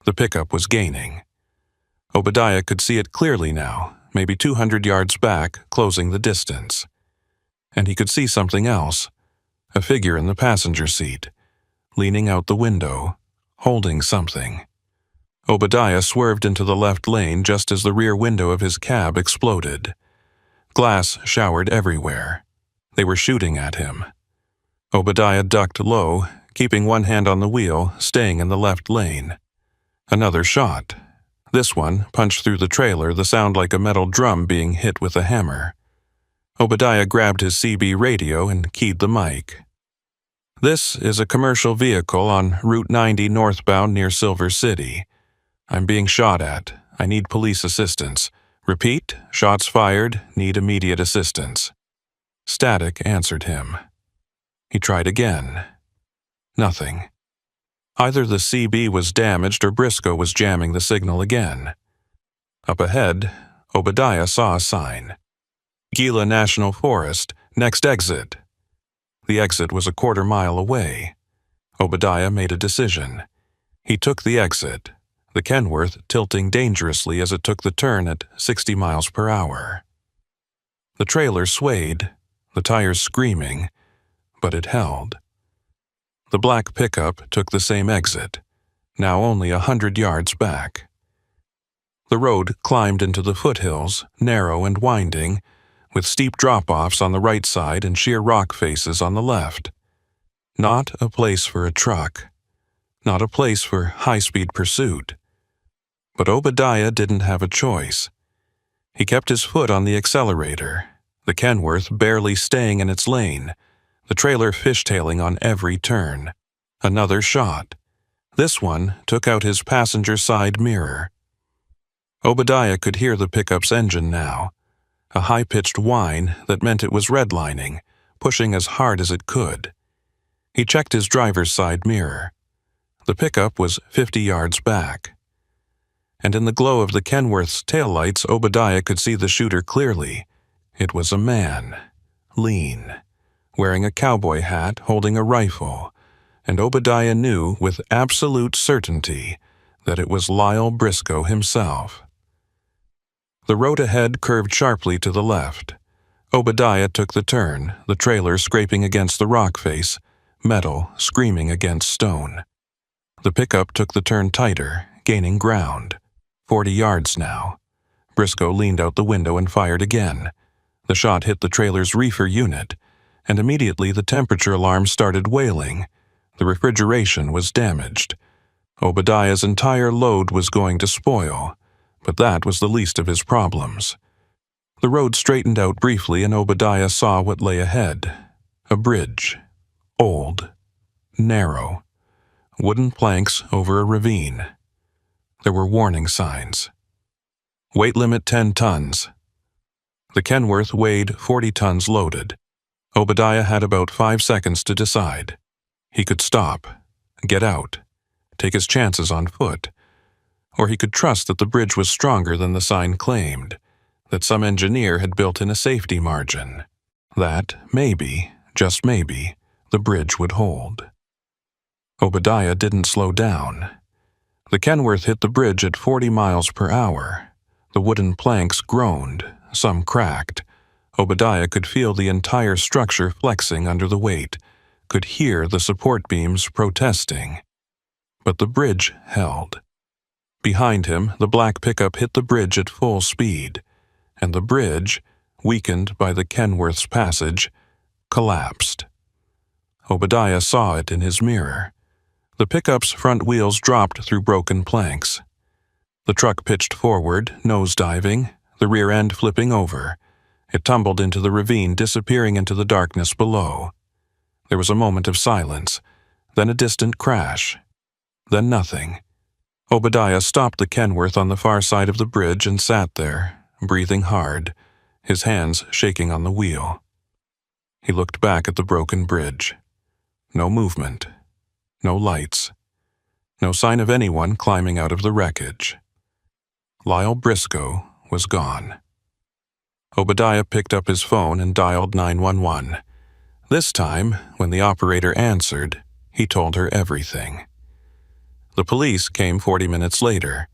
The pickup was gaining. Obadiah could see it clearly now, maybe 200 yards back, closing the distance. And he could see something else, a figure in the passenger seat, leaning out the window, holding something. Obadiah swerved into the left lane just as the rear window of his cab exploded. Glass showered everywhere. They were shooting at him. Obadiah ducked low, keeping one hand on the wheel, staying in the left lane. Another shot. This one punched through the trailer, the sound like a metal drum being hit with a hammer. Obadiah grabbed his CB radio and keyed the mic. "This is a commercial vehicle on Route 90 northbound near Silver City. I'm being shot at. I need police assistance. Repeat, shots fired, need immediate assistance." Static answered him. He tried again. Nothing. Either the CB was damaged or Briscoe was jamming the signal again. Up ahead, Obadiah saw a sign. Gila National Forest, next exit. The exit was a quarter-mile away. Obadiah made a decision. He took the exit, the Kenworth tilting dangerously as it took the turn at 60 miles per hour. The trailer swayed, the tires screaming, but it held. The black pickup took the same exit, now only 100 yards back. The road climbed into the foothills, narrow and winding, with steep drop-offs on the right side and sheer rock faces on the left. Not a place for a truck. Not a place for high-speed pursuit. But Obadiah didn't have a choice. He kept his foot on the accelerator, the Kenworth barely staying in its lane, the trailer fishtailing on every turn. Another shot. This one took out his passenger side mirror. Obadiah could hear the pickup's engine now, a high-pitched whine that meant it was redlining, pushing as hard as it could. He checked his driver's side mirror. The pickup was 50 yards back. And in the glow of the Kenworth's taillights, Obadiah could see the shooter clearly. It was a man, lean, wearing a cowboy hat, holding a rifle, and Obadiah knew with absolute certainty that it was Lyle Briscoe himself. The road ahead curved sharply to the left. Obadiah took the turn, the trailer scraping against the rock face, metal screaming against stone. The pickup took the turn tighter, gaining ground. 40 yards now. Briscoe leaned out the window and fired again. The shot hit the trailer's reefer unit, and immediately the temperature alarm started wailing. The refrigeration was damaged. Obadiah's entire load was going to spoil, but that was the least of his problems. The road straightened out briefly and Obadiah saw what lay ahead. A bridge. Old. Narrow. Wooden planks over a ravine. There were warning signs. Weight limit 10 tons. The Kenworth weighed 40 tons loaded. Obadiah had about 5 seconds to decide. He could stop, get out, take his chances on foot, or he could trust that the bridge was stronger than the sign claimed, that some engineer had built in a safety margin, that maybe, just maybe, the bridge would hold. Obadiah didn't slow down. The Kenworth hit the bridge at 40 miles per hour. The wooden planks groaned, some cracked. Obadiah could feel the entire structure flexing under the weight, could hear the support beams protesting. But the bridge held. Behind him, the black pickup hit the bridge at full speed, and the bridge, weakened by the Kenworth's passage, collapsed. Obadiah saw it in his mirror. The pickup's front wheels dropped through broken planks. The truck pitched forward, nose-diving, the rear end flipping over. It tumbled into the ravine, disappearing into the darkness below. There was a moment of silence, then a distant crash, then nothing. Obadiah stopped the Kenworth on the far side of the bridge and sat there, breathing hard, his hands shaking on the wheel. He looked back at the broken bridge. No movement. No lights. No sign of anyone climbing out of the wreckage. Lyle Briscoe was gone. Obadiah picked up his phone and dialed 911. This time, when the operator answered, he told her everything. The police came 40 minutes later.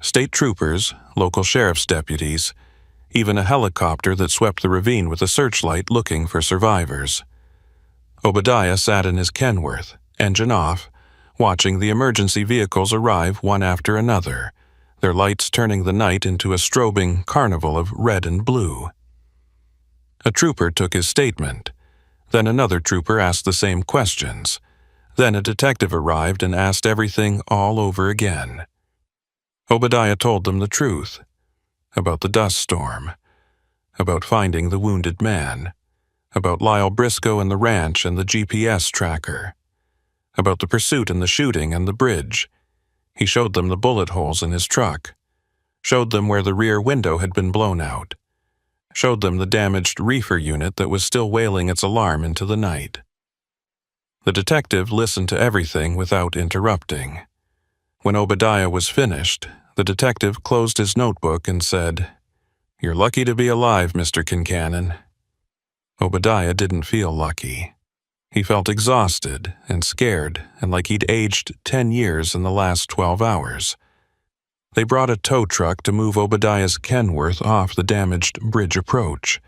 State troopers, local sheriff's deputies, even a helicopter that swept the ravine with a searchlight looking for survivors. Obadiah sat in his Kenworth, engine off, watching the emergency vehicles arrive one after another, their lights turning the night into a strobing carnival of red and blue. A trooper took his statement. Then another trooper asked the same questions. Then a detective arrived and asked everything all over again. Obadiah told them the truth. About the dust storm. About finding the wounded man. About Lyle Briscoe and the ranch and the GPS tracker. About the pursuit and the shooting and the bridge. He showed them the bullet holes in his truck. Showed them where the rear window had been blown out. Showed them the damaged reefer unit that was still wailing its alarm into the night. The detective listened to everything without interrupting. When Obadiah was finished, the detective closed his notebook and said, "You're lucky to be alive, Mr. Kincannon." Obadiah didn't feel lucky. He felt exhausted and scared and like he'd aged 10 years in the last 12 hours. They brought a tow truck to move Obadiah's Kenworth off the damaged bridge approach.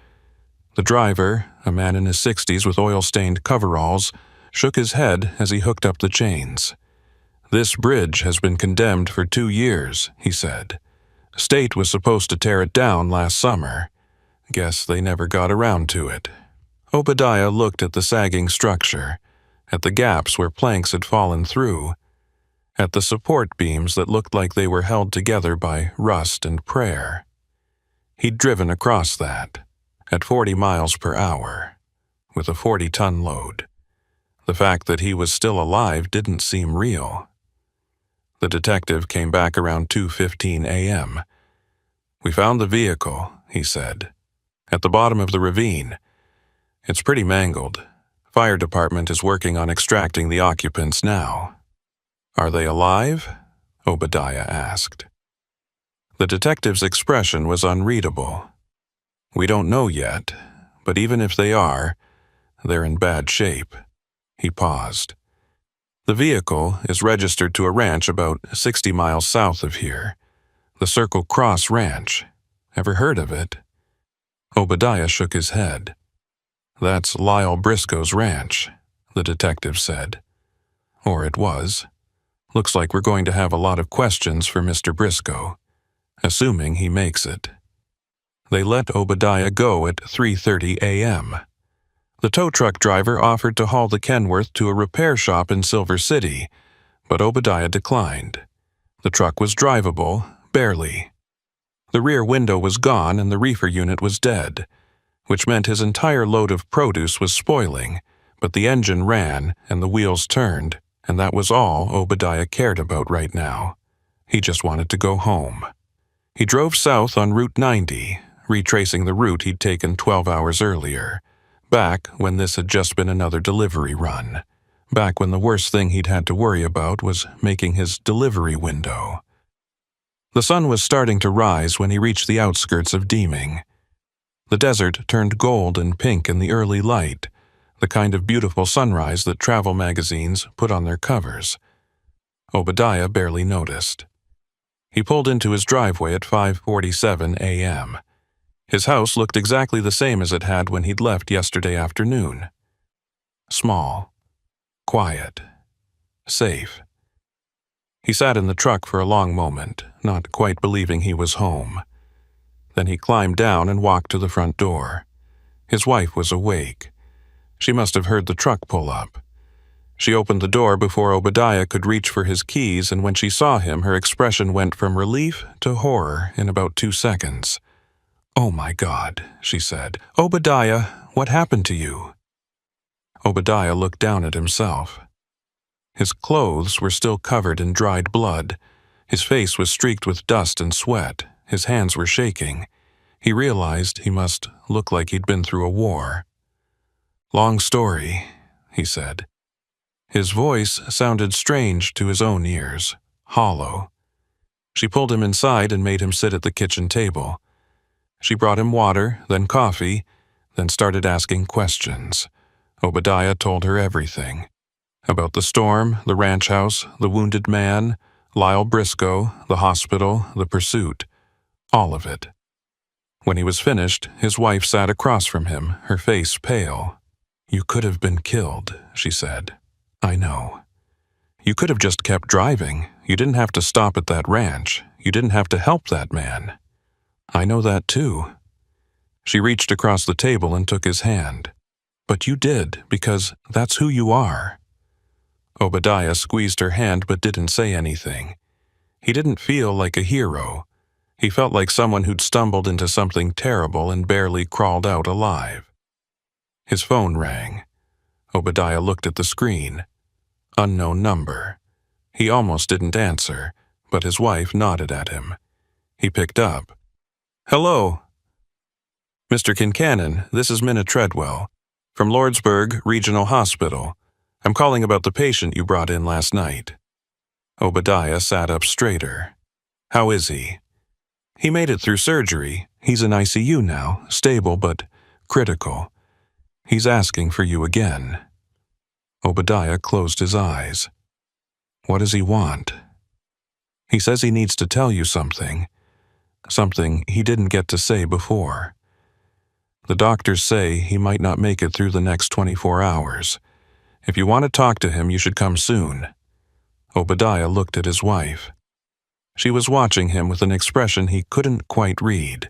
The driver, a man in his 60s with oil-stained coveralls, shook his head as he hooked up the chains. "This bridge has been condemned for 2 years," he said. "State was supposed to tear it down last summer. Guess they never got around to it." Obadiah looked at the sagging structure, at the gaps where planks had fallen through, at the support beams that looked like they were held together by rust and prayer. He'd driven across that, at 40 miles per hour, with a 40-ton load. The fact that he was still alive didn't seem real. The detective came back around 2:15 a.m. "We found the vehicle," he said, "at the bottom of the ravine. It's pretty mangled. Fire department is working on extracting the occupants now." "Are they alive?" Obadiah asked. The detective's expression was unreadable. "We don't know yet, but even if they are, they're in bad shape." He paused. "The vehicle is registered to a ranch about 60 miles south of here. The Circle Cross Ranch. Ever heard of it?" Obadiah shook his head. "That's Lyle Briscoe's ranch," the detective said. "Or it was. Looks like we're going to have a lot of questions for Mr. Briscoe, assuming he makes it." They let Obadiah go at 3:30 a.m. The tow truck driver offered to haul the Kenworth to a repair shop in Silver City, but Obadiah declined. The truck was drivable, barely. The rear window was gone and the reefer unit was dead, which meant his entire load of produce was spoiling, but the engine ran and the wheels turned, and that was all Obadiah cared about right now. He just wanted to go home. He drove south on Route 90, retracing the route he'd taken 12 hours earlier, back when this had just been another delivery run, back when the worst thing he'd had to worry about was making his delivery window. The sun was starting to rise when he reached the outskirts of Deeming. The desert turned gold and pink in the early light, the kind of beautiful sunrise that travel magazines put on their covers. Obadiah barely noticed. He pulled into his driveway at 5:47 a.m. His house looked exactly the same as it had when he'd left yesterday afternoon. Small, quiet, safe. He sat in the truck for a long moment, not quite believing he was home. Then he climbed down and walked to the front door. His wife was awake. She must have heard the truck pull up. She opened the door before Obadiah could reach for his keys, and when she saw him, her expression went from relief to horror in about 2 seconds. "Oh my God," she said. "Obadiah, what happened to you?" Obadiah looked down at himself. His clothes were still covered in dried blood. His face was streaked with dust and sweat. His hands were shaking. He realized he must look like he'd been through a war. "Long story," he said. His voice sounded strange to his own ears, hollow. She pulled him inside and made him sit at the kitchen table. She brought him water, then coffee, then started asking questions. Obadiah told her everything. About the storm, the ranch house, the wounded man, Lyle Briscoe, the hospital, the pursuit. All of it. When he was finished, his wife sat across from him, her face pale. "You could have been killed," she said. "I know. You could have just kept driving. You didn't have to stop at that ranch. You didn't have to help that man. I know that too." She reached across the table and took his hand. "But you did, because that's who you are." Obadiah squeezed her hand but didn't say anything. He didn't feel like a hero. He felt like someone who'd stumbled into something terrible and barely crawled out alive. His phone rang. Obadiah looked at the screen. Unknown number. He almost didn't answer, but his wife nodded at him. He picked up. "Hello." "Mr. Kincannon, this is Minna Treadwell, from Lordsburg Regional Hospital. I'm calling about the patient you brought in last night." Obadiah sat up straighter. "How is he?" "He made it through surgery. He's in ICU now, stable but critical. He's asking for you again." Obadiah closed his eyes. "What does he want?" "He says he needs to tell you something. Something he didn't get to say before. The doctors say he might not make it through the next 24 hours. If you want to talk to him, you should come soon." Obadiah looked at his wife. She was watching him with an expression he couldn't quite read.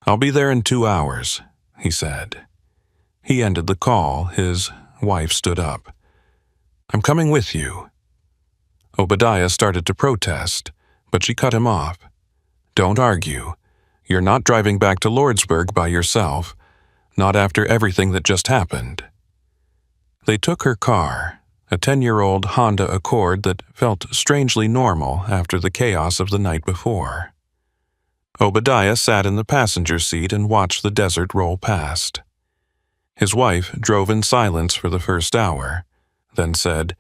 "I'll be there in 2 hours," he said. He ended the call. His wife stood up. "I'm coming with you." Obadiah started to protest, but she cut him off. "Don't argue. You're not driving back to Lordsburg by yourself, not after everything that just happened." They took her car, a 10-year-old Honda Accord that felt strangely normal after the chaos of the night before. Obadiah sat in the passenger seat and watched the desert roll past. His wife drove in silence for the first hour, then said,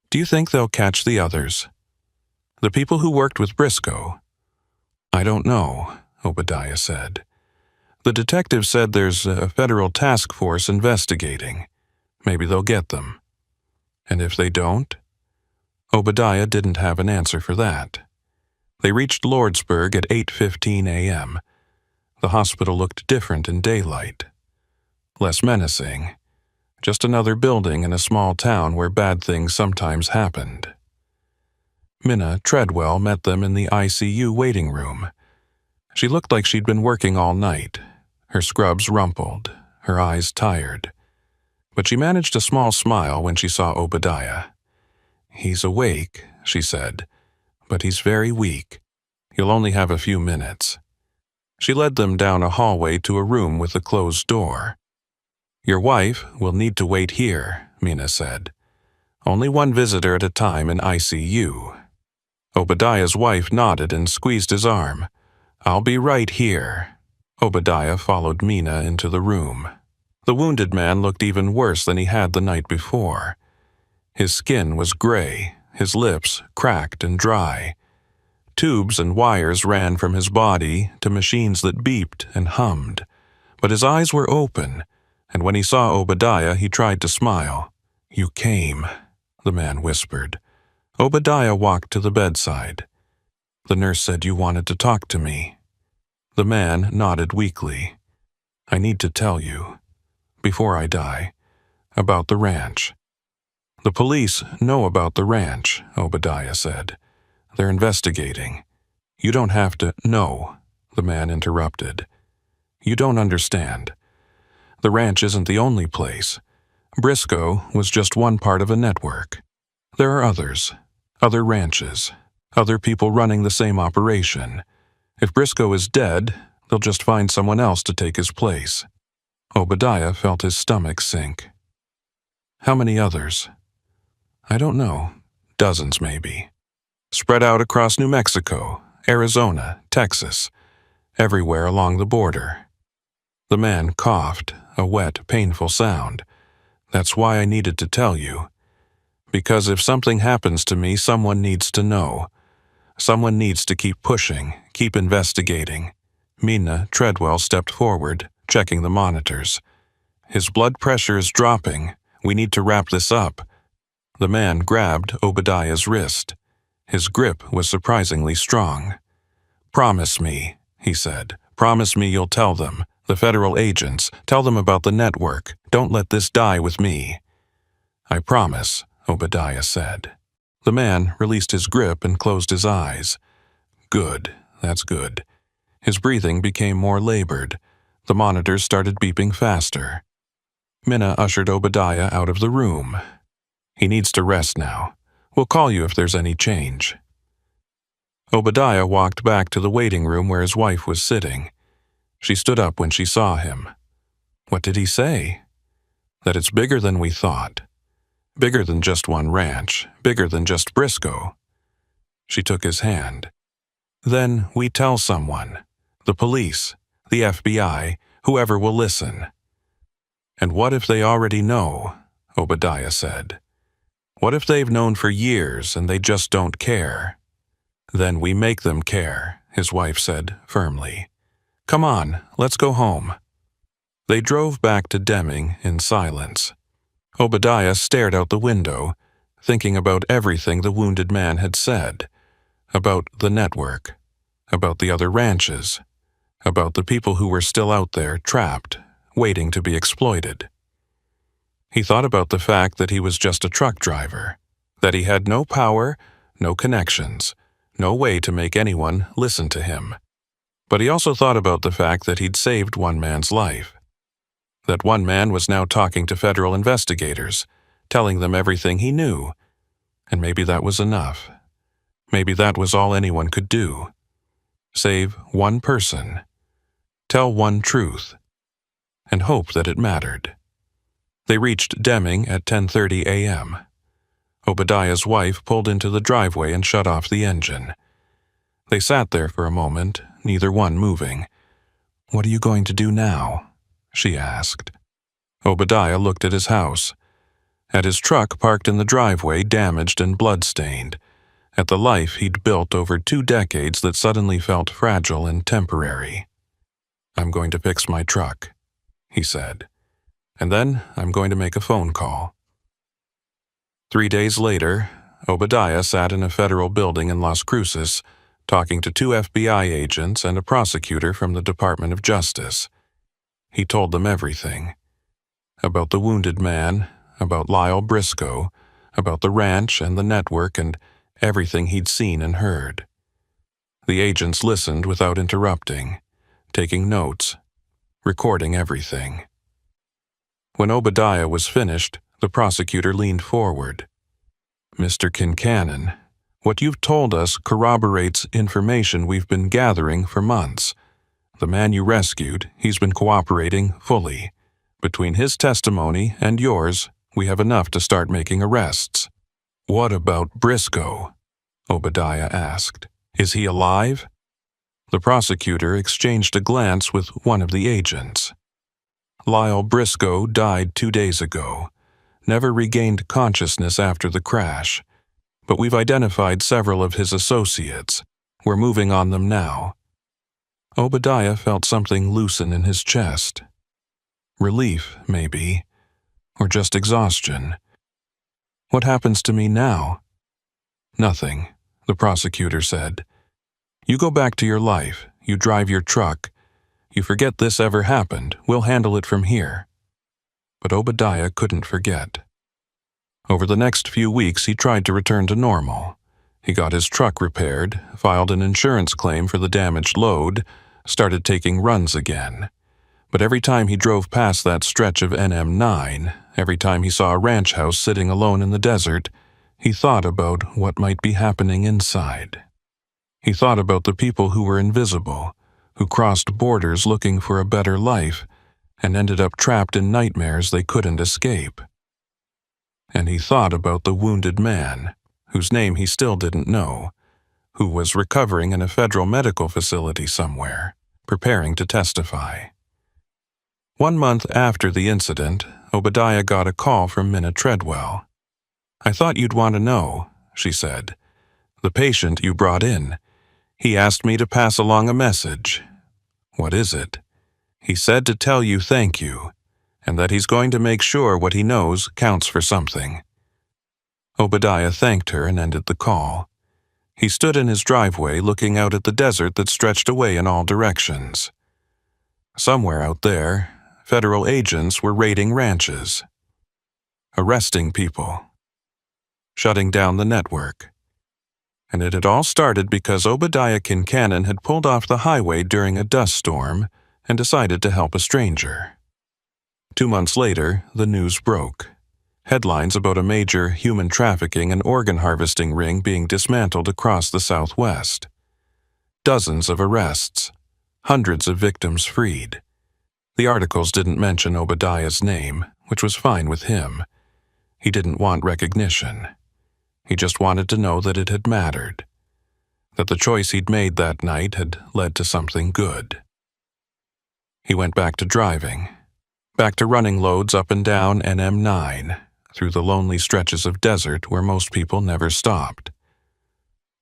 "Do you think they'll catch the others? The people who worked with Briscoe?" "I don't know," Obadiah said. "The detective said there's a federal task force investigating. Maybe they'll get them. And if they don't?" Obadiah didn't have an answer for that. They reached Lordsburg at 8:15 a.m. The hospital looked different in daylight. Less menacing. Just another building in a small town where bad things sometimes happened. Minna Treadwell met them in the ICU waiting room. She looked like she'd been working all night, her scrubs rumpled, her eyes tired. But she managed a small smile when she saw Obadiah. "He's awake," she said, "but he's very weak. You'll only have a few minutes." She led them down a hallway to a room with a closed door. "Your wife will need to wait here," Minna said. "Only one visitor at a time in ICU." Obadiah's wife nodded and squeezed his arm. "I'll be right here." Obadiah followed Minna into the room. The wounded man looked even worse than he had the night before. His skin was gray, his lips cracked and dry. Tubes and wires ran from his body to machines that beeped and hummed. But his eyes were open, and when he saw Obadiah, he tried to smile. "You came," the man whispered. Obadiah walked to the bedside. "The nurse said you wanted to talk to me." The man nodded weakly. "I need to tell you, before I die, about the ranch." "The police know about the ranch," Obadiah said. "They're investigating." "You don't have to—" "No," the man interrupted. "You don't understand. The ranch isn't the only place. Briscoe was just one part of a network. There are others, other ranches, other people running the same operation. If Briscoe is dead, they'll just find someone else to take his place." Obadiah felt his stomach sink. "How many others?" "I don't know. Dozens, maybe. Spread out across New Mexico, Arizona, Texas, everywhere along the border." The man coughed, a wet, painful sound. "That's why I needed to tell you. Because if something happens to me, someone needs to know. Someone needs to keep pushing, keep investigating." Mina Treadwell stepped forward, checking the monitors. "His blood pressure is dropping. We need to wrap this up." The man grabbed Obadiah's wrist. His grip was surprisingly strong. "Promise me," he said. "Promise me you'll tell them, the federal agents. Tell them about the network. Don't let this die with me." "I promise," Obadiah said. The man released his grip and closed his eyes. "Good, that's good." His breathing became more labored. The monitors started beeping faster. Minna ushered Obadiah out of the room. "He needs to rest now. We'll call you if there's any change." Obadiah walked back to the waiting room where his wife was sitting. She stood up when she saw him. "What did he say?" "That it's bigger than we thought. Bigger than just one ranch, bigger than just Briscoe." She took his hand. "Then we tell someone. The police, the FBI, whoever will listen." "And what if they already know?" Obadiah said. "What if they've known for years and they just don't care?" "Then we make them care," his wife said firmly. "Come on, let's go home." They drove back to Deming in silence. Obadiah stared out the window, thinking about everything the wounded man had said, about the network, about the other ranches, about the people who were still out there, trapped, waiting to be exploited. He thought about the fact that he was just a truck driver, that he had no power, no connections, no way to make anyone listen to him. But he also thought about the fact that he'd saved one man's life. That one man was now talking to federal investigators, telling them everything he knew. And maybe that was enough. Maybe that was all anyone could do. Save one person. Tell one truth. And hope that it mattered. They reached Deming at 10:30 a.m. Obadiah's wife pulled into the driveway and shut off the engine. They sat there for a moment, neither one moving. "What are you going to do now?" she asked. Obadiah looked at his house, at his truck parked in the driveway, damaged and blood-stained, at the life he'd built over 2 decades that suddenly felt fragile and temporary. "I'm going to fix my truck," he said. "And then I'm going to make a phone call." 3 days later, Obadiah sat in a federal building in Las Cruces, talking to 2 FBI agents and a prosecutor from the Department of Justice. He told them everything. About the wounded man, about Lyle Briscoe, about the ranch and the network and everything he'd seen and heard. The agents listened without interrupting, taking notes, recording everything. When Obadiah was finished, the prosecutor leaned forward. "Mr. Kincannon, what you've told us corroborates information we've been gathering for months. The man you rescued, he's been cooperating fully. Between his testimony and yours, we have enough to start making arrests." "What about Briscoe?" Obadiah asked. "Is he alive?" The prosecutor exchanged a glance with one of the agents. "Lyle Briscoe died 2 days ago, never regained consciousness after the crash, but we've identified several of his associates. We're moving on them now." Obadiah felt something loosen in his chest. Relief, maybe, or just exhaustion. "What happens to me now?" Nothing, the prosecutor said. You go back to your life, you drive your truck. You forget this ever happened, we'll handle it from here. But Obadiah couldn't forget. Over the next few weeks, he tried to return to normal. He got his truck repaired, filed an insurance claim for the damaged load, started taking runs again. But every time he drove past that stretch of NM9, every time he saw a ranch house sitting alone in the desert, he thought about what might be happening inside. He thought about the people who were invisible, who crossed borders looking for a better life, and ended up trapped in nightmares they couldn't escape. And he thought about the wounded man, whose name he still didn't know, who was recovering in a federal medical facility somewhere, preparing to testify. 1 month after the incident, Obadiah got a call from Minna Treadwell. I thought you'd want to know, she said. The patient you brought in. He asked me to pass along a message. What is it? He said to tell you thank you, and that he's going to make sure what he knows counts for something. Obadiah thanked her and ended the call. He stood in his driveway looking out at the desert that stretched away in all directions. Somewhere out there, federal agents were raiding ranches, arresting people, shutting down the network. And it had all started because Obadiah Kincannon had pulled off the highway during a dust storm and decided to help a stranger. 2 months later, the news broke. Headlines about a major human trafficking and organ harvesting ring being dismantled across the Southwest. Dozens of arrests. Hundreds of victims freed. The articles didn't mention Obadiah's name, which was fine with him. He didn't want recognition. He just wanted to know that it had mattered, that the choice he'd made that night had led to something good. He went back to driving, back to running loads up and down NM9, through the lonely stretches of desert where most people never stopped.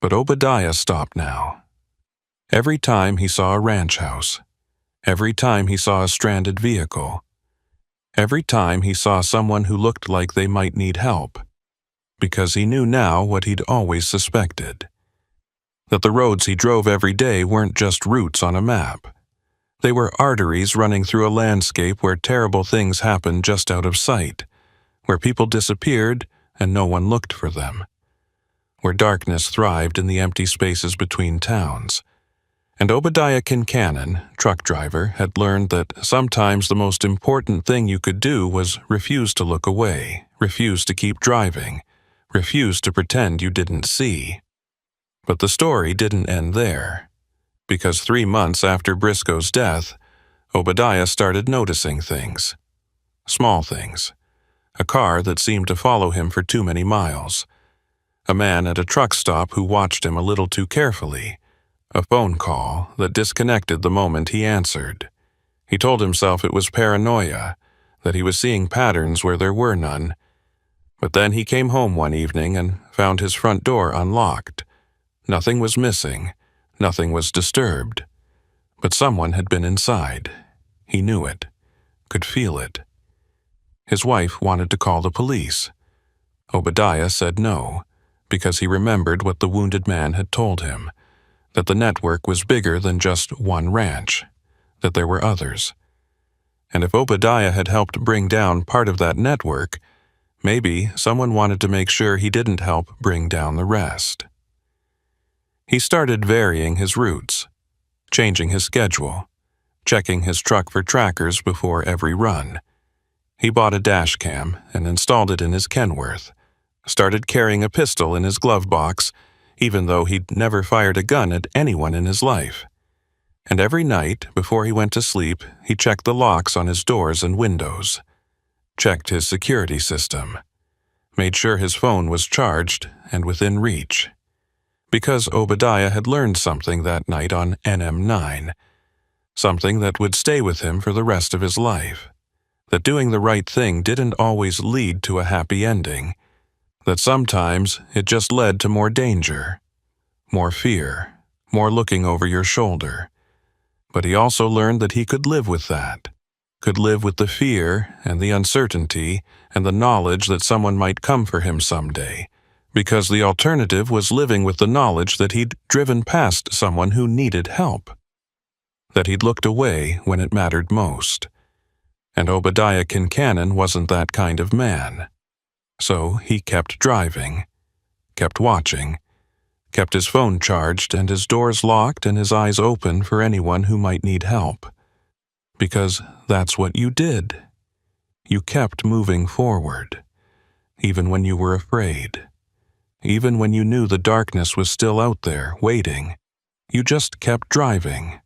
But Obadiah stopped now. Every time he saw a ranch house, every time he saw a stranded vehicle, every time he saw someone who looked like they might need help, because he knew now what he'd always suspected, that the roads he drove every day weren't just routes on a map. They were arteries running through a landscape where terrible things happened just out of sight, where people disappeared and no one looked for them, where darkness thrived in the empty spaces between towns. And Obadiah Kincannon, truck driver, had learned that sometimes the most important thing you could do was refuse to look away, refuse to keep driving, refuse to pretend you didn't see. But the story didn't end there, because 3 months after Briscoe's death, Obadiah started noticing things. Small things. A car that seemed to follow him for too many miles. A man at a truck stop who watched him a little too carefully. A phone call that disconnected the moment he answered. He told himself it was paranoia, that he was seeing patterns where there were none. But then he came home one evening and found his front door unlocked. Nothing was missing, nothing was disturbed. But someone had been inside. He knew it, could feel it. His wife wanted to call the police. Obadiah said no, because he remembered what the wounded man had told him, that the network was bigger than just one ranch, that there were others. And if Obadiah had helped bring down part of that network, maybe someone wanted to make sure he didn't help bring down the rest. He started varying his routes, changing his schedule, checking his truck for trackers before every run. He bought a dash cam and installed it in his Kenworth, started carrying a pistol in his glove box, even though he'd never fired a gun at anyone in his life. And every night, before he went to sleep, he checked the locks on his doors and windows, checked his security system, made sure his phone was charged and within reach. Because Obadiah had learned something that night on NM9, something that would stay with him for the rest of his life, that doing the right thing didn't always lead to a happy ending, that sometimes it just led to more danger, more fear, more looking over your shoulder. But he also learned that he could live with that, could live with the fear and the uncertainty and the knowledge that someone might come for him someday, because the alternative was living with the knowledge that he'd driven past someone who needed help, that he'd looked away when it mattered most. And Obadiah Kincannon wasn't that kind of man. So he kept driving, kept watching, kept his phone charged and his doors locked and his eyes open for anyone who might need help. Because that's what you did. You kept moving forward, even when you were afraid. Even when you knew the darkness was still out there, waiting, you just kept driving.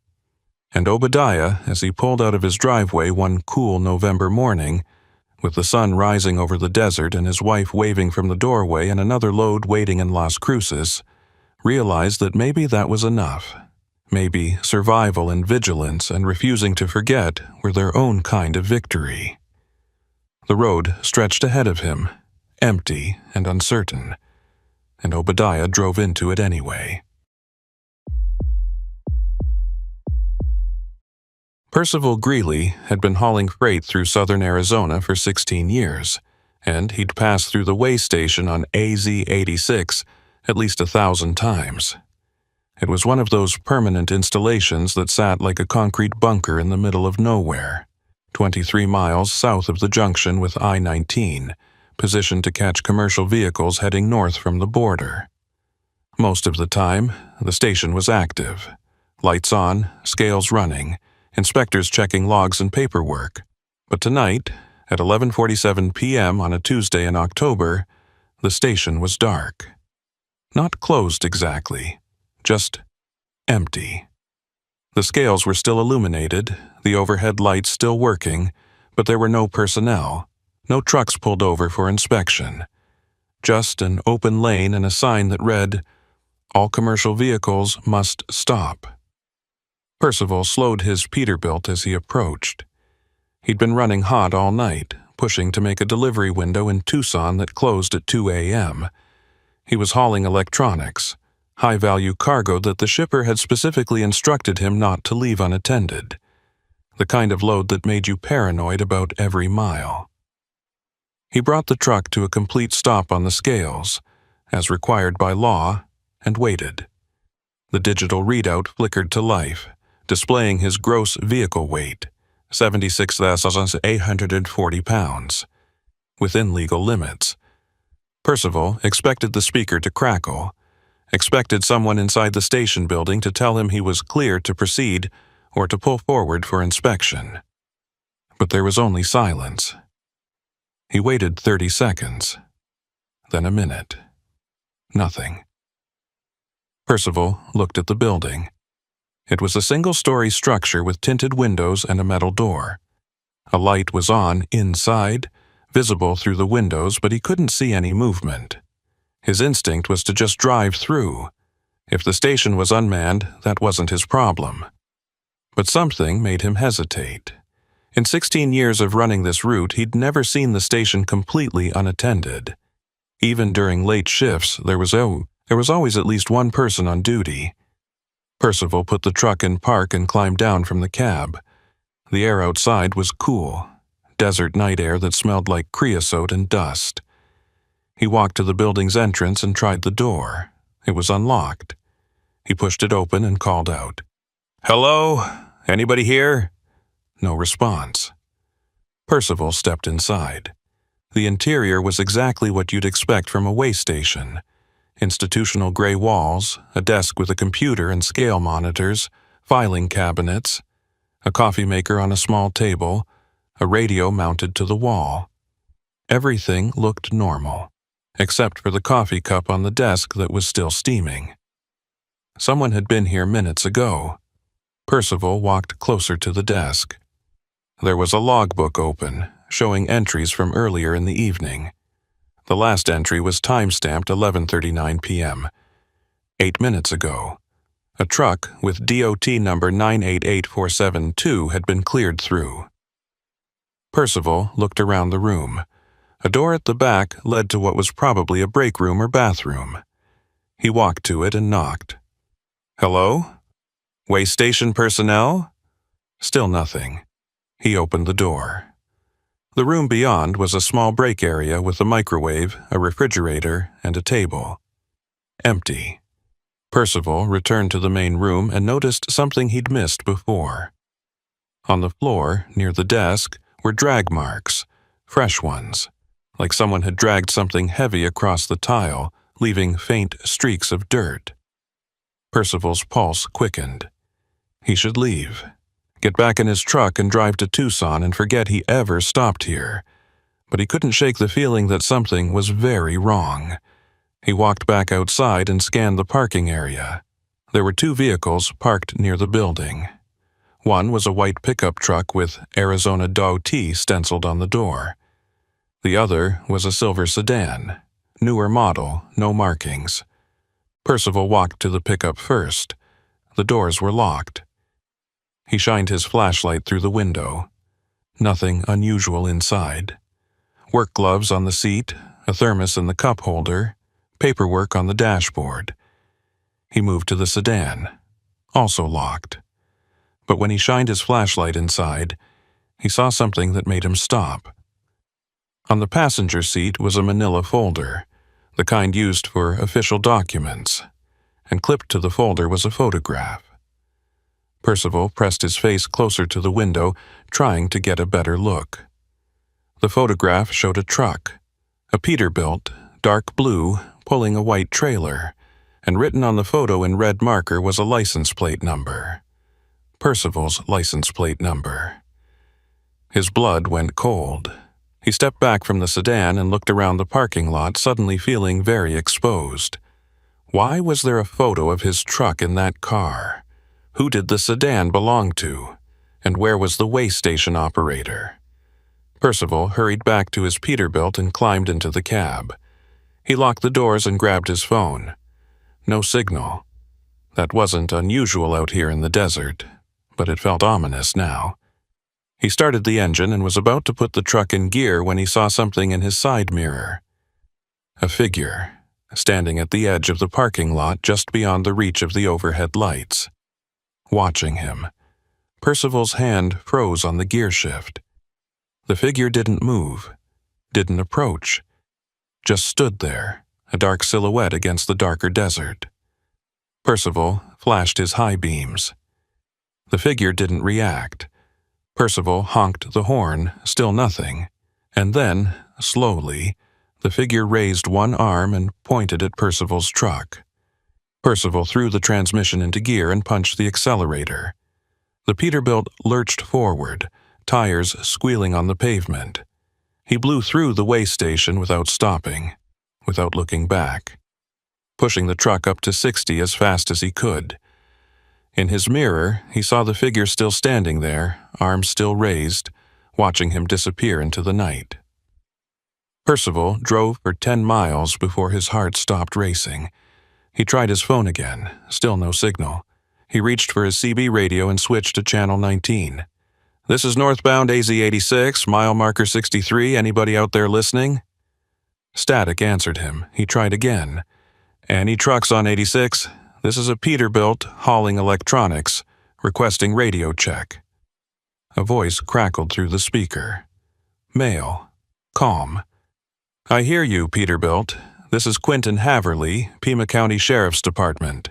And Obadiah, as he pulled out of his driveway one cool November morning, with the sun rising over the desert and his wife waving from the doorway and another load waiting in Las Cruces, realized that maybe that was enough. Maybe survival and vigilance and refusing to forget were their own kind of victory. The road stretched ahead of him, empty and uncertain, and Obadiah drove into it anyway. Percival Greeley had been hauling freight through southern Arizona for 16 years, and he'd passed through the way station on AZ-86 at least 1,000 times. It was one of those permanent installations that sat like a concrete bunker in the middle of nowhere, 23 miles south of the junction with I-19, positioned to catch commercial vehicles heading north from the border. Most of the time, the station was active. Lights on, scales running, inspectors checking logs and paperwork. But tonight, at 11:47 p.m. on a Tuesday in October, the station was dark. Not closed exactly, just empty. The scales were still illuminated, the overhead lights still working, but there were no personnel, no trucks pulled over for inspection. Just an open lane and a sign that read, "All commercial vehicles must stop." Percival slowed his Peterbilt as he approached. He'd been running hot all night, pushing to make a delivery window in Tucson that closed at 2 a.m. He was hauling electronics, high-value cargo that the shipper had specifically instructed him not to leave unattended, the kind of load that made you paranoid about every mile. He brought the truck to a complete stop on the scales, as required by law, and waited. The digital readout flickered to life, displaying his gross vehicle weight, 76,840 pounds, within legal limits. Percival expected the speaker to crackle, expected someone inside the station building to tell him he was clear to proceed or to pull forward for inspection. But there was only silence. He waited 30 seconds, then a minute. Nothing. Percival looked at the building. It was a single-story structure with tinted windows and a metal door. A light was on inside, visible through the windows, but he couldn't see any movement. His instinct was to just drive through. If the station was unmanned, that wasn't his problem. But something made him hesitate. In 16 years of running this route, he'd never seen the station completely unattended. Even during late shifts, there was always at least one person on duty. Percival put the truck in park and climbed down from the cab. The air outside was cool, desert night air that smelled like creosote and dust. He walked to the building's entrance and tried the door. It was unlocked. He pushed it open and called out, "Hello? Anybody here?" No response. Percival stepped inside. The interior was exactly what you'd expect from a way station. Institutional gray walls, a desk with a computer and scale monitors, filing cabinets, a coffee maker on a small table, a radio mounted to the wall. Everything looked normal, except for the coffee cup on the desk that was still steaming. Someone had been here minutes ago. Percival walked closer to the desk. There was a logbook open, showing entries from earlier in the evening. The last entry was time-stamped 11:39 p.m. 8 minutes ago. A truck with DOT number 988472 had been cleared through. Percival looked around the room. A door at the back led to what was probably a break room or bathroom. He walked to it and knocked. "Hello? Way station personnel?" Still nothing. He opened the door. The room beyond was a small break area with a microwave, a refrigerator, and a table. Empty. Percival returned to the main room and noticed something he'd missed before. On the floor, near the desk, were drag marks, fresh ones, like someone had dragged something heavy across the tile, leaving faint streaks of dirt. Percival's pulse quickened. He should leave. Get back in his truck and drive to Tucson and forget he ever stopped here. But he couldn't shake the feeling that something was very wrong. He walked back outside and scanned the parking area. There were 2 vehicles parked near the building. One was a white pickup truck with Arizona Doe Tea stenciled on the door. The other was a silver sedan, newer model, no markings. Percival walked to the pickup first. The doors were locked. He shined his flashlight through the window. Nothing unusual inside. Work gloves on the seat, a thermos in the cup holder, paperwork on the dashboard. He moved to the sedan, also locked. But when he shined his flashlight inside, he saw something that made him stop. On the passenger seat was a manila folder, the kind used for official documents, and clipped to the folder was a photograph. Percival pressed his face closer to the window, trying to get a better look. The photograph showed a truck, a Peterbilt, dark blue, pulling a white trailer, and written on the photo in red marker was a license plate number. Percival's license plate number. His blood went cold. He stepped back from the sedan and looked around the parking lot, suddenly feeling very exposed. Why was there a photo of his truck in that car? Who did the sedan belong to? And where was the way station operator? Percival hurried back to his Peterbilt and climbed into the cab. He locked the doors and grabbed his phone. No signal. That wasn't unusual out here in the desert, but it felt ominous now. He started the engine and was about to put the truck in gear when he saw something in his side mirror. A figure, standing at the edge of the parking lot just beyond the reach of the overhead lights. Watching him. Percival's hand froze on the gear shift. The figure didn't move, didn't approach, just stood there, a dark silhouette against the darker desert. Percival flashed his high beams. The figure didn't react. Percival honked the horn, still nothing, and then, slowly, the figure raised one arm and pointed at Percival's truck. Percival threw the transmission into gear and punched the accelerator. The Peterbilt lurched forward, tires squealing on the pavement. He blew through the way station without stopping, without looking back, pushing the truck up to 60 as fast as he could. In his mirror, he saw the figure still standing there, arms still raised, watching him disappear into the night. Percival drove for 10 miles before his heart stopped racing. He tried his phone again, still no signal. He reached for his CB radio and switched to channel 19. "This is northbound AZ86, mile marker 63, anybody out there listening?" Static answered him. He tried again. "Any trucks on 86? This is a Peterbilt hauling electronics, requesting radio check." A voice crackled through the speaker. Male. Calm. "I hear you, Peterbilt. This is Quentin Haverly, Pima County Sheriff's Department.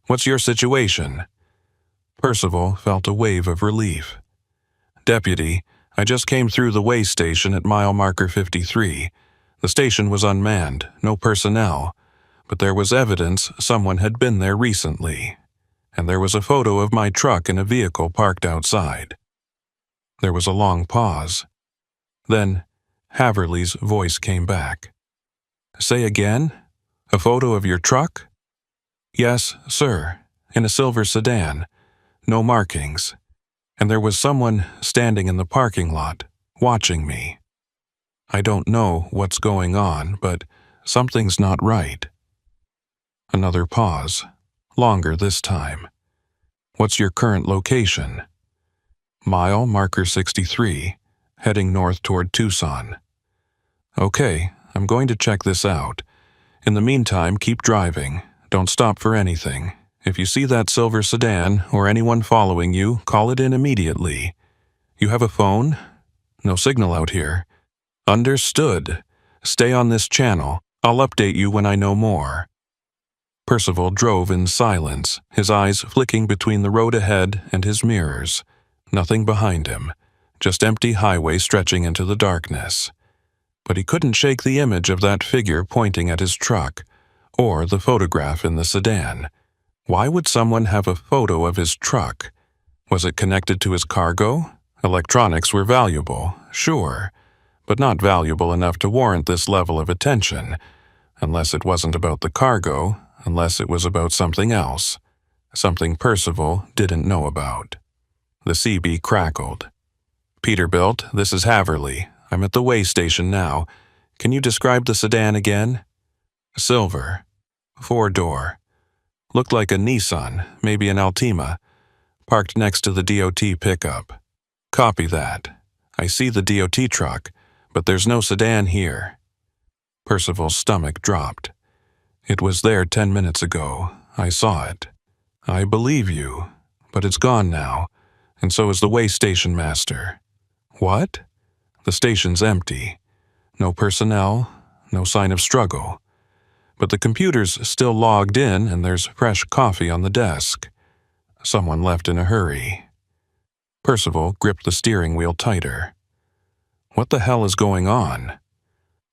What's your situation?" Percival felt a wave of relief. "Deputy, I just came through the way station at mile marker 53. The station was unmanned, no personnel, but there was evidence someone had been there recently, and there was a photo of my truck in a vehicle parked outside." There was a long pause. Then Haverly's voice came back. "Say again? A photo of your truck?" "Yes, sir, in a silver sedan, no markings, and there was someone standing in the parking lot, watching me. I don't know what's going on, but something's not right." Another pause, longer this time. "What's your current location?" "Mile marker 63, heading north toward Tucson." "Okay, I'm going to check this out. In the meantime, keep driving. Don't stop for anything. If you see that silver sedan or anyone following you, call it in immediately. You have a phone?" No signal out here. Understood. Stay on this channel. I'll update you when I know more. Percival drove in silence, his eyes flicking between the road ahead and his mirrors. Nothing behind him, just empty highway stretching into the darkness. But he couldn't shake the image of that figure pointing at his truck, or the photograph in the sedan. Why would someone have a photo of his truck? Was it connected to his cargo? Electronics were valuable, sure, but not valuable enough to warrant this level of attention, unless it wasn't about the cargo, unless it was about something else, something Percival didn't know about. The CB crackled. Peterbilt, this is Haverly. I'm at the way station now. Can you describe the sedan again? Silver. 4-door. Looked like a Nissan, maybe an Altima. Parked next to the DOT pickup. Copy that. I see the DOT truck, but there's no sedan here. Percival's stomach dropped. It was there 10 minutes ago. I saw it. I believe you, but it's gone now, and so is the way station master. What? The station's empty. No personnel, no sign of struggle. But the computer's still logged in and there's fresh coffee on the desk. Someone left in a hurry. Percival gripped the steering wheel tighter. What the hell is going on?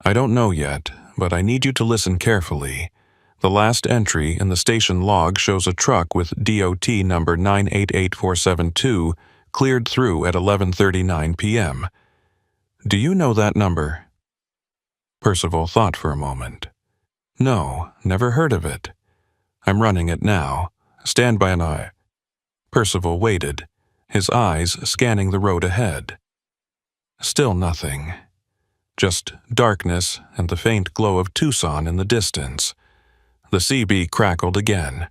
I don't know yet, but I need you to listen carefully. The last entry in the station log shows a truck with DOT number 988472 cleared through at 11:39 p.m. Do you know that number? Percival thought for a moment. No, never heard of it. I'm running it now. Stand by an eye. Percival waited, his eyes scanning the road ahead. Still nothing. Just darkness and the faint glow of Tucson in the distance. The CB crackled again.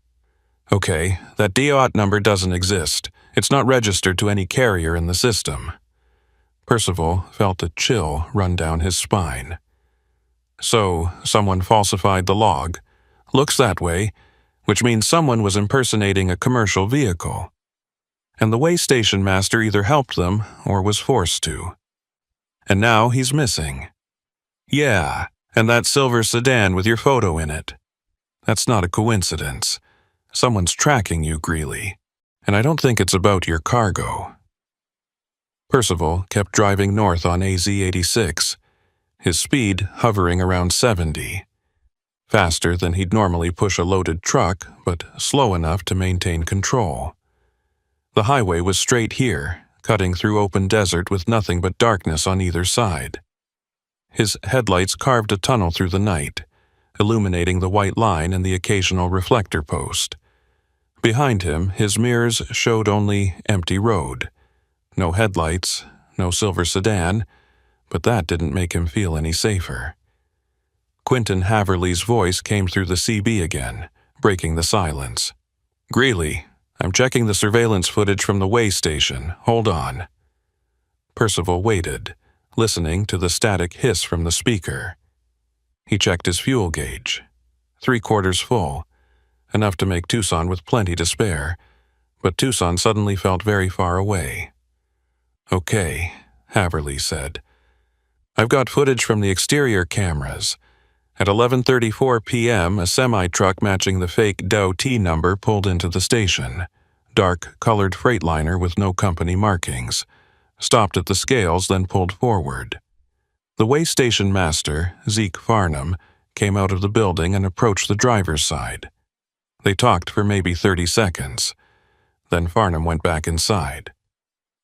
Okay, that DOT number doesn't exist. It's not registered to any carrier in the system. Percival felt a chill run down his spine. So, someone falsified the log. Looks that way, which means someone was impersonating a commercial vehicle. And the way station master either helped them or was forced to. And now he's missing. Yeah, and that silver sedan with your photo in it. That's not a coincidence. Someone's tracking you, Greeley. And I don't think it's about your cargo. Percival kept driving north on AZ-86, his speed hovering around 70. Faster than he'd normally push a loaded truck, but slow enough to maintain control. The highway was straight here, cutting through open desert with nothing but darkness on either side. His headlights carved a tunnel through the night, illuminating the white line and the occasional reflector post. Behind him, his mirrors showed only empty road. No headlights, no silver sedan, but that didn't make him feel any safer. Quentin Haverly's voice came through the CB again, breaking the silence. Greeley, I'm checking the surveillance footage from the way station. Hold on. Percival waited, listening to the static hiss from the speaker. He checked his fuel gauge. 3/4 full, enough to make Tucson with plenty to spare, but Tucson suddenly felt very far away. Okay, Haverly said. I've got footage from the exterior cameras. At 11:34 p.m., a semi-truck matching the fake DOT number pulled into the station. Dark-colored freightliner with no company markings. Stopped at the scales, then pulled forward. The way station master, Zeke Farnham, came out of the building and approached the driver's side. They talked for maybe 30 seconds. Then Farnham went back inside.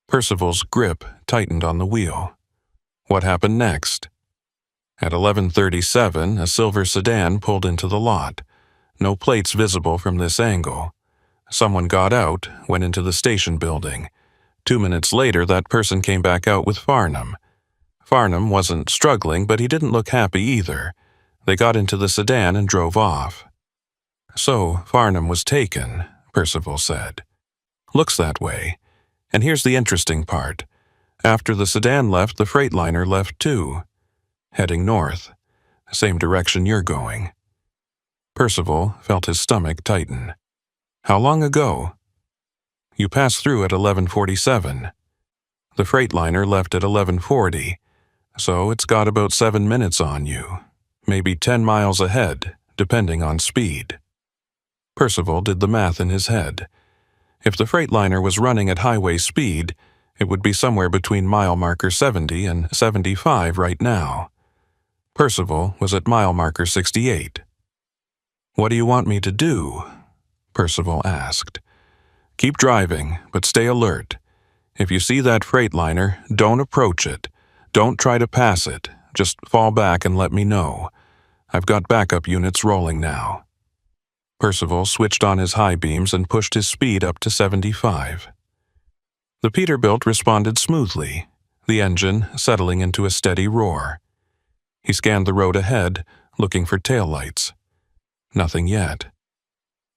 Percival's grip tightened on the wheel. What happened next? At 11:37, a silver sedan pulled into the lot. No plates visible from this angle. Someone got out, went into the station building. 2 minutes later, that person came back out with Farnham. Farnham wasn't struggling, but he didn't look happy either. They got into the sedan and drove off. So, Farnham was taken, Percival said. Looks that way. And here's the interesting part. After the sedan left, the freightliner left too. Heading north. Same direction you're going. Percival felt his stomach tighten. How long ago? You passed through at 11:47. The Freightliner left at 11:40, so it's got about 7 minutes on you, maybe 10 miles ahead, depending on speed. Percival did the math in his head. If the Freightliner was running at highway speed, it would be somewhere between mile marker 70 and 75 right now. Percival was at mile marker 68. "What do you want me to do?" Percival asked. "Keep driving, but stay alert. If you see that Freightliner, don't approach it. Don't try to pass it. Just fall back and let me know. I've got backup units rolling now." Percival switched on his high beams and pushed his speed up to 75. The Peterbilt responded smoothly, the engine settling into a steady roar. He scanned the road ahead, looking for taillights. Nothing yet.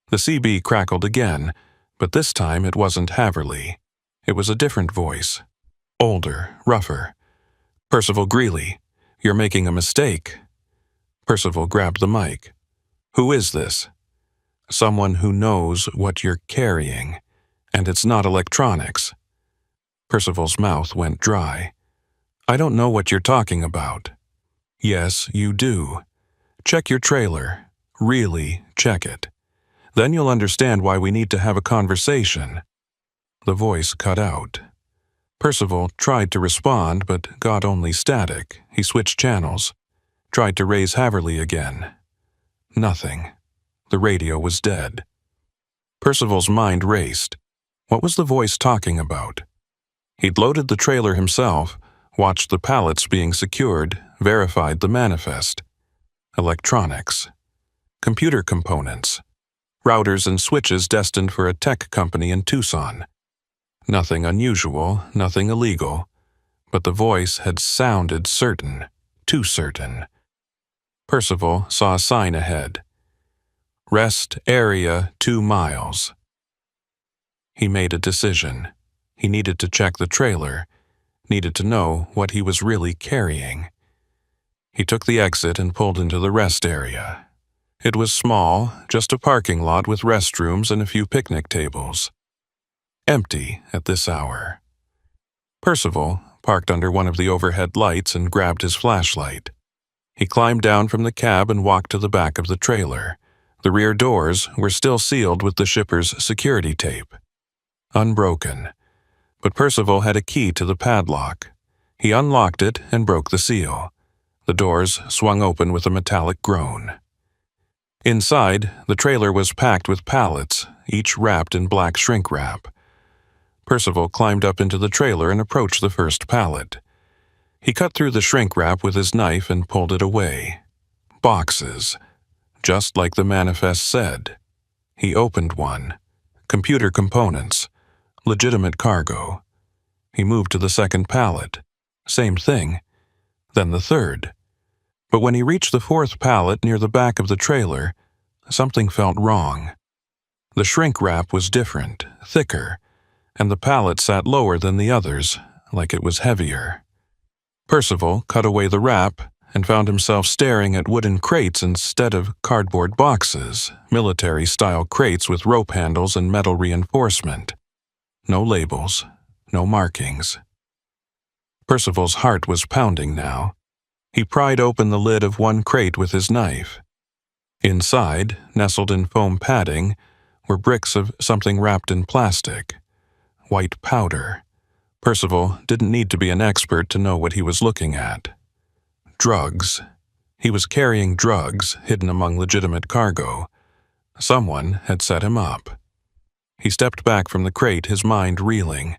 The CB crackled again, but this time it wasn't Haverly. It was a different voice. Older, rougher. "Percival Greeley, you're making a mistake." Percival grabbed the mic. "Who is this?" "Someone who knows what you're carrying, and it's not electronics." Percival's mouth went dry. "I don't know what you're talking about." "Yes, you do. Check your trailer. Really check it. Then you'll understand why we need to have a conversation." The voice cut out. Percival tried to respond, but got only static. He switched channels. Tried to raise Haverly again. Nothing. The radio was dead. Percival's mind raced. What was the voice talking about? He'd loaded the trailer himself, watched the pallets being secured, verified the manifest. Electronics. Computer components. Routers and switches destined for a tech company in Tucson. Nothing unusual, nothing illegal, but the voice had sounded certain, too certain. Percival saw a sign ahead. "Rest area 2 miles." He made a decision. He needed to check the trailer, needed to know what he was really carrying. He took the exit and pulled into the rest area. It was small, just a parking lot with restrooms and a few picnic tables. Empty at this hour. Percival parked under one of the overhead lights and grabbed his flashlight. He climbed down from the cab and walked to the back of the trailer. The rear doors were still sealed with the shipper's security tape. Unbroken. But Percival had a key to the padlock. He unlocked it and broke the seal. The doors swung open with a metallic groan. Inside, the trailer was packed with pallets, each wrapped in black shrink wrap. Percival climbed up into the trailer and approached the first pallet. He cut through the shrink wrap with his knife and pulled it away. Boxes. Just like the manifest said. He opened one. Computer components. Legitimate cargo. He moved to the second pallet. Same thing. Then the third. But when he reached the fourth pallet near the back of the trailer, something felt wrong. The shrink wrap was different, thicker, and the pallet sat lower than the others, like it was heavier. Percival cut away the wrap and found himself staring at wooden crates instead of cardboard boxes, military-style crates with rope handles and metal reinforcement. No labels, no markings. Percival's heart was pounding now. He pried open the lid of one crate with his knife. Inside, nestled in foam padding, were bricks of something wrapped in plastic. White powder. Percival didn't need to be an expert to know what he was looking at. Drugs. He was carrying drugs hidden among legitimate cargo. Someone had set him up. He stepped back from the crate, his mind reeling.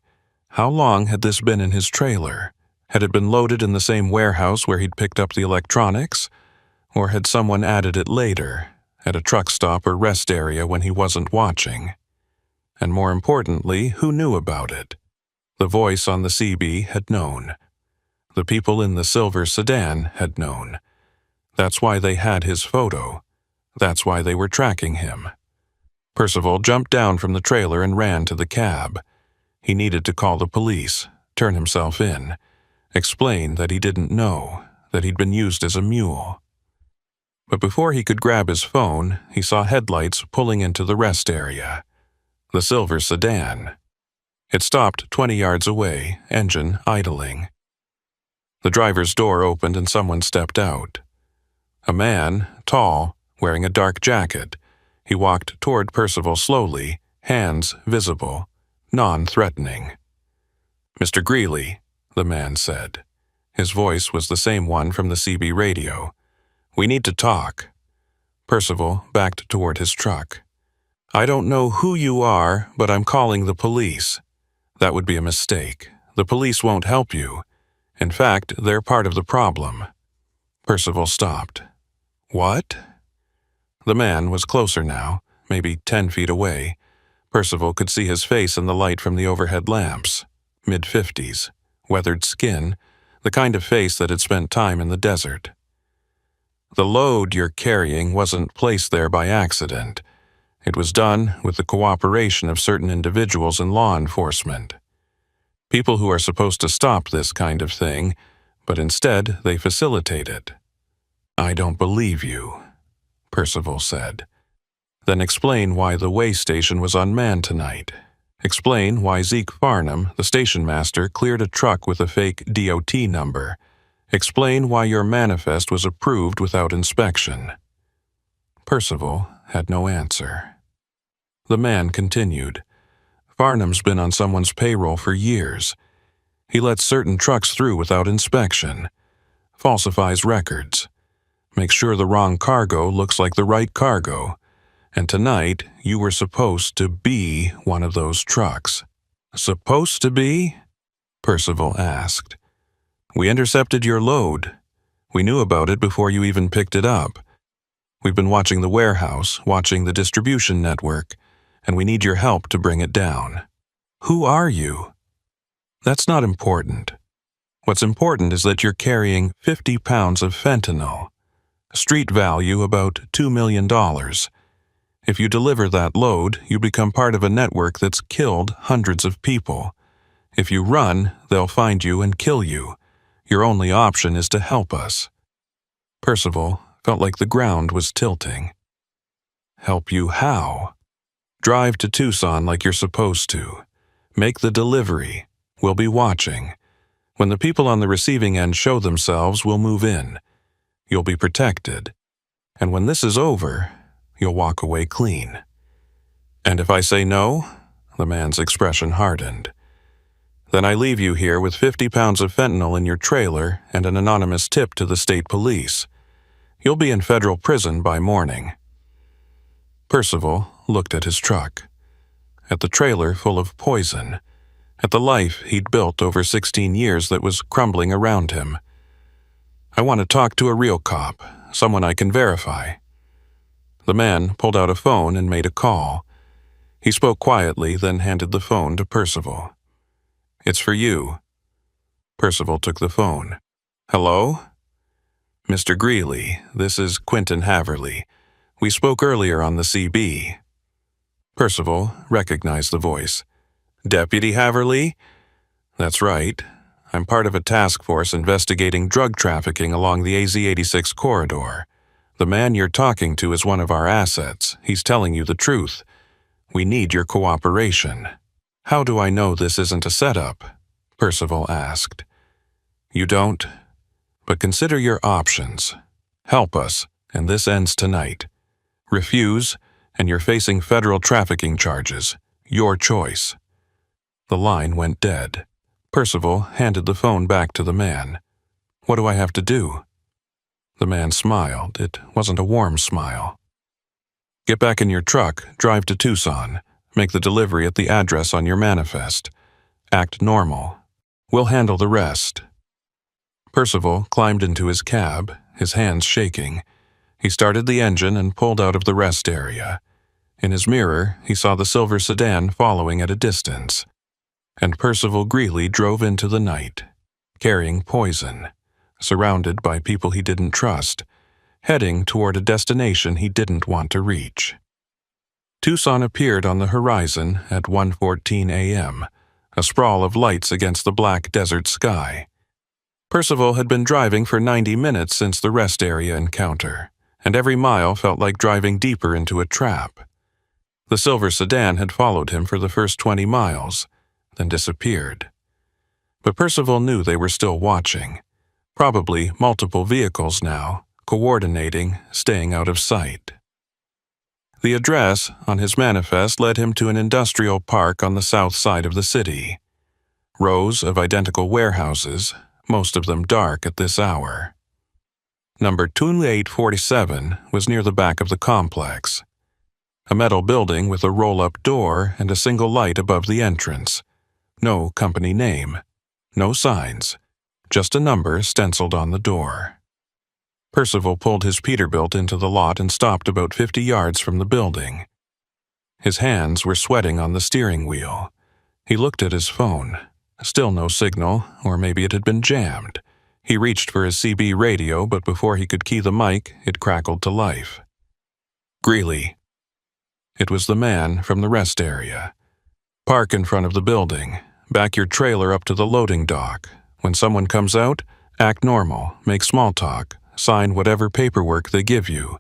How long had this been in his trailer? Had it been loaded in the same warehouse where he'd picked up the electronics? Or had someone added it later, at a truck stop or rest area when he wasn't watching? And more importantly, who knew about it? The voice on the CB had known. The people in the silver sedan had known. That's why they had his photo. That's why they were tracking him. Percival jumped down from the trailer and ran to the cab. He needed to call the police, turn himself in, explain that he didn't know, that he'd been used as a mule. But before he could grab his phone, he saw headlights pulling into the rest area. The silver sedan. It stopped 20 yards away, engine idling. The driver's door opened and someone stepped out. A man, tall, wearing a dark jacket. He walked toward Percival slowly, hands visible, non-threatening. "Mr. Greeley," the man said. His voice was the same one from the CB radio. "We need to talk." Percival backed toward his truck. "I don't know who you are, but I'm calling the police." "That would be a mistake. The police won't help you. In fact, they're part of the problem." Percival stopped. "What?" The man was closer now, maybe 10 feet away. Percival could see his face in the light from the overhead lamps. Mid-50s, weathered skin, the kind of face that had spent time in the desert. "The load you're carrying wasn't placed there by accident. It was done with the cooperation of certain individuals in law enforcement. People who are supposed to stop this kind of thing, but instead they facilitate it." "I don't believe you," Percival said. "Then explain why the way station was unmanned tonight. Explain why Zeke Farnham, the station master, cleared a truck with a fake DOT number. Explain why your manifest was approved without inspection." Percival had no answer. The man continued. "Farnham's been on someone's payroll for years. He lets certain trucks through without inspection, falsifies records, makes sure the wrong cargo looks like the right cargo, and tonight you were supposed to be one of those trucks." "Supposed to be?" Percival asked. "We intercepted your load. We knew about it before you even picked it up. We've been watching the warehouse, watching the distribution network, and we need your help to bring it down." "Who are you?" "That's not important. What's important is that you're carrying 50 pounds of fentanyl. Street value about $2 million. If you deliver that load, you become part of a network that's killed hundreds of people. If you run, they'll find you and kill you. Your only option is to help us." Percival felt like the ground was tilting. "Help you how?" "Drive to Tucson like you're supposed to. Make the delivery. We'll be watching. When the people on the receiving end show themselves, we'll move in. You'll be protected. And when this is over, you'll walk away clean." "And if I say no?" The man's expression hardened. "Then I leave you here with 50 pounds of fentanyl in your trailer and an anonymous tip to the state police. You'll be in federal prison by morning." Percival looked at his truck, at the trailer full of poison, at the life he'd built over 16 years that was crumbling around him. "I want to talk to a real cop, someone I can verify." The man pulled out a phone and made a call. He spoke quietly, then handed the phone to Percival. "It's for you." Percival took the phone. "Hello?" "Mr. Greeley, this is Quentin Haverly. We spoke earlier on the CB." Percival recognized the voice. "Deputy Haverly?" "That's right. I'm part of a task force investigating drug trafficking along the AZ-86 corridor. The man you're talking to is one of our assets. He's telling you the truth. We need your cooperation." "How do I know this isn't a setup?" Percival asked. "You don't? But consider your options. Help us, and this ends tonight. Refuse, and you're facing federal trafficking charges. Your choice." The line went dead. Percival handed the phone back to the man. "What do I have to do?" The man smiled. It wasn't a warm smile. "Get back in your truck, drive to Tucson, make the delivery at the address on your manifest. Act normal. We'll handle the rest." Percival climbed into his cab, his hands shaking. He started the engine and pulled out of the rest area. In his mirror, he saw the silver sedan following at a distance. And Percival Greeley drove into the night, carrying poison, surrounded by people he didn't trust, heading toward a destination he didn't want to reach. Tucson appeared on the horizon at 1:14 a.m., a sprawl of lights against the black desert sky. Percival had been driving for 90 minutes since the rest area encounter, and every mile felt like driving deeper into a trap. The silver sedan had followed him for the first 20 miles. then disappeared. But Percival knew they were still watching. Probably multiple vehicles now, coordinating, staying out of sight. The address on his manifest led him to an industrial park on the south side of the city. Rows of identical warehouses, most of them dark at this hour. Number 2847 was near the back of the complex. A metal building with a roll-up door and a single light above the entrance. No company name. No signs. Just a number stenciled on the door. Percival pulled his Peterbilt into the lot and stopped about 50 yards from the building. His hands were sweating on the steering wheel. He looked at his phone. Still no signal, or maybe it had been jammed. He reached for his CB radio, but before he could key the mic, it crackled to life. Greeley. It was the man from the rest area. Park in front of the building. Back your trailer up to the loading dock. When someone comes out, act normal, make small talk, sign whatever paperwork they give you.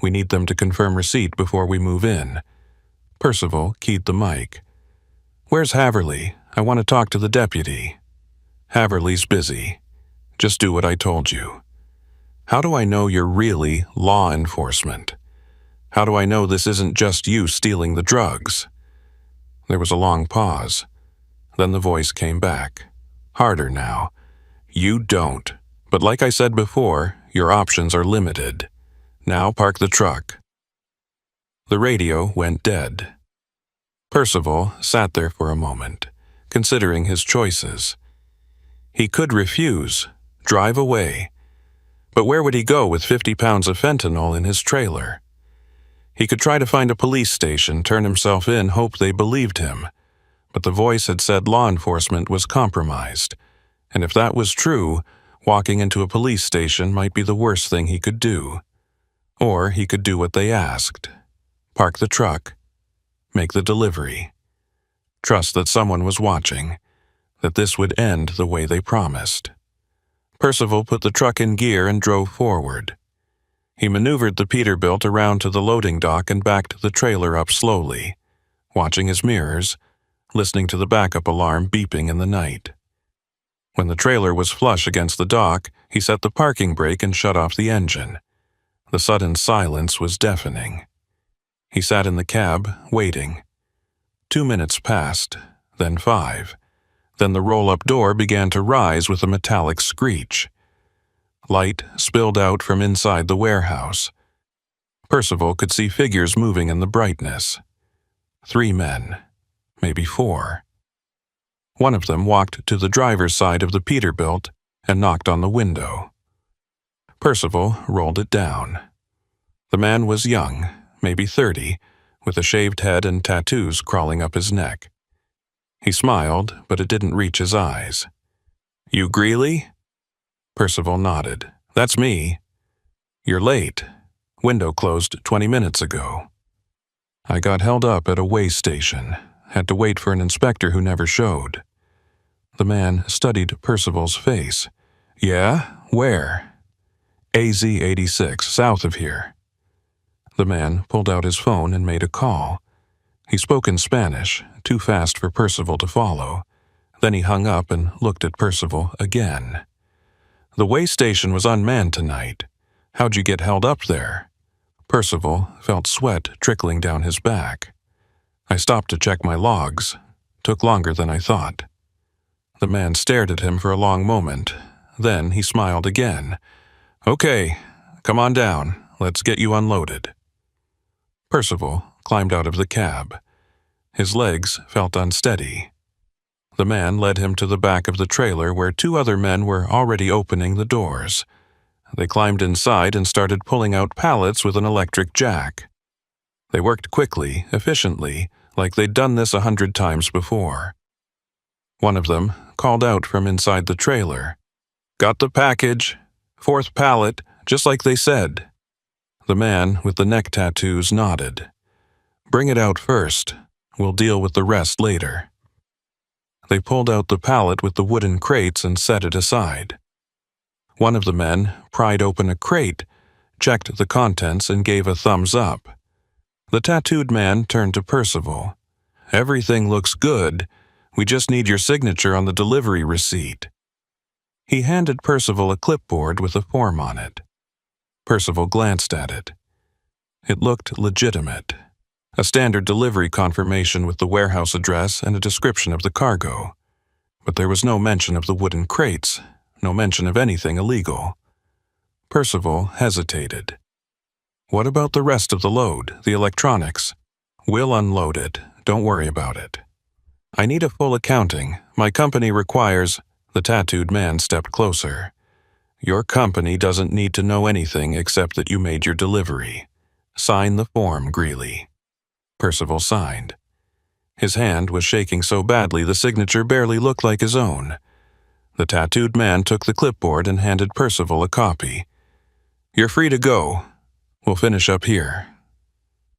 We need them to confirm receipt before we move in. Percival keyed the mic. Where's Haverly? I want to talk to the deputy. Haverly's busy. Just do what I told you. How do I know you're really law enforcement? How do I know this isn't just you stealing the drugs? There was a long pause. Then the voice came back. Harder now. You don't. But like I said before, your options are limited. Now park the truck. The radio went dead. Percival sat there for a moment, considering his choices. He could refuse, drive away. But where would he go with 50 pounds of fentanyl in his trailer? He could try to find a police station, turn himself in, hope they believed him. But the voice had said law enforcement was compromised. And if that was true, walking into a police station might be the worst thing he could do. Or he could do what they asked. Park the truck. Make the delivery. Trust that someone was watching. That this would end the way they promised. Percival put the truck in gear and drove forward. He maneuvered the Peterbilt around to the loading dock and backed the trailer up slowly, watching his mirrors, listening to the backup alarm beeping in the night. When the trailer was flush against the dock, he set the parking brake and shut off the engine. The sudden silence was deafening. He sat in the cab, waiting. 2 minutes passed, then 5. Then the roll-up door began to rise with a metallic screech. Light spilled out from inside the warehouse. Percival could see figures moving in the brightness. 3 men, maybe 4. One of them walked to the driver's side of the Peterbilt and knocked on the window. Percival rolled it down. The man was young, maybe 30, with a shaved head and tattoos crawling up his neck. He smiled, but it didn't reach his eyes. You Greeley? Percival nodded. That's me. You're late. Window closed 20 minutes ago. I got held up at a way station. Had to wait for an inspector who never showed. The man studied Percival's face. Yeah? Where? AZ-86, south of here. The man pulled out his phone and made a call. He spoke in Spanish, too fast for Percival to follow. Then he hung up and looked at Percival again. The way station was unmanned tonight. How'd you get held up there? Percival felt sweat trickling down his back. I stopped to check my logs. Took longer than I thought. The man stared at him for a long moment. Then he smiled again. Okay, come on down. Let's get you unloaded. Percival climbed out of the cab. His legs felt unsteady. The man led him to the back of the trailer where 2 other men were already opening the doors. They climbed inside and started pulling out pallets with an electric jack. They worked quickly, efficiently, like they'd done this 100 times before. One of them called out from inside the trailer. Got the package. 4th pallet, just like they said. The man with the neck tattoos nodded. Bring it out first. We'll deal with the rest later. They pulled out the pallet with the wooden crates and set it aside. One of the men pried open a crate, checked the contents, and gave a thumbs up. The tattooed man turned to Percival. Everything looks good. We just need your signature on the delivery receipt." He handed Percival a clipboard with a form on it. Percival glanced at it. It looked legitimate. A standard delivery confirmation with the warehouse address and a description of the cargo. But there was no mention of the wooden crates, no mention of anything illegal. Percival hesitated. "What about the rest of the load, the electronics?" "We'll unload it. Don't worry about it." "I need a full accounting. My company requires—" The tattooed man stepped closer. "Your company doesn't need to know anything except that you made your delivery. Sign the form, Greeley." Percival signed. His hand was shaking so badly the signature barely looked like his own. The tattooed man took the clipboard and handed Percival a copy. "You're free to go. We'll finish up here."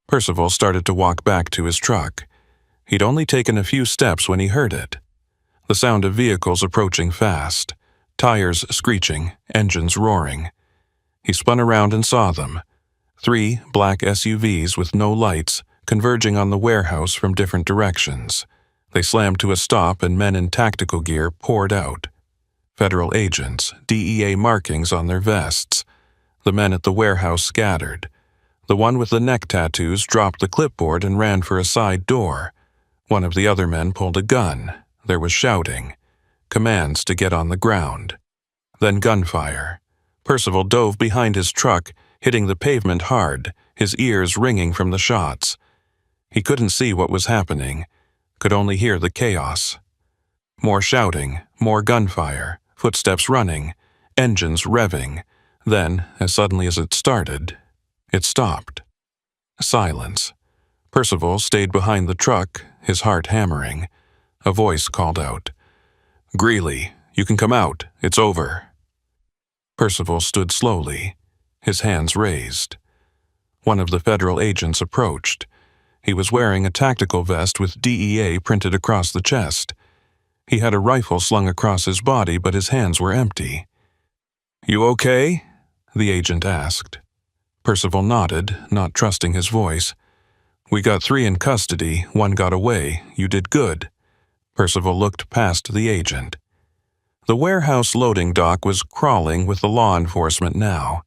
Percival started to walk back to his truck. He'd only taken a few steps when he heard it. The sound of vehicles approaching fast, tires screeching, engines roaring. He spun around and saw them. 3 black SUVs with no lights, converging on the warehouse from different directions. They slammed to a stop and men in tactical gear poured out. Federal agents, DEA markings on their vests. The men at the warehouse scattered. The one with the neck tattoos dropped the clipboard and ran for a side door. One of the other men pulled a gun. There was shouting. Commands to get on the ground. Then gunfire. Percival dove behind his truck, hitting the pavement hard, his ears ringing from the shots. He couldn't see what was happening, could only hear the chaos. More shouting, more gunfire, footsteps running, engines revving. Then, as suddenly as it started, it stopped. Silence. Percival stayed behind the truck, his heart hammering. A voice called out, "Greeley, you can come out. It's over." Percival stood slowly, his hands raised. One of the federal agents approached. He was wearing a tactical vest with DEA printed across the chest. He had a rifle slung across his body, but his hands were empty. "You okay?" the agent asked. Percival nodded, not trusting his voice. "We got 3 in custody, 1 got away. You did good." Percival looked past the agent. The warehouse loading dock was crawling with the law enforcement now.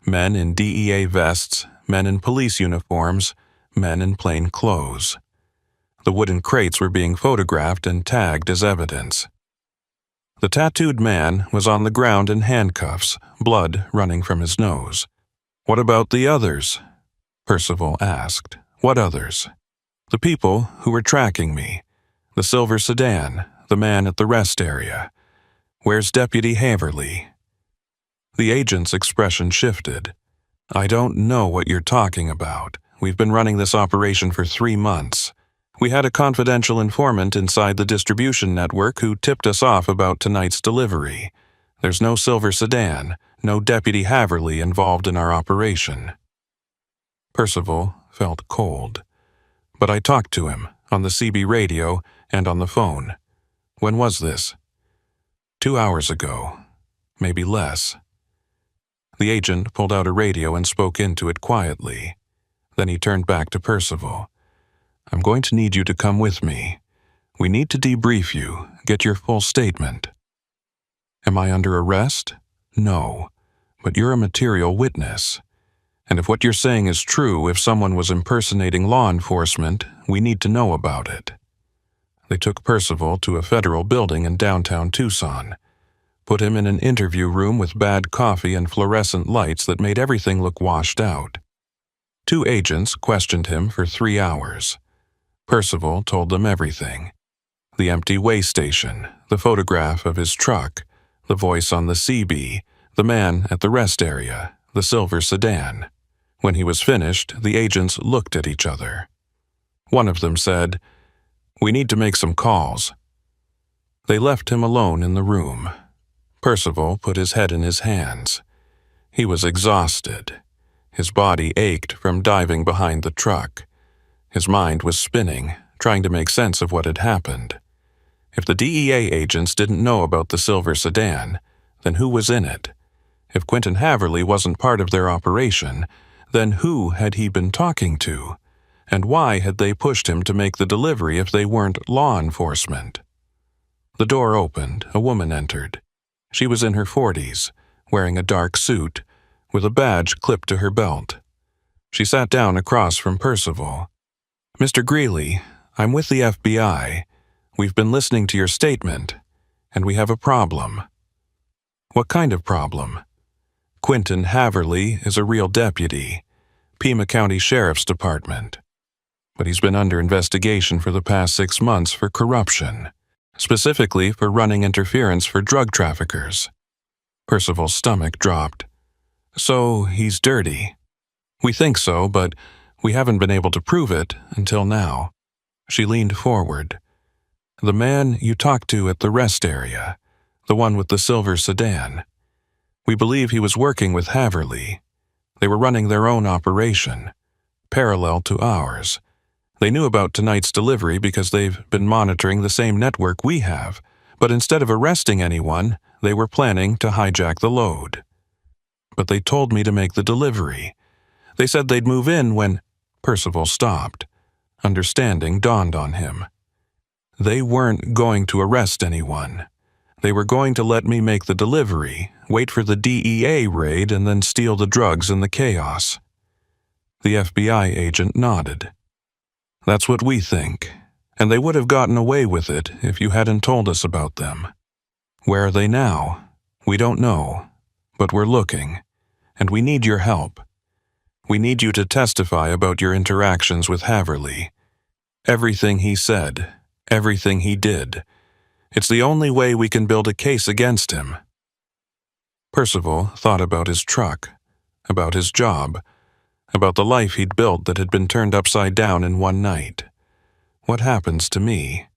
Men in DEA vests, men in police uniforms, men in plain clothes. The wooden crates were being photographed and tagged as evidence. The tattooed man was on the ground in handcuffs, blood running from his nose. "What about the others?" Percival asked. "What others?" "The people who were tracking me. The silver sedan, the man at the rest area. Where's Deputy Haverly?" The agent's expression shifted. "I don't know what you're talking about. We've been running this operation for 3 months. We had a confidential informant inside the distribution network who tipped us off about tonight's delivery. There's no silver sedan, no Deputy Haverly involved in our operation." Percival felt cold. "But I talked to him, on the CB radio and on the phone. When was this?" 2 hours ago. Maybe less." The agent pulled out a radio and spoke into it quietly. Then he turned back to Percival. "I'm going to need you to come with me. We need to debrief you, get your full statement." "Am I under arrest?" "No, but you're a material witness. And if what you're saying is true, if someone was impersonating law enforcement, we need to know about it." They took Percival to a federal building in downtown Tucson, put him in an interview room with bad coffee and fluorescent lights that made everything look washed out. 2 agents questioned him for 3 hours. Percival told them everything. The empty weigh station, the photograph of his truck, the voice on the CB, the man at the rest area, the silver sedan. When he was finished, the agents looked at each other. One of them said, "We need to make some calls." They left him alone in the room. Percival put his head in his hands. He was exhausted. His body ached from diving behind the truck. His mind was spinning, trying to make sense of what had happened. If the DEA agents didn't know about the silver sedan, then who was in it? If Quentin Haverly wasn't part of their operation, then who had he been talking to? And why had they pushed him to make the delivery if they weren't law enforcement? The door opened. A woman entered. She was in her 40s, wearing a dark suit, with a badge clipped to her belt. She sat down across from Percival. "Mr. Greeley, I'm with the FBI. We've been listening to your statement, and we have a problem." "What kind of problem?" "Quentin Haverly is a real deputy, Pima County Sheriff's Department. But he's been under investigation for the past 6 months for corruption, specifically for running interference for drug traffickers." Percival's stomach dropped. "So he's dirty?" "We think so, but we haven't been able to prove it until now." She leaned forward. "The man you talked to at the rest area, the one with the silver sedan. We believe he was working with Haverly. They were running their own operation, parallel to ours. They knew about tonight's delivery because they've been monitoring the same network we have, but instead of arresting anyone, they were planning to hijack the load. But they told me to make the delivery. They said they'd move in when—" Percival stopped. Understanding dawned on him. "They weren't going to arrest anyone. They were going to let me make the delivery, wait for the DEA raid, and then steal the drugs in the chaos." The FBI agent nodded. "That's what we think, and they would have gotten away with it if you hadn't told us about them. Where are they now? We don't know, but we're looking, and we need your help. We need you to testify about your interactions with Haverly. Everything he said, everything he did. It's the only way we can build a case against him." Percival thought about his truck, about his job, about the life he'd built that had been turned upside down in one night. "What happens to me?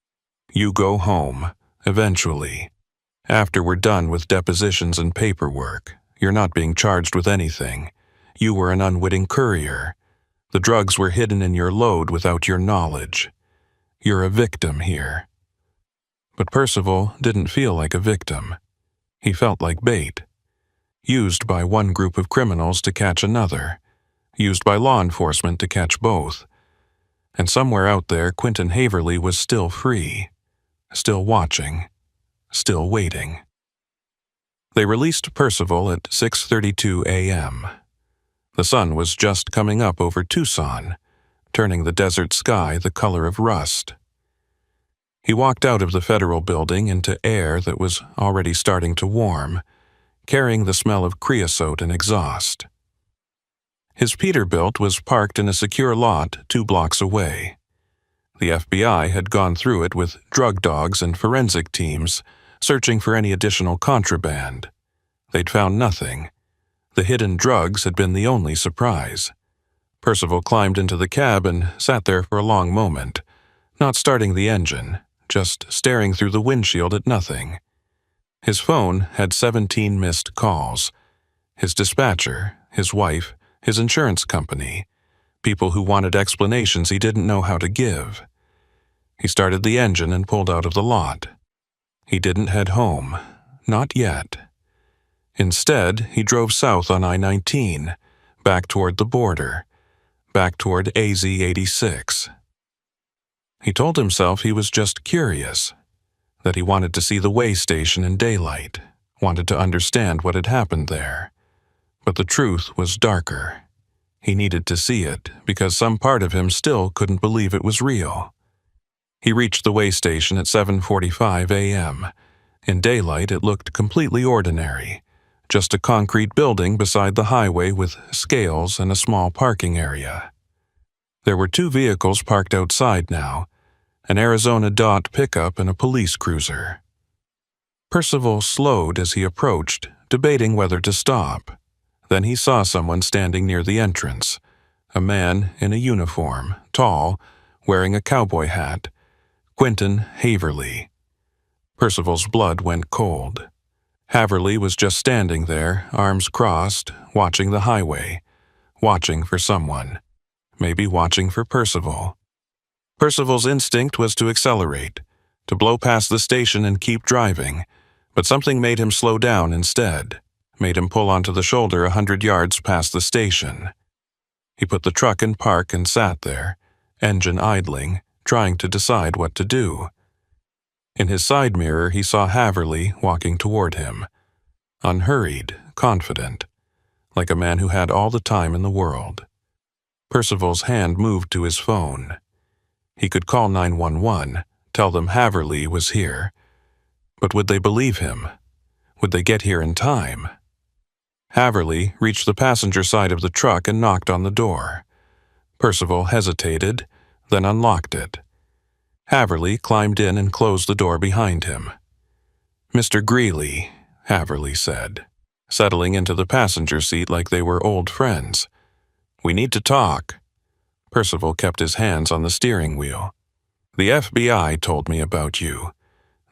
You go home, eventually. After we're done with depositions and paperwork, you're not being charged with anything. You were an unwitting courier. The drugs were hidden in your load without your knowledge. You're a victim here." But Percival didn't feel like a victim. He felt like bait. Used by one group of criminals to catch another. Used by law enforcement to catch both. And somewhere out there, Quentin Haverly was still free. Still watching. Still waiting. They released Percival at 6:32 a.m. The sun was just coming up over Tucson, turning the desert sky the color of rust. He walked out of the federal building into air that was already starting to warm, carrying the smell of creosote and exhaust. His Peterbilt was parked in a secure lot 2 blocks away. The FBI had gone through it with drug dogs and forensic teams, searching for any additional contraband. They'd found nothing. The hidden drugs had been the only surprise. Percival climbed into the cab and sat there for a long moment, not starting the engine, just staring through the windshield at nothing. His phone had 17 missed calls. His dispatcher, his wife, his insurance company, people who wanted explanations he didn't know how to give. He started the engine and pulled out of the lot. He didn't head home. Not yet. Instead, he drove south on I-19, back toward the border, back toward AZ-86. He told himself he was just curious, that he wanted to see the way station in daylight, wanted to understand what had happened there. But the truth was darker. He needed to see it because some part of him still couldn't believe it was real. He reached the way station at 7:45 a.m. In daylight, it looked completely ordinary, just a concrete building beside the highway with scales and a small parking area. There were 2 vehicles parked outside now, an Arizona Dodge pickup and a police cruiser. Percival slowed as he approached, debating whether to stop. Then he saw someone standing near the entrance, a man in a uniform, tall, wearing a cowboy hat. Quentin Haverly. Percival's blood went cold. Haverly was just standing there, arms crossed, watching the highway, watching for someone, maybe watching for Percival. Percival's instinct was to accelerate, to blow past the station and keep driving, but something made him slow down instead, made him pull onto the shoulder 100 yards past the station. He put the truck in park and sat there, engine idling, trying to decide what to do. In his side mirror, he saw Haverly walking toward him, unhurried, confident, like a man who had all the time in the world. Percival's hand moved to his phone. He could call 911, tell them Haverly was here. But would they believe him? Would they get here in time? Haverly reached the passenger side of the truck and knocked on the door. Percival hesitated, then unlocked it. Haverly climbed in and closed the door behind him. "Mr. Greeley," Haverly said, settling into the passenger seat like they were old friends. "We need to talk." Percival kept his hands on the steering wheel. "The FBI told me about you.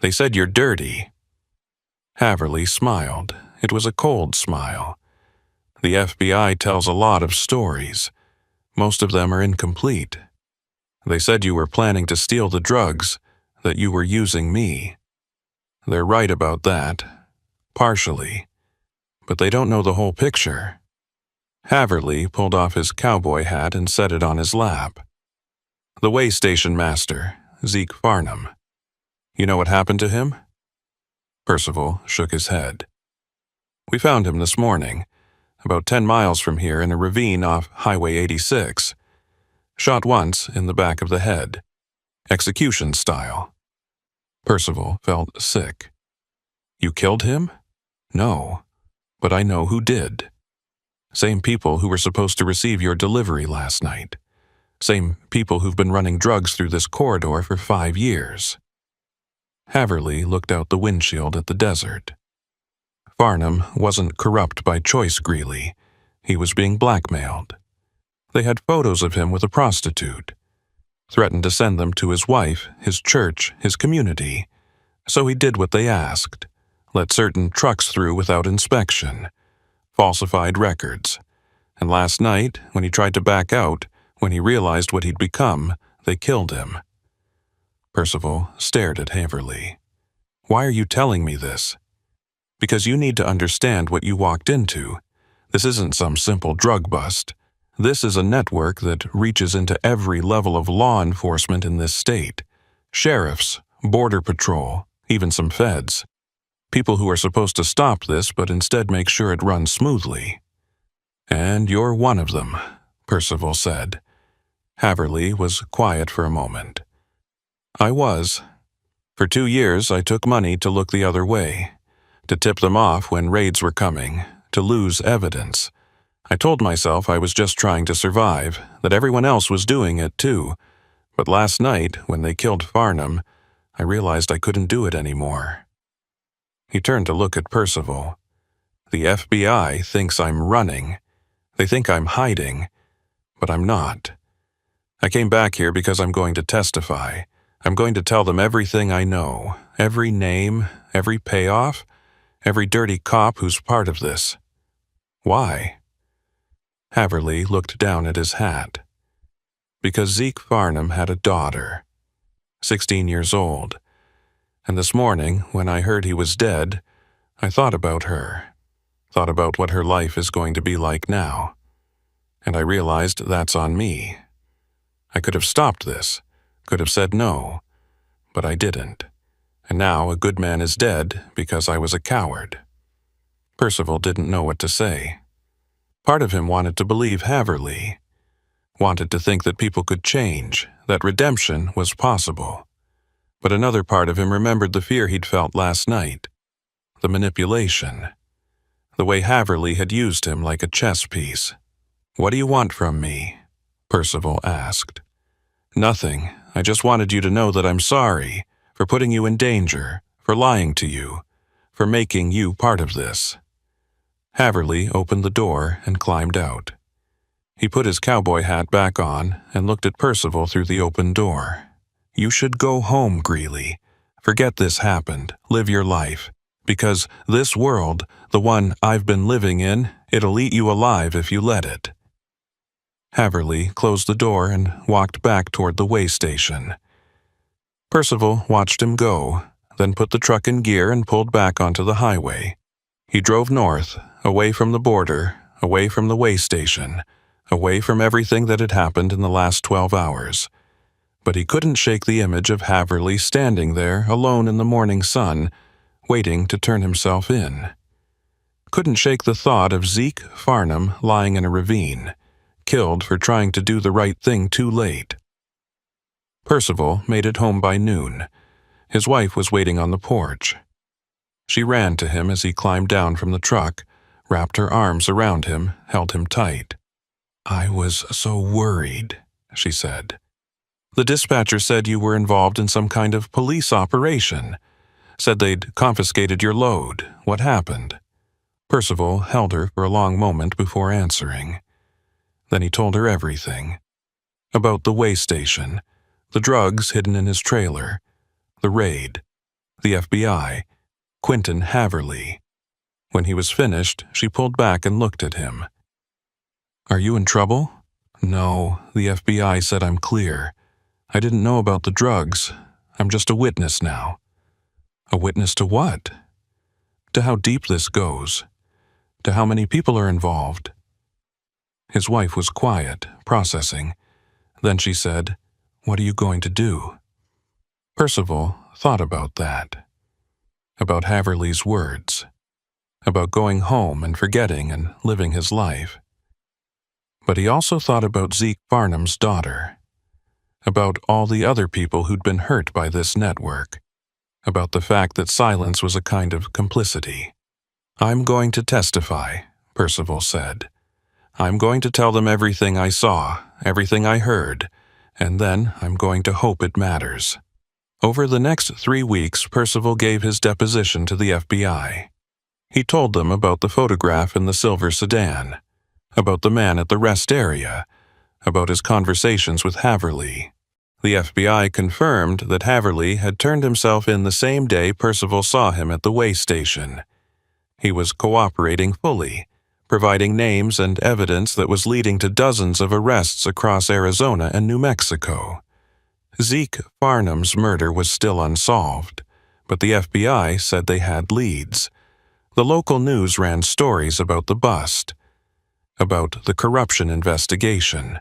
They said you're dirty." Haverly smiled. It was a cold smile. "The FBI tells a lot of stories. Most of them are incomplete. They said you were planning to steal the drugs, that you were using me. They're right about that. Partially. But they don't know the whole picture." Haverly pulled off his cowboy hat and set it on his lap. "The way station master, Zeke Farnham. You know what happened to him?" Percival shook his head. "We found him this morning, about 10 miles from here in a ravine off Highway 86. Shot once in the back of the head. Execution style." Percival felt sick. "You killed him?" "No, but I know who did. Same people who were supposed to receive your delivery last night. Same people who've been running drugs through this corridor for 5 years. Haverly looked out the windshield at the desert. Farnham wasn't corrupt by choice, Greeley. He was being blackmailed. They had photos of him with a prostitute. Threatened to send them to his wife, his church, his community. So he did what they asked. Let certain trucks through without inspection. Falsified records. And last night, when he tried to back out, when he realized what he'd become, they killed him." Percival stared at Haverly. "Why are you telling me this?" "Because you need to understand what you walked into. This isn't some simple drug bust. This is a network that reaches into every level of law enforcement in this state. Sheriffs, border patrol, even some feds. People who are supposed to stop this but instead make sure it runs smoothly. And you're one of them," Percival said. Haverly was quiet for a moment. "I was. For 2 years I took money to look the other way, to tip them off when raids were coming, to lose evidence. I told myself I was just trying to survive, that everyone else was doing it too. But last night, when they killed Farnham, I realized I couldn't do it anymore." He turned to look at Percival. "The FBI thinks I'm running. They think I'm hiding, but I'm not. I came back here because I'm going to testify. I'm going to tell them everything I know, every name, every payoff, every dirty cop who's part of this." "Why?" Haverly looked down at his hat. "Because Zeke Farnham had a daughter, 16 years old. And this morning, when I heard he was dead, I thought about her. Thought about what her life is going to be like now. And I realized that's on me. I could have stopped this, could have said no, but I didn't. And now a good man is dead because I was a coward." Percival didn't know what to say. Part of him wanted to believe Haverly, wanted to think that people could change, that redemption was possible. But another part of him remembered the fear he'd felt last night, the manipulation, the way Haverly had used him like a chess piece. "What do you want from me?" Percival asked. "Nothing. I just wanted you to know that I'm sorry for putting you in danger, for lying to you, for making you part of this." Haverly opened the door and climbed out. He put his cowboy hat back on and looked at Percival through the open door. "You should go home, Greeley. Forget this happened. Live your life. Because this world, the one I've been living in, it'll eat you alive if you let it." Haverly closed the door and walked back toward the way station. Percival watched him go, then put the truck in gear and pulled back onto the highway. He drove north, away from the border, away from the way station, away from everything that had happened in the last 12 hours. but he couldn't shake the image of Haverly standing there alone in the morning sun, waiting to turn himself in. Couldn't shake the thought of Zeke Farnham lying in a ravine, killed for trying to do the right thing too late. Percival made it home by noon. His wife was waiting on the porch. She ran to him as he climbed down from the truck, wrapped her arms around him, held him tight. "I was so worried," she said. "The dispatcher said you were involved in some kind of police operation. Said they'd confiscated your load. What happened?" Percival held her for a long moment before answering. Then he told her everything. About the way station, the drugs hidden in his trailer, the raid, the FBI, Quentin Haverly. When he was finished, she pulled back and looked at him. "Are you in trouble?" "No, the FBI said I'm clear. I didn't know about the drugs. I'm just a witness now." "A witness to what?" "To how deep this goes. To how many people are involved." His wife was quiet, processing. Then she said, "What are you going to do?" Percival thought about that. About Haverly's words. About going home and forgetting and living his life. But he also thought about Zeke Farnham's daughter. About all the other people who'd been hurt by this network. About the fact that silence was a kind of complicity. "I'm going to testify," Percival said. "I'm going to tell them everything I saw, everything I heard, and then I'm going to hope it matters." Over the next 3 weeks, Percival gave his deposition to the FBI. He told them about the photograph in the silver sedan, about the man at the rest area, about his conversations with Haverly. The FBI confirmed that Haverly had turned himself in the same day Percival saw him at the way station. He was cooperating fully, providing names and evidence that was leading to dozens of arrests across Arizona and New Mexico. Zeke Farnham's murder was still unsolved, but the FBI said they had leads. The local news ran stories about the bust, about the corruption investigation,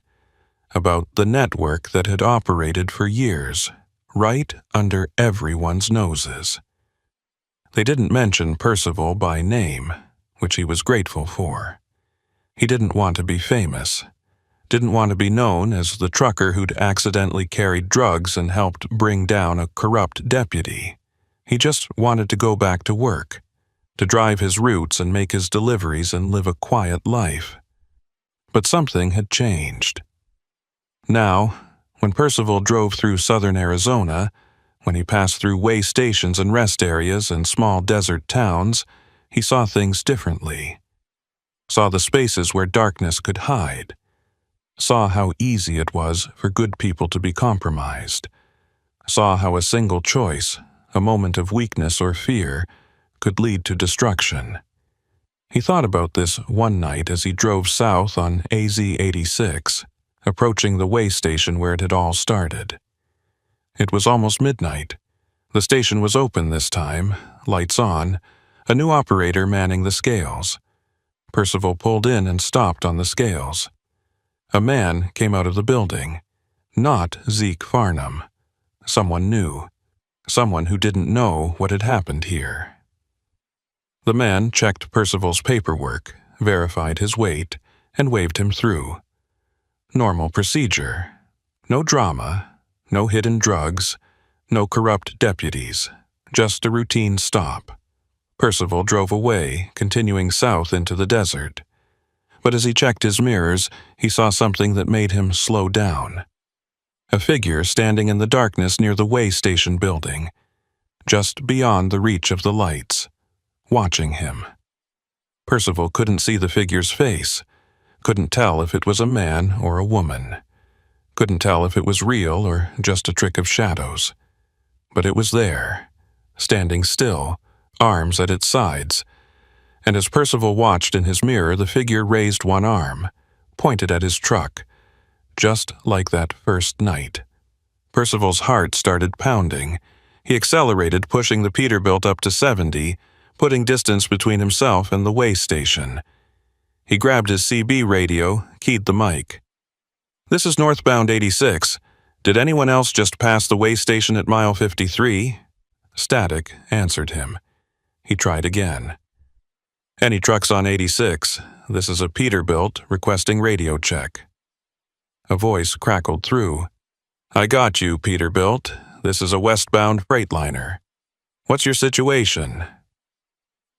about the network that had operated for years, right under everyone's noses. They didn't mention Percival by name, which he was grateful for. He didn't want to be famous, didn't want to be known as the trucker who'd accidentally carried drugs and helped bring down a corrupt deputy. He just wanted to go back to work, to drive his routes and make his deliveries and live a quiet life. But something had changed. Now, when Percival drove through southern Arizona, when he passed through way stations and rest areas and small desert towns, he saw things differently. Saw the spaces where darkness could hide. Saw how easy it was for good people to be compromised. Saw how a single choice, a moment of weakness or fear, could lead to destruction. He thought about this one night as he drove south on AZ 86, approaching the way station where it had all started. It was almost midnight. The station was open this time, lights on, a new operator manning the scales. Percival pulled in and stopped on the scales. A man came out of the building. Not Zeke Farnham. Someone new. Someone who didn't know what had happened here. The man checked Percival's paperwork, verified his weight, and waved him through. Normal procedure. No drama, no hidden drugs, no corrupt deputies, just a routine stop. Percival drove away, continuing south into the desert. But as he checked his mirrors, he saw something that made him slow down. A figure standing in the darkness near the way station building, just beyond the reach of the lights, watching him. Percival couldn't see the figure's face, couldn't tell if it was a man or a woman, couldn't tell if it was real or just a trick of shadows. But it was there, standing still, arms at its sides, and as Percival watched in his mirror, the figure raised one arm, pointed at his truck, just like that first night. Percival's heart started pounding. He accelerated, pushing the Peterbilt up to 70, putting distance between himself and the way station. He grabbed his CB radio, keyed the mic. "This is northbound 86. "Did anyone else just pass the way station at mile 53? Static answered him. He tried again. "Any trucks on 86? This is a Peterbilt requesting radio check." A voice crackled through. "I got you, Peterbilt. This is a westbound freightliner. What's your situation?"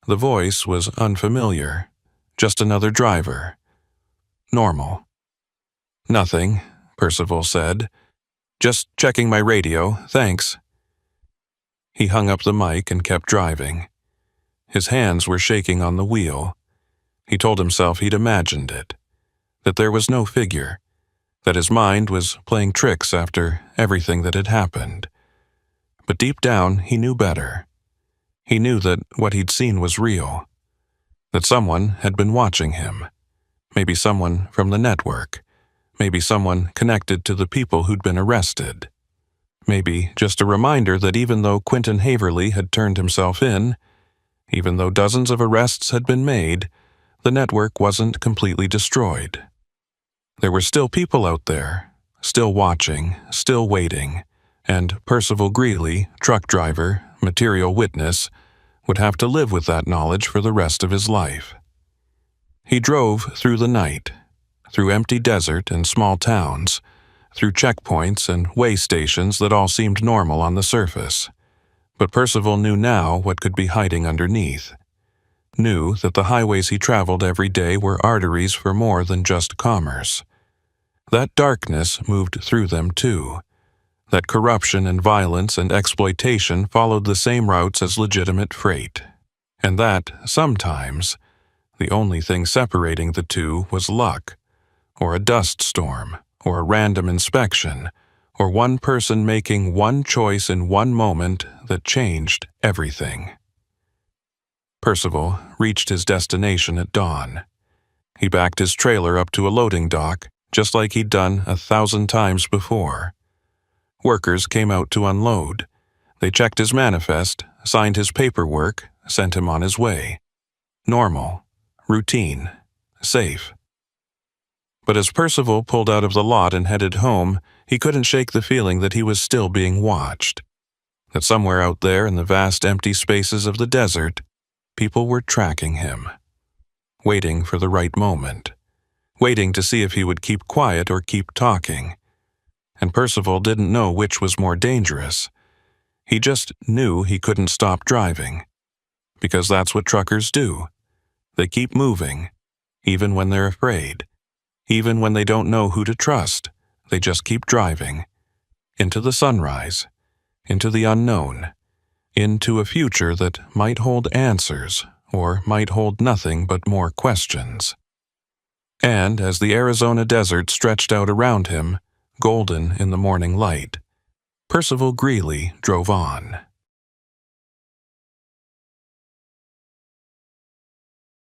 The voice was unfamiliar. Just another driver. Normal. "Nothing," Percival said. "Just checking my radio, thanks." He hung up the mic and kept driving. His hands were shaking on the wheel. He told himself he'd imagined it, that there was no figure, that his mind was playing tricks after everything that had happened. But deep down, he knew better. He knew that what he'd seen was real, that someone had been watching him, maybe someone from the network, maybe someone connected to the people who'd been arrested. Maybe just a reminder that even though Quentin Haverly had turned himself in, even though dozens of arrests had been made, the network wasn't completely destroyed. There were still people out there, still watching, still waiting, and Percival Greeley, truck driver, material witness, would have to live with that knowledge for the rest of his life. He drove through the night, through empty desert and small towns, through checkpoints and way stations that all seemed normal on the surface. But Percival knew now what could be hiding underneath. Knew that the highways he traveled every day were arteries for more than just commerce. That darkness moved through them too. That corruption and violence and exploitation followed the same routes as legitimate freight. And that, sometimes, the only thing separating the two was luck, or a dust storm, or a random inspection, or one person making one choice in one moment that changed everything. Percival reached his destination at dawn. He backed his trailer up to a loading dock, just like he'd done 1,000 times before. Workers came out to unload. They checked his manifest, signed his paperwork, sent him on his way. Normal, routine, safe. But as Percival pulled out of the lot and headed home, he couldn't shake the feeling that he was still being watched. That somewhere out there in the vast empty spaces of the desert, people were tracking him. Waiting for the right moment. Waiting to see if he would keep quiet or keep talking. And Percival didn't know which was more dangerous. He just knew he couldn't stop driving. Because that's what truckers do. They keep moving, even when they're afraid. Even when they don't know who to trust, they just keep driving. Into the sunrise, into the unknown, into a future that might hold answers, or might hold nothing but more questions. And as the Arizona desert stretched out around him, golden in the morning light, Percival Greeley drove on.